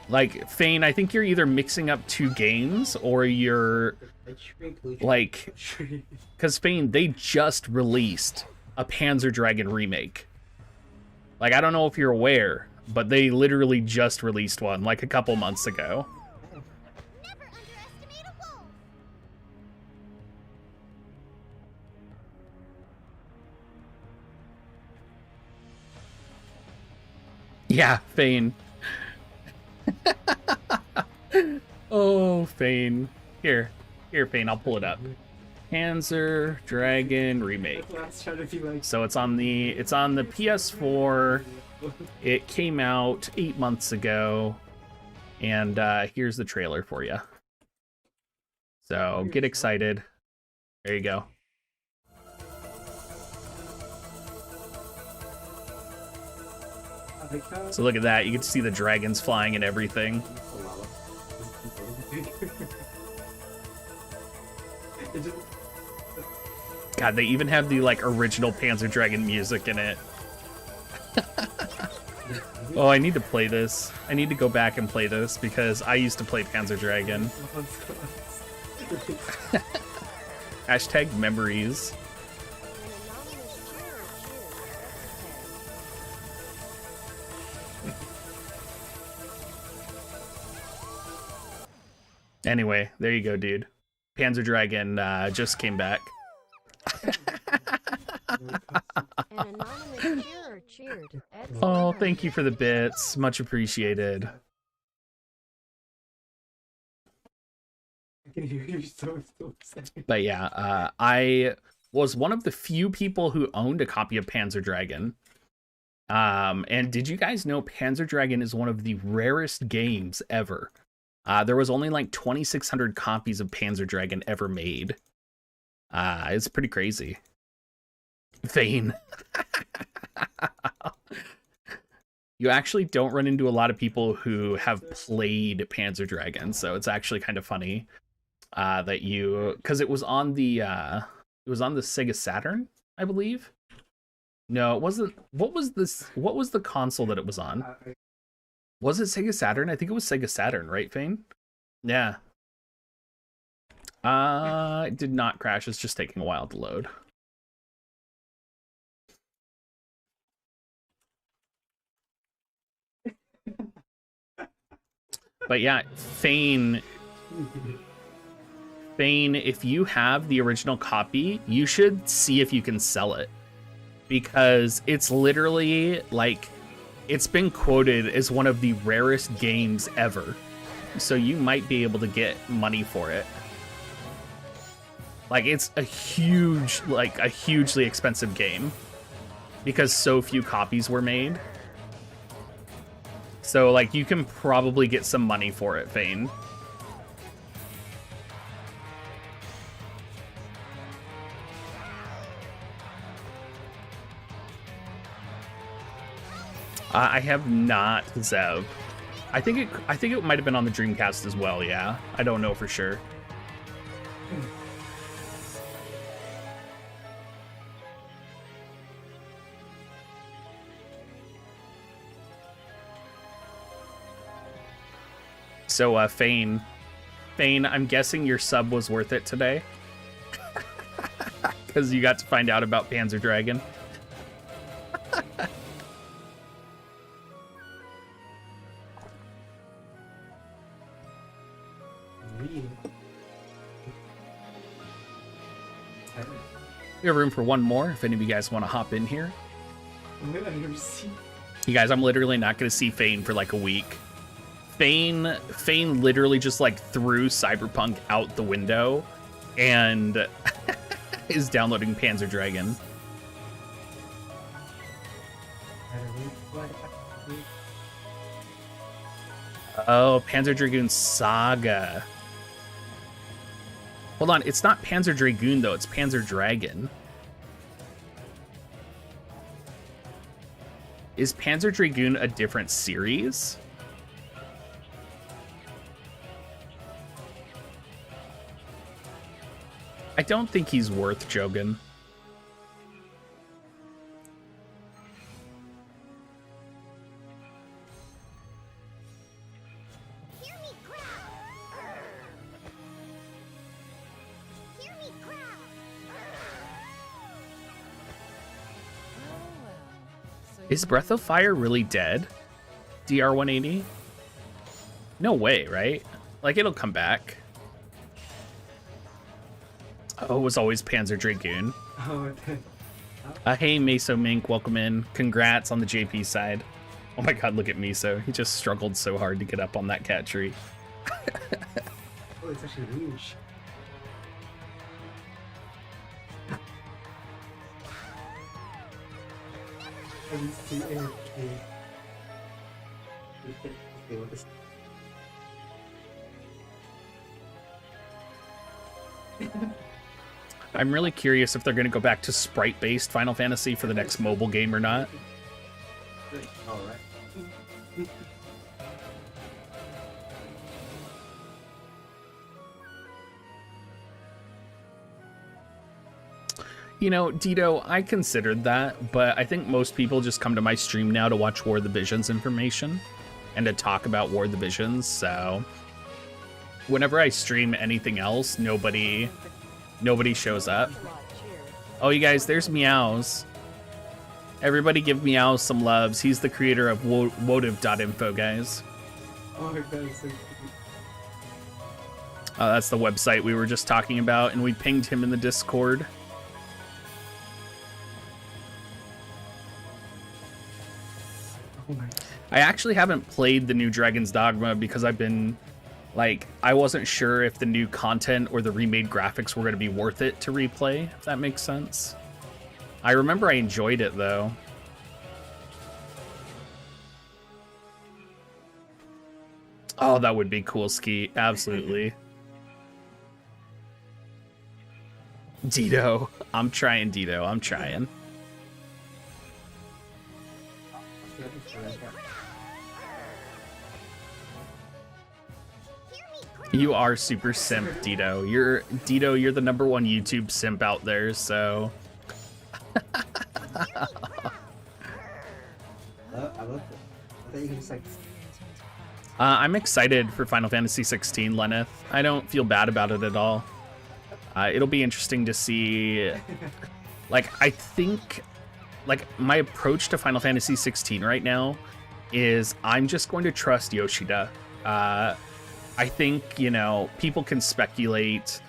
Like, Fane, I think you're either mixing up two games or you're like, because Fane, they just released a Panzer Dragon remake. Like, I don't know if you're aware, but they literally just released one like a couple months ago. Never underestimate a wolf. Yeah, Fane. Oh, Fane. Here, Fane, I'll pull it up. Panzer Dragon Remake. That's what I was trying to be like. So it's on the PS4. It came out 8 months ago, and here's the trailer for you. So get excited. There you go. I like that. So look at that. You get to see the dragons flying and everything. It just, God, they even have the like original Panzer Dragon music in it. Oh, I need to play this. I need to go back and play this because I used to play Panzer Dragon. Hashtag memories. Anyway, there you go, dude. Panzer Dragon just came back. An anonymous cheerer cheered. Oh, thank you for the bits. Much appreciated. I can hear you so upset. But yeah, I was one of the few people who owned a copy of Panzer Dragon. And did you guys know Panzer Dragon is one of the rarest games ever? There was only like 2,600 copies of Panzer Dragon ever made. It's pretty crazy. Vane. You actually don't run into a lot of people who have played Panzer Dragon, so it's actually kind of funny that you, because it was on the Sega Saturn, I believe. No, it wasn't. What was this? What was the console that it was on? Was it Sega Saturn? I think it was Sega Saturn, right, Fane? Yeah. It did not crash. It's just taking a while to load. But yeah, Fane, if you have the original copy, you should see if you can sell it. Because it's literally, like, it's been quoted as one of the rarest games ever. So you might be able to get money for it. Like, it's a hugely expensive game. Because so few copies were made. So, like, you can probably get some money for it, Fane. I have not, Zev. I think it might have been on the Dreamcast as well, yeah. I don't know for sure. So, Fane, I'm guessing your sub was worth it today? Because you got to find out about Panzer Dragon. We have room for one more if any of you guys want to hop in here. You guys, I'm literally not going to see Fane for like a week. Fane literally just like threw Cyberpunk out the window and is downloading Panzer Dragon. Oh, Panzer Dragoon Saga. Hold on, it's not Panzer Dragoon though, it's Panzer Dragon. Is Panzer Dragoon a different series? I don't think he's worth Jogan. Hear me growl. Hear me growl. Oh well. So Is Breath of Fire really dead? DR180? No way, right? Like, it'll come back. Oh, it was always Panzer Dragoon. Oh, Hey, Meso Mink, welcome in. Congrats on the JP side. Oh my god, look at Miso. He just struggled so hard to get up on that cat tree. oh, it's actually Rouge. I'm really curious if they're going to go back to sprite-based Final Fantasy for the next mobile game or not. Alright. You know, Dito, I considered that, but I think most people just come to my stream now to watch War of the Visions information and to talk about War of the Visions, so whenever I stream anything else, nobody shows up. Oh, you guys, there's Meows. Everybody give Meows some loves. He's the creator of wotive.info, guys. Oh my god, it's so cute. That's the website we were just talking about, and we pinged him in the Discord. Oh my. I actually haven't played the new Dragon's Dogma because I've been, like, I wasn't sure if the new content or the remade graphics were going to be worth it to replay, if that makes sense. I remember I enjoyed it, though. Oh, that would be cool, Ski. Absolutely. Dito. I'm trying, Dito. I'm trying. You are super simp, Dito. You're the #1 YouTube simp out there, so. I love it. I thought you could just like. I'm excited for Final Fantasy XVI, Lenneth. I don't feel bad about it at all. It'll be interesting to see. Like, I think, like, my approach to Final Fantasy XVI right now is I'm just going to trust Yoshida. I think, you know, people can speculate,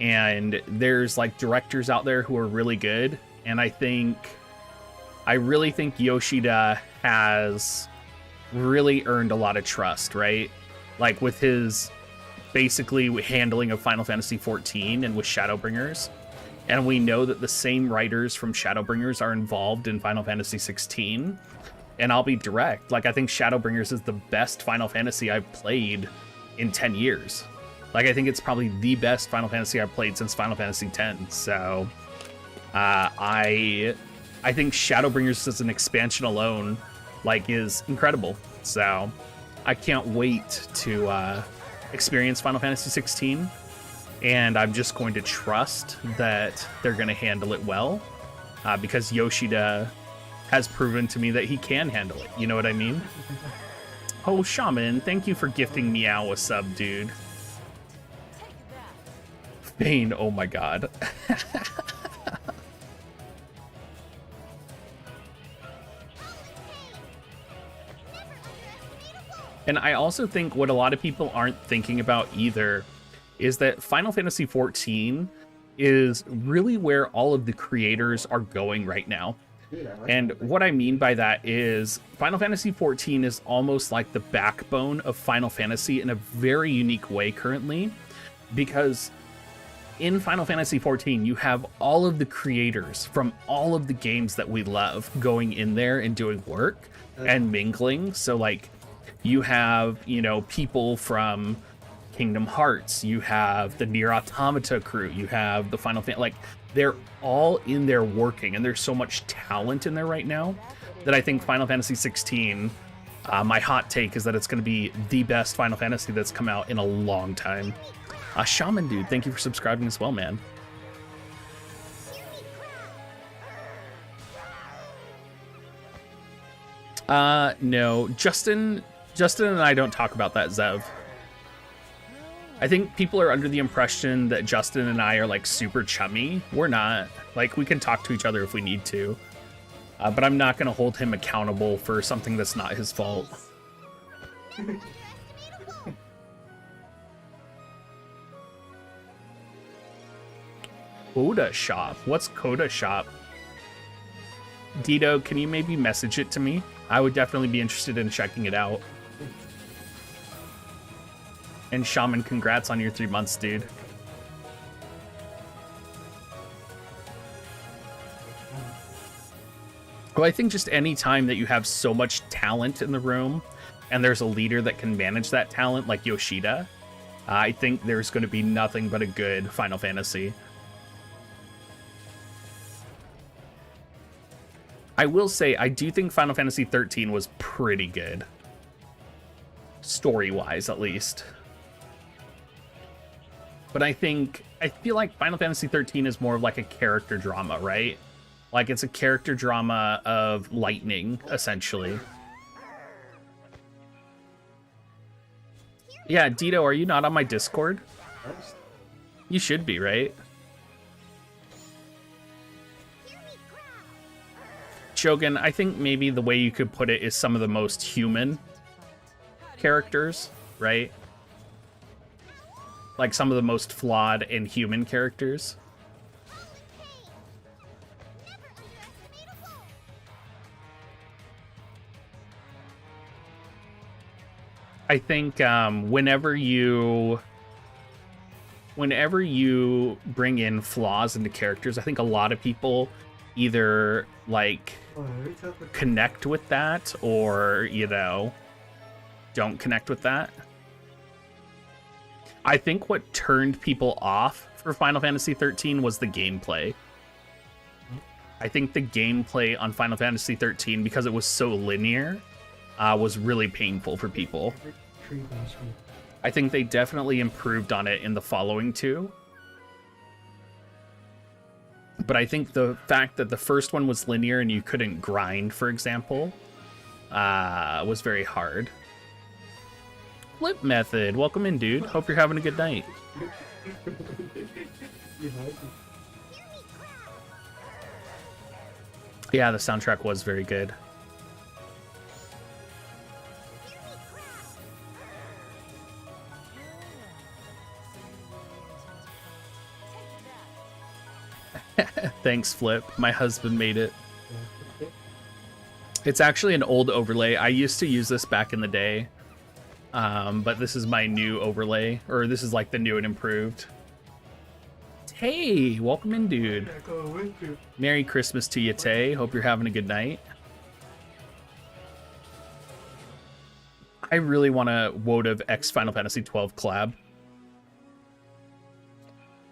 and there's like directors out there who are really good, and I really think Yoshida has really earned a lot of trust, right? Like with his basically handling of Final Fantasy XIV and with Shadowbringers. And we know that the same writers from Shadowbringers are involved in Final Fantasy XVI. And I'll be direct, like I think Shadowbringers is the best Final Fantasy I've played in 10 years. Like I think it's probably the best Final Fantasy I've played since Final Fantasy X. So I think Shadowbringers as an expansion alone like is incredible. So I can't wait to experience Final Fantasy XVI, and I'm just going to trust that they're going to handle it well, because Yoshida has proven to me that he can handle it. You know what I mean? Oh, Shaman, thank you for gifting Meow a sub, dude. Bane, oh my god. And I also think what a lot of people aren't thinking about either is that Final Fantasy XIV is really where all of the creators are going right now. And what I mean by that is Final Fantasy XIV is almost like the backbone of Final Fantasy in a very unique way currently, because in Final Fantasy XIV, you have all of the creators from all of the games that we love going in there and doing work and mingling. So like, you have, you know, people from Kingdom Hearts, you have the Nier Automata crew, you have the Final Fantasy, like, they're all in there working, and there's so much talent in there right now that I think Final Fantasy XVI, my hot take is that it's going to be the best Final Fantasy that's come out in a long time. Shaman Dude, thank you for subscribing as well, man. No, Justin and I don't talk about that, Zev. I think people are under the impression that Justin and I are like super chummy. We're not. Like, we can talk to each other if we need to. But I'm not going to hold him accountable for something that's not his fault. Coda Shop. What's Coda Shop? Dito, can you maybe message it to me? I would definitely be interested in checking it out. And Shaman, congrats on your 3 months, dude. Well, I think just any time that you have so much talent in the room and there's a leader that can manage that talent like Yoshida, I think there's going to be nothing but a good Final Fantasy. I will say, I do think Final Fantasy XIII was pretty good. Story-wise, at least. But I feel like Final Fantasy XIII is more of like a character drama, right? Like, it's a character drama of lightning, essentially. Yeah, Dito, are you not on my Discord? You should be, right? Shogun, I think maybe the way you could put it is some of the most human characters, right? Like some of the most flawed and human characters. I think whenever you bring in flaws into characters, I think a lot of people either like connect with that or, you know, don't connect with that. I think what turned people off for Final Fantasy XIII was the gameplay. I think the gameplay on Final Fantasy XIII, because it was so linear, was really painful for people. I think they definitely improved on it in the following two. But I think the fact that the first one was linear and you couldn't grind, for example, was very hard. Flip Method, welcome in, dude. Hope you're having a good night. Yeah, the soundtrack was very good. Thanks, Flip. My husband made it. It's actually an old overlay. I used to use this back in the day. But this is my new overlay, or this is like the new and improved. Hey, welcome in, dude. Merry Christmas to you, Tay. Hope you're having a good night. I really want a Wodev X Final Fantasy 12 collab.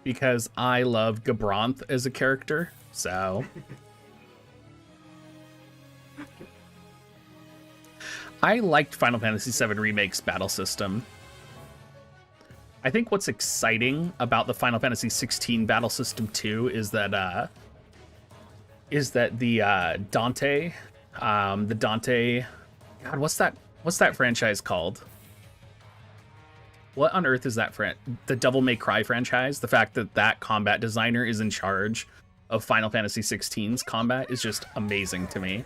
Because I love Gabranth as a character, so... I liked Final Fantasy VII Remake's battle system. I think what's exciting about the Final Fantasy XVI battle system too is that the Dante, God, what's that franchise called? What on earth is that the Devil May Cry franchise? The fact that that combat designer is in charge of Final Fantasy XVI's combat is just amazing to me.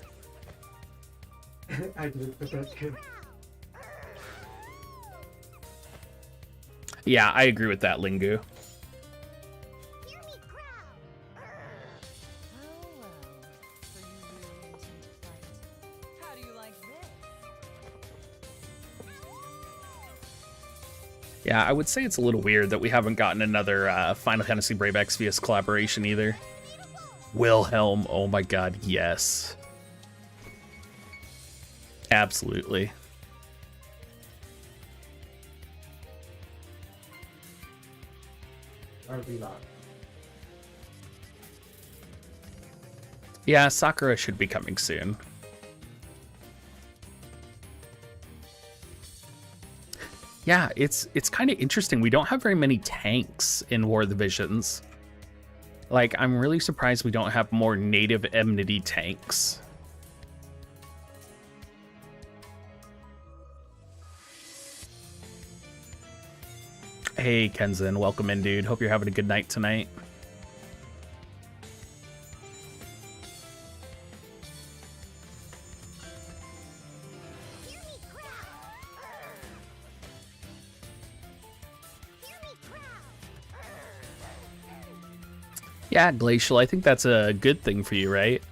I did, but that's good. Yeah, I agree with that, Lingu. Yeah, I would say it's a little weird that we haven't gotten another Final Fantasy Brave Exvius collaboration either. Wilhelm, oh my god, yes. Absolutely. Yeah, Sakura should be coming soon. Yeah, it's kind of interesting. We don't have very many tanks in War of the Visions. Like, I'm really surprised we don't have more native enmity tanks. Hey, Kenzen, welcome in, dude. Hope you're having a good night tonight. Yeah, Glacial, I think that's a good thing for you, right?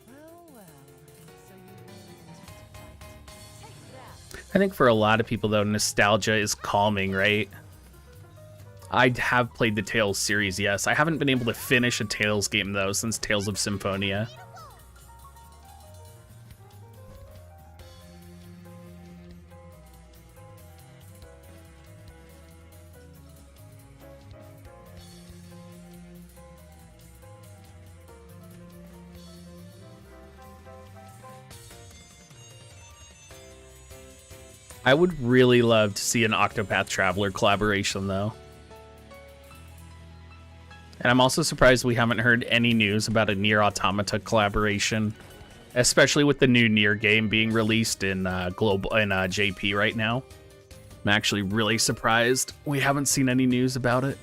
Well, well. So you really intend to fight? Take that. I think for a lot of people, though, nostalgia is calming, right? I have played the Tales series, yes. I haven't been able to finish a Tales game, though, since Tales of Symphonia. I would really love to see an Octopath Traveler collaboration, though. And I'm also surprised we haven't heard any news about a Nier Automata collaboration, especially with the new Nier game being released in JP right now. I'm actually really surprised we haven't seen any news about it.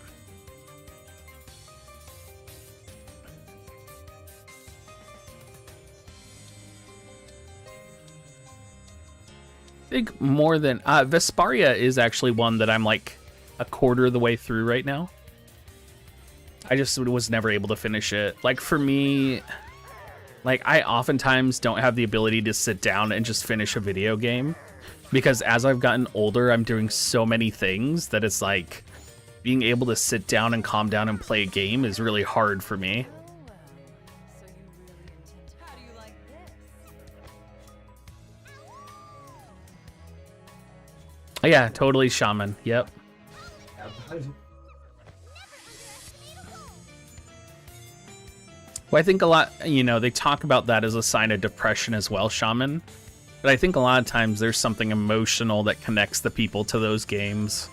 I think more than Vesparia is actually one that I'm like a quarter of the way through right now. I just was never able to finish it. Like for me, like I oftentimes don't have the ability to sit down and just finish a video game because as I've gotten older, I'm doing so many things that it's like being able to sit down and calm down and play a game is really hard for me. How do you like this? Yeah, totally Shaman. Yep. Well, I think a lot, they talk about that as a sign of depression as well, Shaman. But I think a lot of times there's something emotional that connects the people to those games,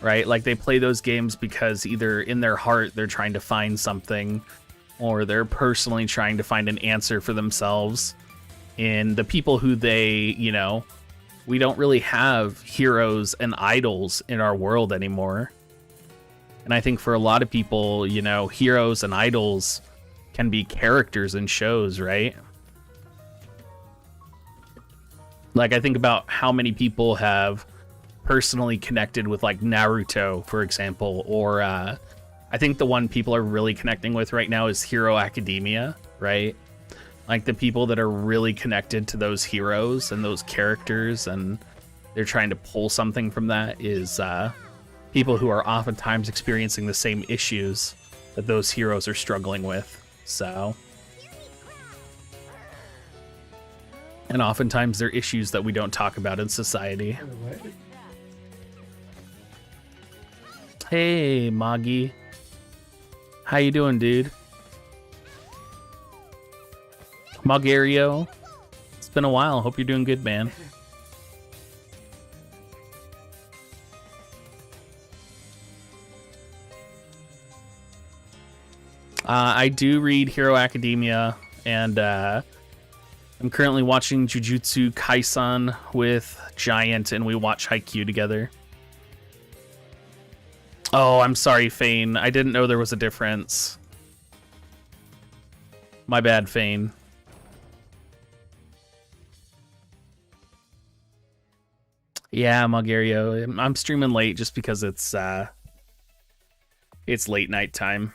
right? Like they play those games because either in their heart they're trying to find something or they're personally trying to find an answer for themselves in the people who they, we don't really have heroes and idols in our world anymore. And I think for a lot of people, heroes and idols can be characters in shows, right? Like I think about how many people have personally connected with like Naruto, for example, or I think the one people are really connecting with right now is Hero Academia, right? Like the people that are really connected to those heroes and those characters and they're trying to pull something from that is people who are oftentimes experiencing the same issues that those heroes are struggling with. So, and oftentimes they're issues that we don't talk about in society. Hey, Moggy. How you doing, dude? Moggario. It's been a while. Hope you're doing good, man. I do read Hero Academia, and I'm currently watching Jujutsu Kaisen with Giant, and we watch Haikyuu together. Oh, I'm sorry, Fane. I didn't know there was a difference. My bad, Fane. Yeah, Moggario. I'm streaming late just because it's late night time.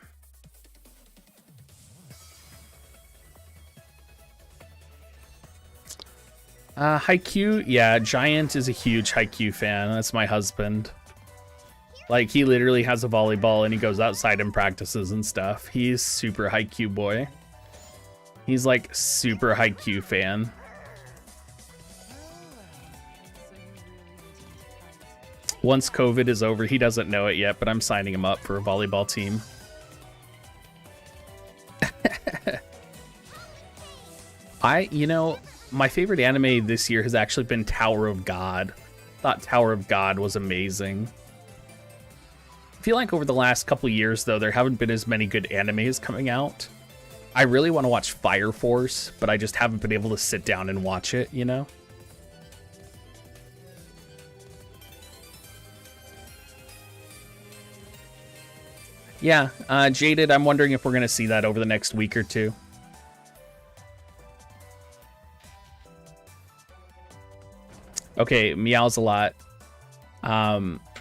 Haikyuu, yeah, Giant is a huge Haikyuu fan. That's my husband. Like, he literally has a volleyball and he goes outside and practices and stuff. He's super Haikyuu boy. He's like super Haikyuu fan. Once COVID is over, he doesn't know it yet, but I'm signing him up for a volleyball team. My favorite anime this year has actually been Tower of God. Thought Tower of God was amazing. I feel like over the last couple years, though, there haven't been as many good animes coming out. I really want to watch Fire Force, but I just haven't been able to sit down and watch it, Yeah, Jaded, I'm wondering if we're going to see that over the next week or two. Okay, meows a lot.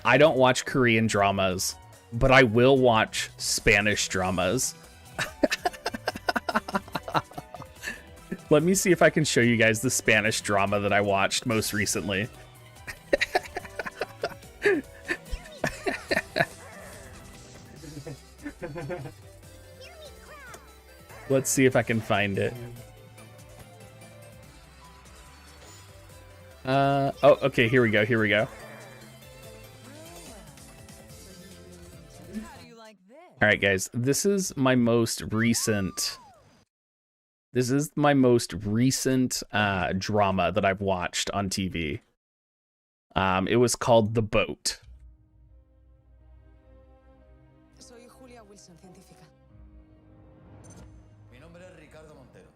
I don't watch Korean dramas, but I will watch Spanish dramas. Let me see if I can show you guys the Spanish drama that I watched most recently. Let's see if I can find it. Oh, okay, here we go, here we go. How do you like this? All right, guys, this is my most recent drama that I've watched on TV. It was called The Boat. Soy Julia Wilson, científica. Mi nombre es Ricardo Montero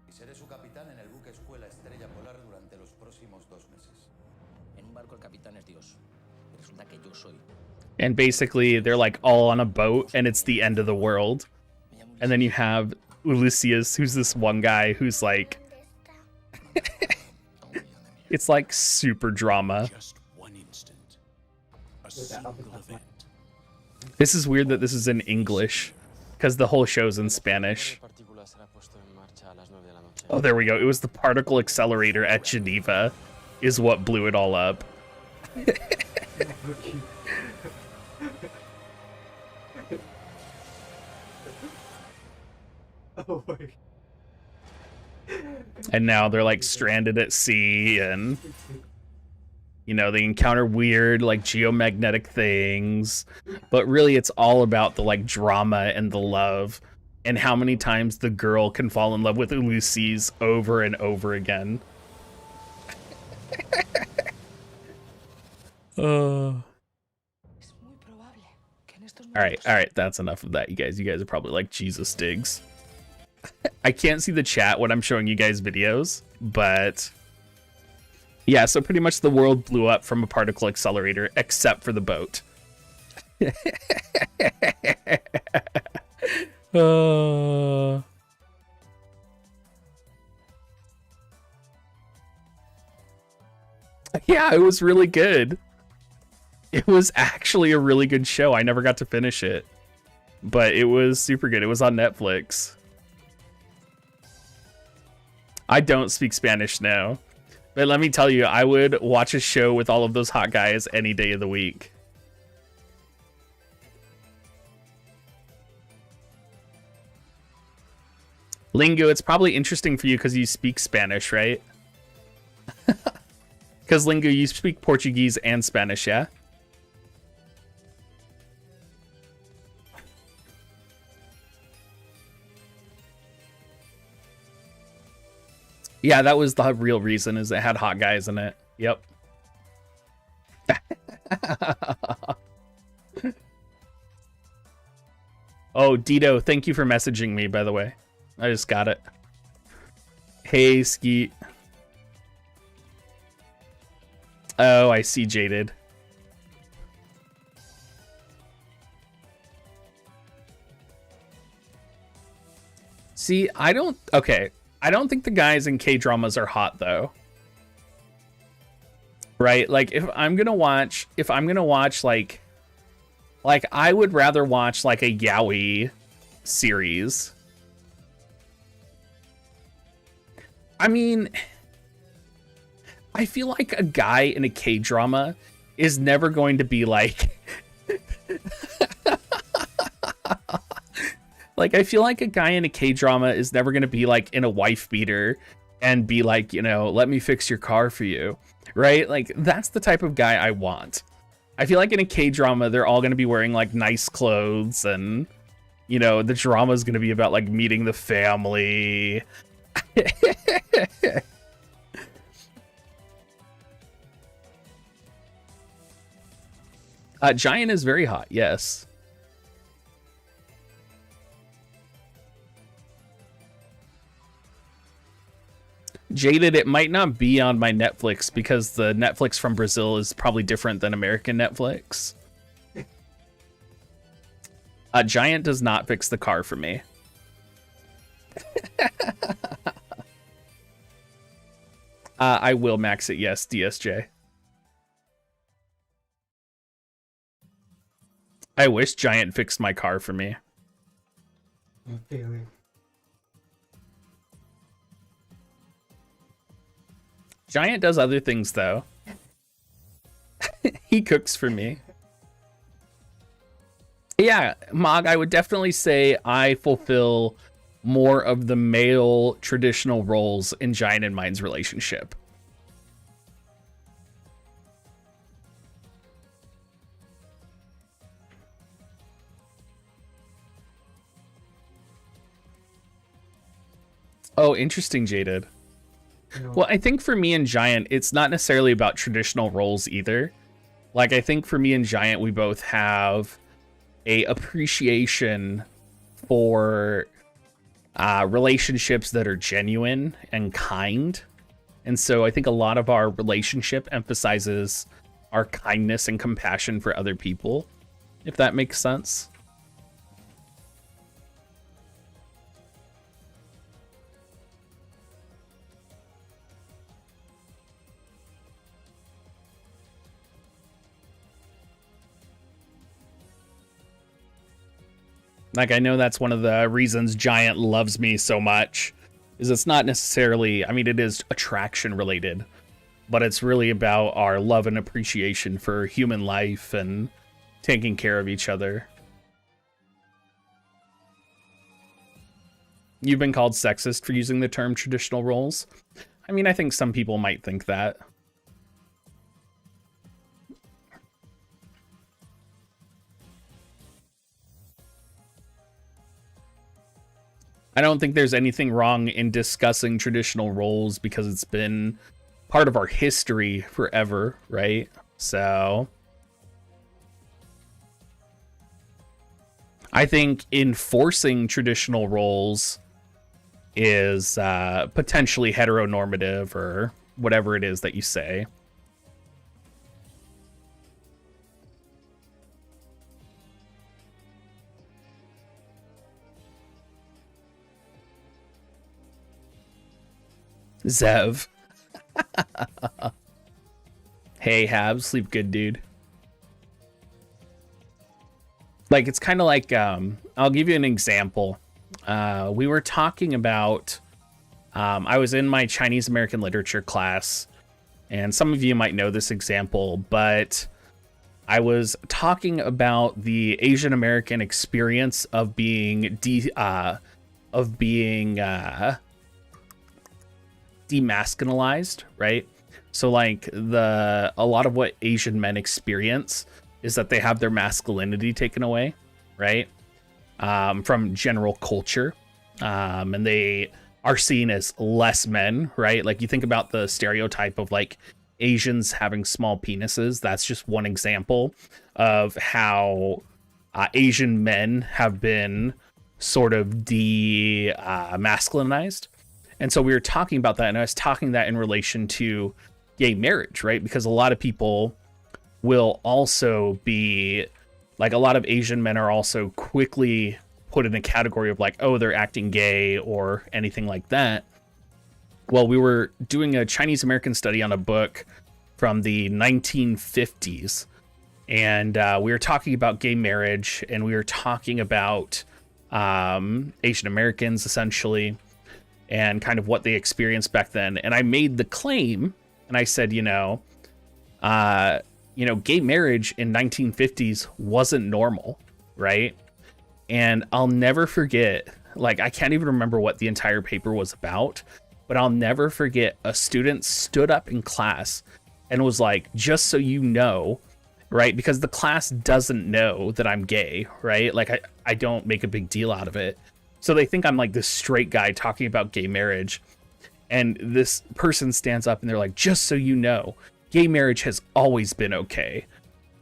y seré su capitán en el buque Escuela Estrella Polar durante los próximos 2 meses. En un barco el capitán es Dios. Resulta que yo soy. And basically, they're like all on a boat, and it's the end of the world. And then you have Ulysses, who's this one guy who's like, it's like super drama. Just one instant. A single event. This is weird that this is in English, because the whole show's in Spanish. Oh, there we go. It was the particle accelerator at Geneva is what blew it all up. Oh my. And now they're like stranded at sea, and you know, they encounter weird like geomagnetic things, but really it's all about the like drama and the love and how many times the girl can fall in love with Ulysses over and over again. All right, that's enough of that, you guys. You guys are probably like, Jesus digs. I can't see the chat when I'm showing you guys videos, but yeah, so pretty much the world blew up from a particle accelerator, except for the boat. Yeah, it was really good. It was actually a really good show. I never got to finish it, but it was super good. It was on Netflix. I don't speak Spanish now, but let me tell you, I would watch a show with all of those hot guys any day of the week. Lingo, it's probably interesting for you because you speak Spanish, right? Because Lingo, you speak Portuguese and Spanish, yeah? Yeah, that was the real reason, is it had hot guys in it. Yep. Oh, Dito, thank you for messaging me, by the way. I just got it. Hey, Skeet. Oh, I see Jaded. See, okay. I don't think the guys in K-dramas are hot though. Right? Like if I'm gonna watch like I would rather watch like a yaoi series. I mean, I feel like a guy in a K-drama is never going to be like like, I feel like a guy in a K-drama is never going to be, like, in a wife beater and be like, you know, let me fix your car for you, right? Like, that's the type of guy I want. I feel like in a K-drama, they're all going to be wearing, like, nice clothes and, you know, the drama is going to be about, like, meeting the family. Giant is very hot, yes. Jaded, it might not be on my Netflix because the Netflix from Brazil is probably different than American Netflix. Giant does not fix the car for me. I will max it, yes, DSJ. I wish Giant fixed my car for me. I'm failing. Giant does other things though. He cooks for me. Yeah, Mog, I would definitely say I fulfill more of the male traditional roles in Giant and mine's relationship. Oh, interesting, Jaded. Well, I think for me and Giant, it's not necessarily about traditional roles either. Like, I think for me and Giant, we both have a appreciation for relationships that are genuine and kind. And so I think a lot of our relationship emphasizes our kindness and compassion for other people, if that makes sense. Like, I know that's one of the reasons Giant loves me so much, is it's not necessarily, I mean, it is attraction related, but it's really about our love and appreciation for human life and taking care of each other. You've been called sexist for using the term traditional roles. I mean, I think some people might think that. I don't think there's anything wrong in discussing traditional roles because it's been part of our history forever, right? So I think enforcing traditional roles is potentially heteronormative or whatever it is that you say. Zev. Hey, Hab, sleep good, dude. Like, it's kind of like, I'll give you an example. We were talking about, I was in my Chinese American literature class, and some of you might know this example, but I was talking about the Asian American experience of being demasculinized, right? So like a lot of what Asian men experience is that they have their masculinity taken away, right? From general culture. And they are seen as less men, right? Like you think about the stereotype of like Asians having small penises. That's just one example of how Asian men have been sort of masculinized. And so we were talking about that, and I was talking that in relation to gay marriage, right? Because a lot of people will also be, like, a lot of Asian men are also quickly put in a category of like, oh, they're acting gay or anything like that. Well, we were doing a Chinese American study on a book from the 1950s, and we were talking about gay marriage, and we were talking about Asian Americans, essentially, and kind of what they experienced back then. And I made the claim, and I said, gay marriage in 1950s wasn't normal, right? And I'll never forget, like, I can't even remember what the entire paper was about, but I'll never forget a student stood up in class and was like, just so you know, right? Because the class doesn't know that I'm gay, right? Like, I don't make a big deal out of it. So they think I'm like this straight guy talking about gay marriage. And this person stands up and they're like, just so you know, gay marriage has always been okay.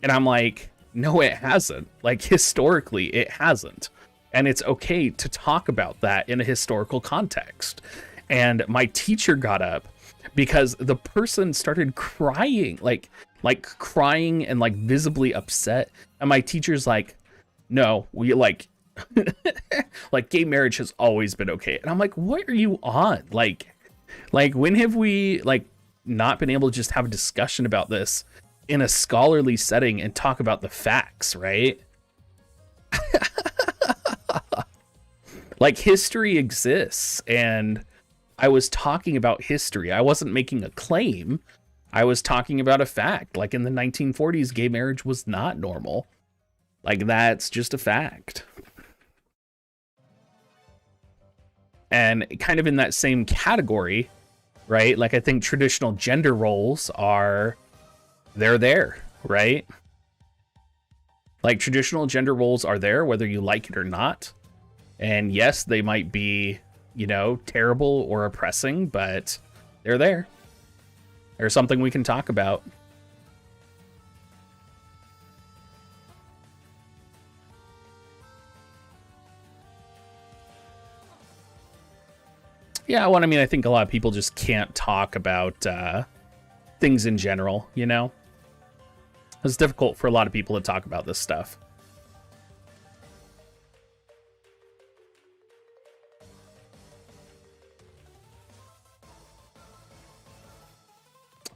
And I'm like, no, it hasn't. Like, historically, it hasn't. And it's okay to talk about that in a historical context. And my teacher got up because the person started crying, like crying and like visibly upset. And my teacher's like, no, we like gay marriage has always been okay. And I'm like, what are you on? Like when have we like not been able to just have a discussion about this in a scholarly setting and talk about the facts, right? Like, history exists, and I was talking about history. I wasn't making a claim. I was talking about a fact. Like, in the 1940s, gay marriage was not normal. Like, that's just a fact. And kind of in that same category, right? Like, I think traditional gender roles they're there, right? Like, traditional gender roles are there, whether you like it or not. And yes, they might be, you know, terrible or oppressing, but they're there. There's something we can talk about. Yeah, well, I mean, I think a lot of people just can't talk about things in general, you know? It's difficult for a lot of people to talk about this stuff.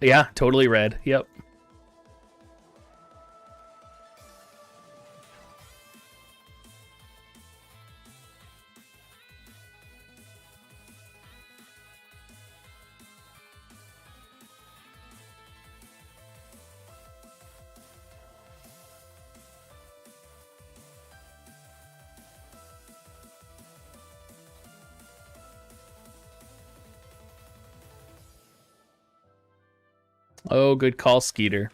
Yeah, totally red. Yep. Oh, good call, Skeeter.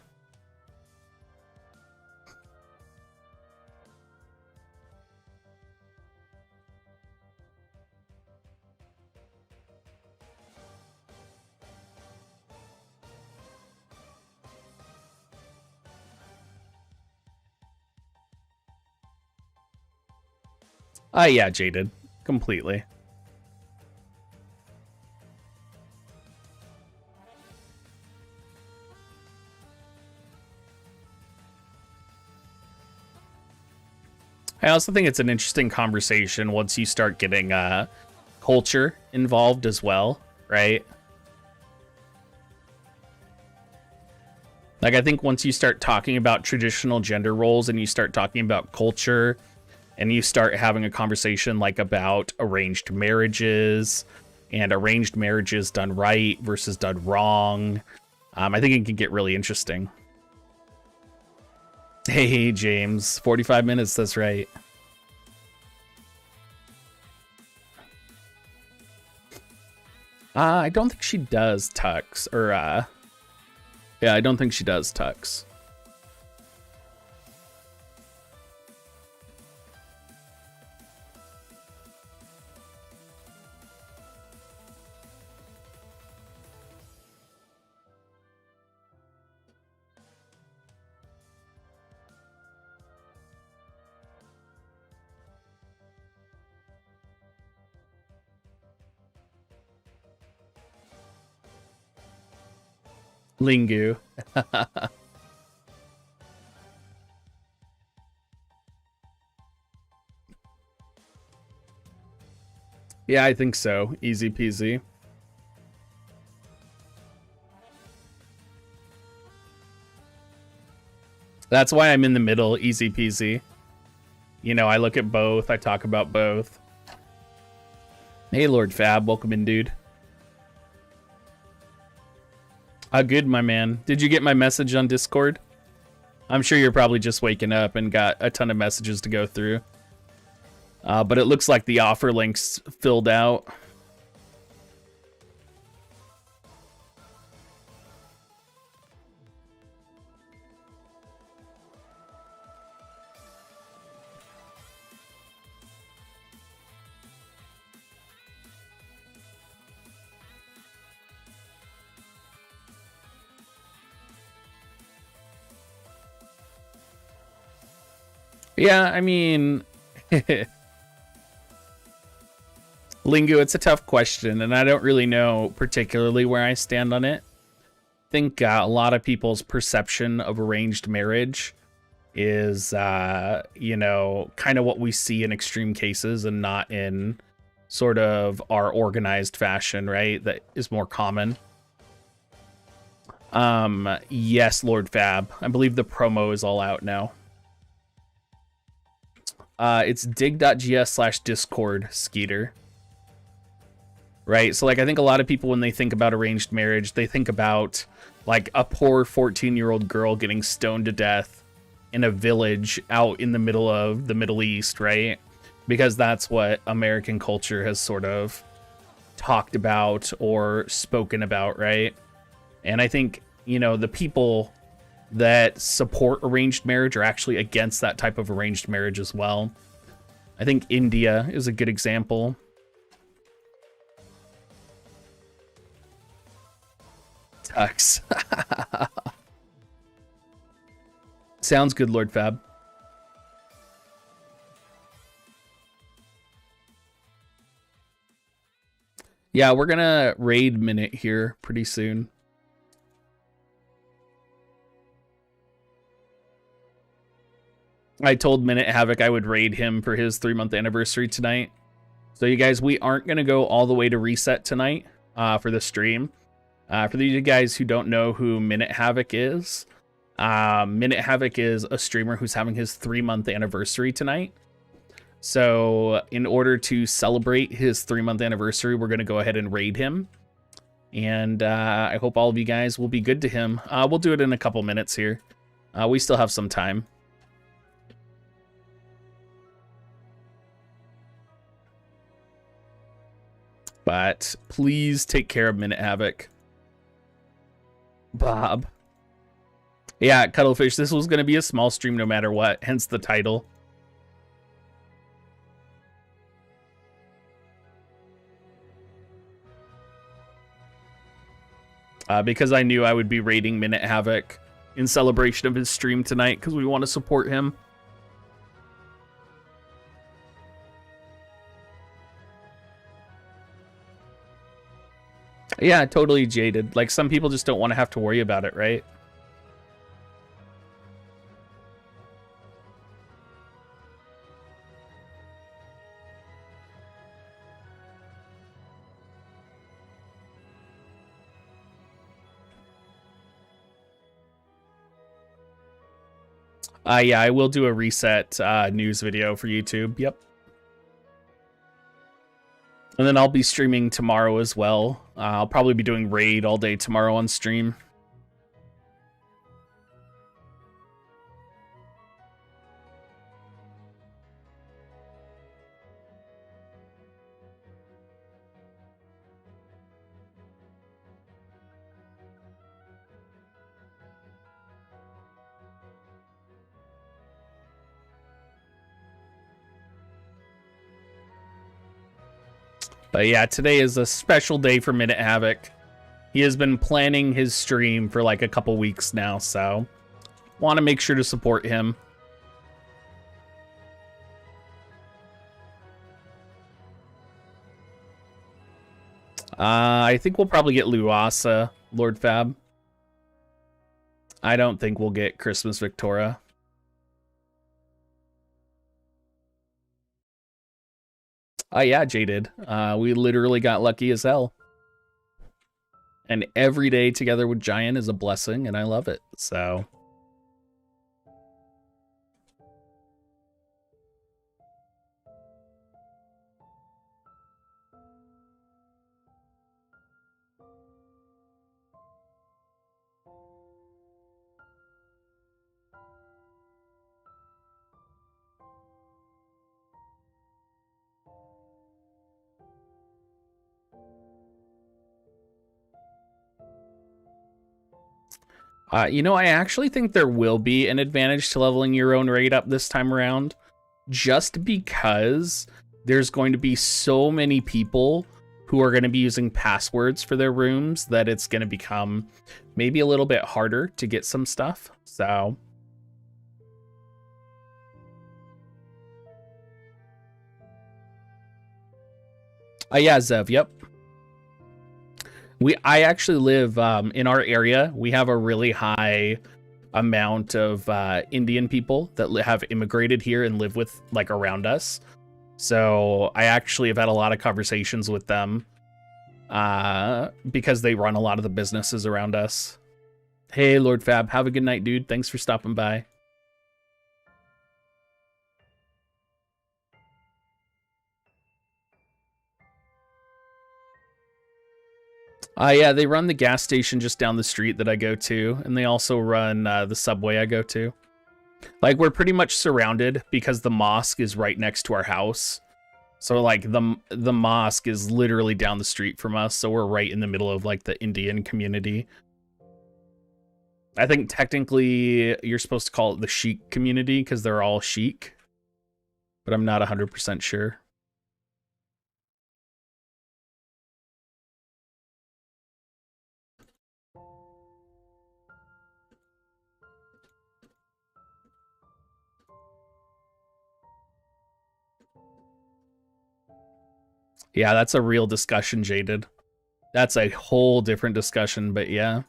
Yeah, jaded. Completely. I also think it's an interesting conversation once you start getting culture involved as well, right? Like, I think once you start talking about traditional gender roles and you start talking about culture and you start having a conversation like about arranged marriages and arranged marriages done right versus done wrong, I think it can get really interesting. Hey, James, 45 minutes, that's right. I don't think she does tux, or, yeah, I don't think she does tux. Lingu. Yeah, I think so. Easy peasy. That's why I'm in the middle, easy peasy. You know, I look at both, I talk about both. Hey, Lord Fab, welcome in, dude. Good, my man. Did you get my message on Discord? I'm sure you're probably just waking up and got a ton of messages to go through. But it looks like the offer link's filled out. Yeah, I mean, Lingu, it's a tough question, and I don't really know particularly where I stand on it. I think a lot of people's perception of arranged marriage is, you know, kind of what we see in extreme cases and not in sort of our organized fashion, right? That is more common. Yes, Lord Fab. I believe the promo is all out now. It's dig.gs/discord Skeeter. Right? So like I think a lot of people when they think about arranged marriage, they think about like a poor 14-year-old girl getting stoned to death in a village out in the middle of the Middle East, right? Because that's what American culture has sort of talked about or spoken about, right? And I think, you know, the people that support arranged marriage are actually against that type of arranged marriage as well. I think India is a good example. Tux. Sounds good, Lord Fab. Yeah, we're gonna raid Minute here pretty soon. I told Minute Havoc I would raid him for his 3-month anniversary tonight. So you guys, we aren't gonna go all the way to reset tonight for the stream. For you guys who don't know who Minute Havoc is, Minute Havoc is a streamer who's having his 3-month anniversary tonight. So in order to celebrate his 3-month anniversary, we're going to go ahead and raid him. And I hope all of you guys will be good to him. We'll do it in a couple minutes here. We still have some time. But please take care of Minute Havoc. Bob. Yeah, Cuttlefish, this was going to be a small stream no matter what, hence the title. Because I knew I would be raiding Minute Havoc in celebration of his stream tonight, because we want to support him. Yeah, totally jaded. Like, some people just don't want to have to worry about it, right? Yeah, I will do a reset news video for YouTube. Yep. And then I'll be streaming tomorrow as well. I'll probably be doing raid all day tomorrow on stream. But yeah, today is a special day for Minute Havoc. He has been planning his stream for like a couple weeks now, so want to make sure to support him. I think we'll probably get Luasa, Lord Fab. I don't think we'll get Christmas Victoria. Oh yeah, Jaded. We literally got lucky as hell. And every day together with Giant is a blessing, and I love it, so... You know, I actually think there will be an advantage to leveling your own raid up this time around, just because there's going to be so many people who are going to be using passwords for their rooms that it's going to become maybe a little bit harder to get some stuff. So... yeah, Zev, yep. I actually live in our area. We have a really high amount of Indian people that have immigrated here and live with like around us. So I actually have had a lot of conversations with them because they run a lot of the businesses around us. Hey, Lord Fab, have a good night, dude. Thanks for stopping by. Yeah, they run the gas station just down the street that I go to, and they also run the subway I go to. Like, we're pretty much surrounded because the mosque is right next to our house. So, like, the mosque is literally down the street from us, so we're right in the middle of, like, the Indian community. I think technically you're supposed to call it the Sheikh community because they're all Sheikh, but I'm not 100% sure. Yeah, that's a real discussion, Jaded. That's a whole different discussion, but yeah.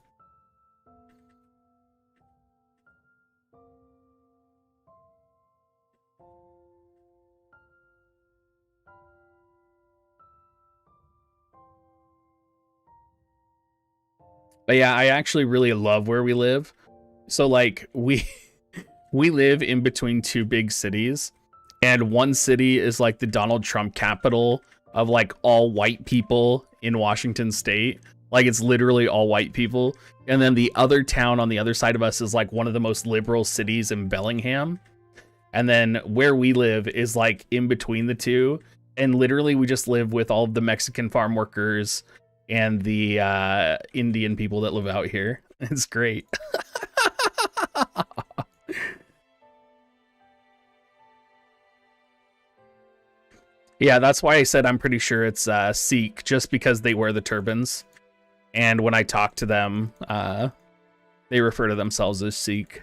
But yeah, I actually really love where we live. So like we live in between two big cities, and one city is like the Donald Trump capital of like all white people in Washington state. Like it's literally all white people. And then the other town on the other side of us is like one of the most liberal cities in Bellingham. And then where we live is like in between the two. And literally we just live with all of the Mexican farm workers and the Indian people that live out here. It's great. Yeah, that's why I said I'm pretty sure it's Sikh, just because they wear the turbans. And when I talk to them, they refer to themselves as Sikh.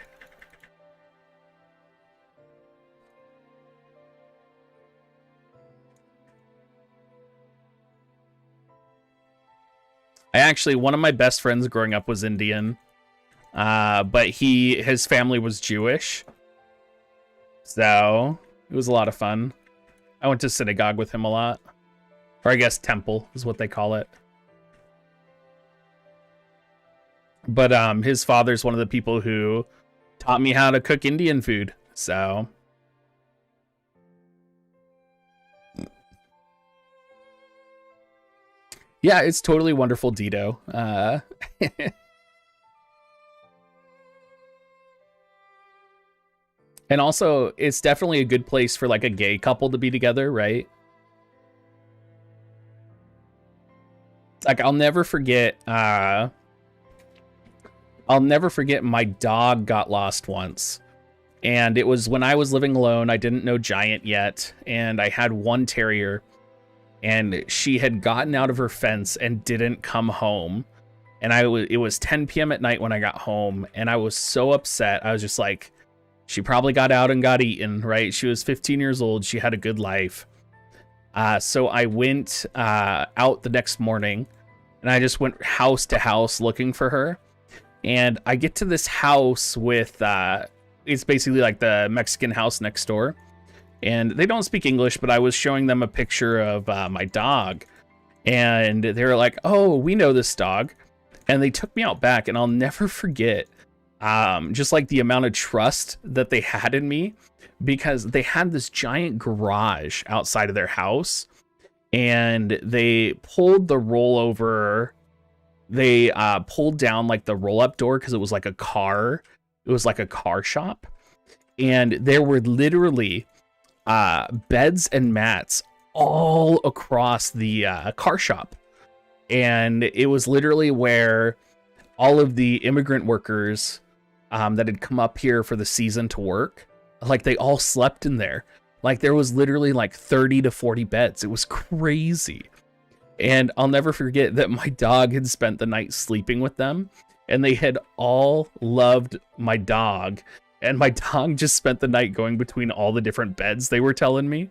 One of my best friends growing up was Indian, but his family was Jewish. So it was a lot of fun. I went to synagogue with him a lot. Or I guess temple is what they call it. But his father's one of the people who taught me how to cook Indian food. So yeah, it's totally wonderful, Dito. And also, it's definitely a good place for like a gay couple to be together, right? Like I'll never forget my dog got lost once. And it was when I was living alone. I didn't know Giant yet, and I had one terrier, and she had gotten out of her fence and didn't come home. And it was 10 p.m. at night when I got home, and I was so upset. I was just like, she probably got out and got eaten, right? She was 15 years old. She had a good life. So I went out the next morning, and I just went house to house looking for her. And I get to this house with, it's basically like the Mexican house next door. And they don't speak English, but I was showing them a picture of my dog. And they were like, oh, we know this dog. And they took me out back, and I'll never forget just like the amount of trust that they had in me, because they had this giant garage outside of their house, and they pulled the rollover. They pulled down like the roll-up door because it was like a car. It was like a car shop, and there were literally beds and mats all across the car shop. And it was literally where all of the immigrant workers that had come up here for the season to work, like they all slept in there. Like there was literally like 30 to 40 beds. It was crazy. And I'll never forget that my dog had spent the night sleeping with them, and they had all loved my dog. And my dog just spent the night going between all the different beds, they were telling me.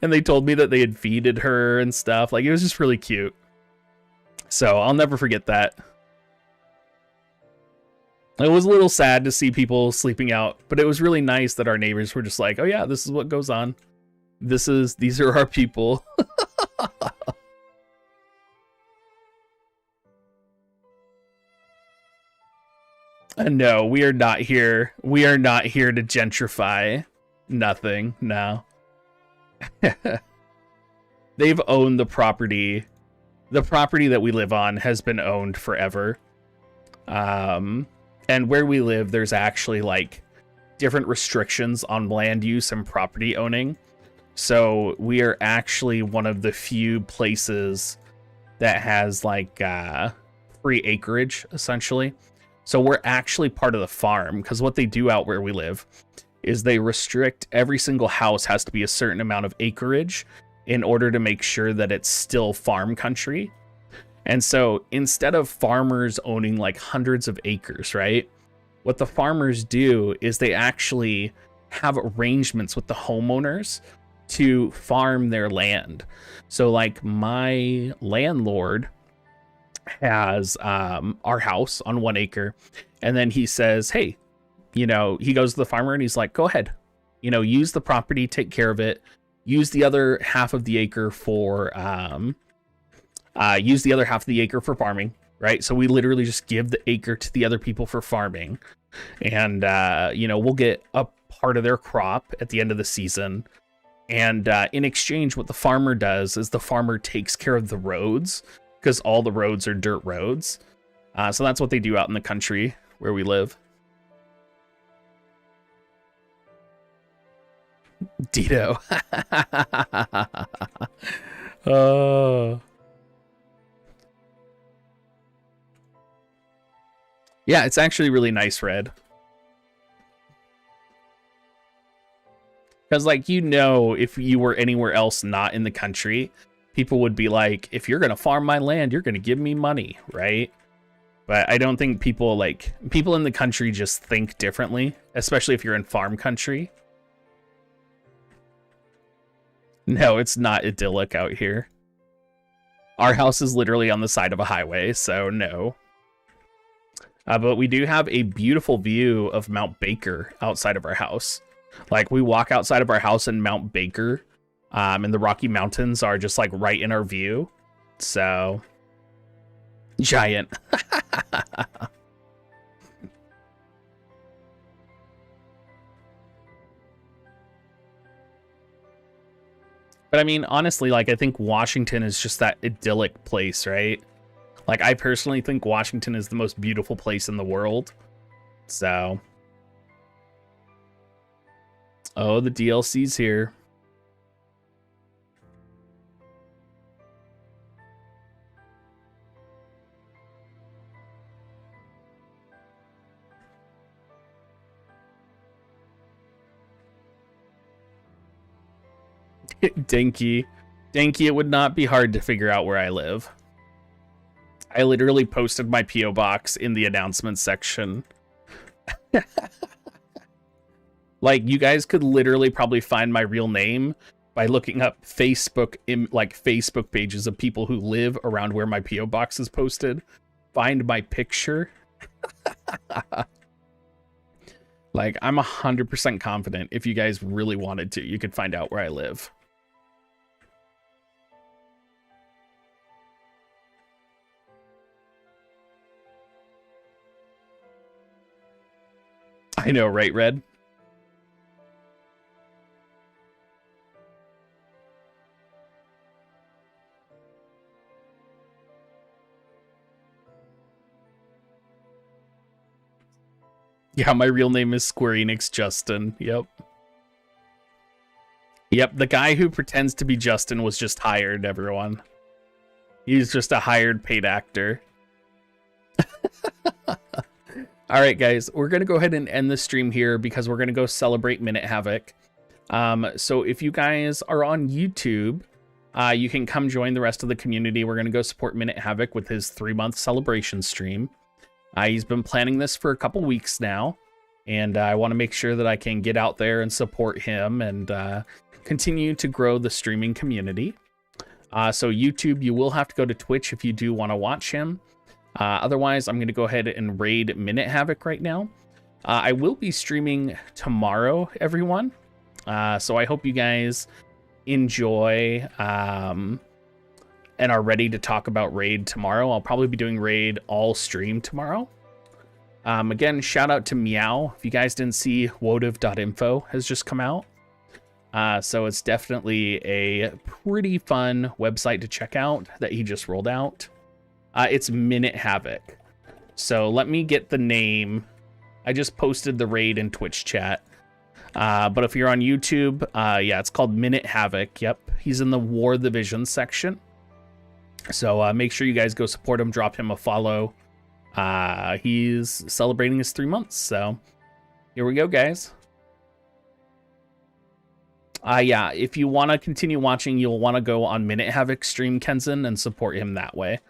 And they told me that they had feeded her and stuff. Like, it was just really cute. So I'll never forget that. It was a little sad to see people sleeping out, but it was really nice that our neighbors were just like, oh yeah, this is what goes on. These are our people. No, we are not here. We are not here to gentrify. Nothing. No. they've owned the property. The property that we live on has been owned forever. And where we live, there's actually like different restrictions on land use and property owning. So we are actually one of the few places that has like free acreage, essentially. So we're actually part of the farm, because what they do out where we live is they restrict every single house has to be a certain amount of acreage in order to make sure that it's still farm country. And so instead of farmers owning like hundreds of acres, right? What the farmers do is they actually have arrangements with the homeowners to farm their land. So like my landlord has our house on 1 acre, and then he says, hey, you know, he goes to the farmer and he's like, go ahead, you know, use the property, take care of it, use the other half of the acre for farming, right? So we literally just give the acre to the other people for farming, and you know, we'll get a part of their crop at the end of the season. And in exchange, what the farmer does is the farmer takes care of the roads, because all the roads are dirt roads. So that's what they do out in the country where we live. Dito. Yeah, it's actually really nice, Red. Because, like, you know, if you were anywhere else not in the country, people would be like, if you're going to farm my land, you're going to give me money, right? But I don't think people in the country just think differently, especially if you're in farm country. No, it's not idyllic out here. Our house is literally on the side of a highway, so no. But we do have a beautiful view of Mount Baker outside of our house. Like, we walk outside of our house and Mount Baker and the Rocky Mountains are just like right in our view. So, giant. But I mean, honestly, like, I think Washington is just that idyllic place, right? Like, I personally think Washington is the most beautiful place in the world. So. Oh, the DLC's here. Dinky. Dinky, it would not be hard to figure out where I live. I literally posted my P.O. box in the announcement section. Like, you guys could literally probably find my real name by looking up Facebook pages of people who live around where my P.O. box is posted. Find my picture. Like, I'm 100% confident if you guys really wanted to, you could find out where I live. I know, right, Red? Yeah, my real name is Square Enix Justin. Yep. Yep, the guy who pretends to be Justin was just hired, everyone. He's just a hired paid actor. All right, guys, we're going to go ahead and end the stream here because we're going to go celebrate Minute Havoc. So if you guys are on YouTube, you can come join the rest of the community. We're going to go support Minute Havoc with his 3-month celebration stream. He's been planning this for a couple weeks now, and I want to make sure that I can get out there and support him and continue to grow the streaming community. So YouTube, you will have to go to Twitch if you do want to watch him. Otherwise, I'm going to go ahead and raid Minute Havoc right now. I will be streaming tomorrow, everyone. So I hope you guys enjoy and are ready to talk about raid tomorrow. I'll probably be doing raid all stream tomorrow. Again, shout out to Meow. If you guys didn't see, wotive.info has just come out. So it's definitely a pretty fun website to check out that he just rolled out. It's Minute Havoc. So let me get the name. I just posted the raid in Twitch chat. But if you're on YouTube, yeah, it's called Minute Havoc. Yep, he's in the War the Vision section. So make sure you guys go support him, drop him a follow. He's celebrating his 3 months, so here we go, guys. Yeah, if you want to continue watching, you'll want to go on Minute Havoc stream, Kenzen, and support him that way.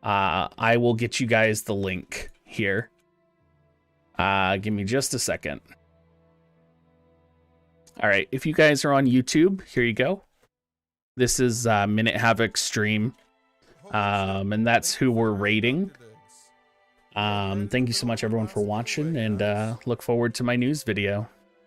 I will get you guys the link here. Give me just a second. All right, if you guys are on YouTube, here you go. This is Minute Havoc stream, and that's who we're rating. Thank you so much, everyone, for watching, and look forward to my news video.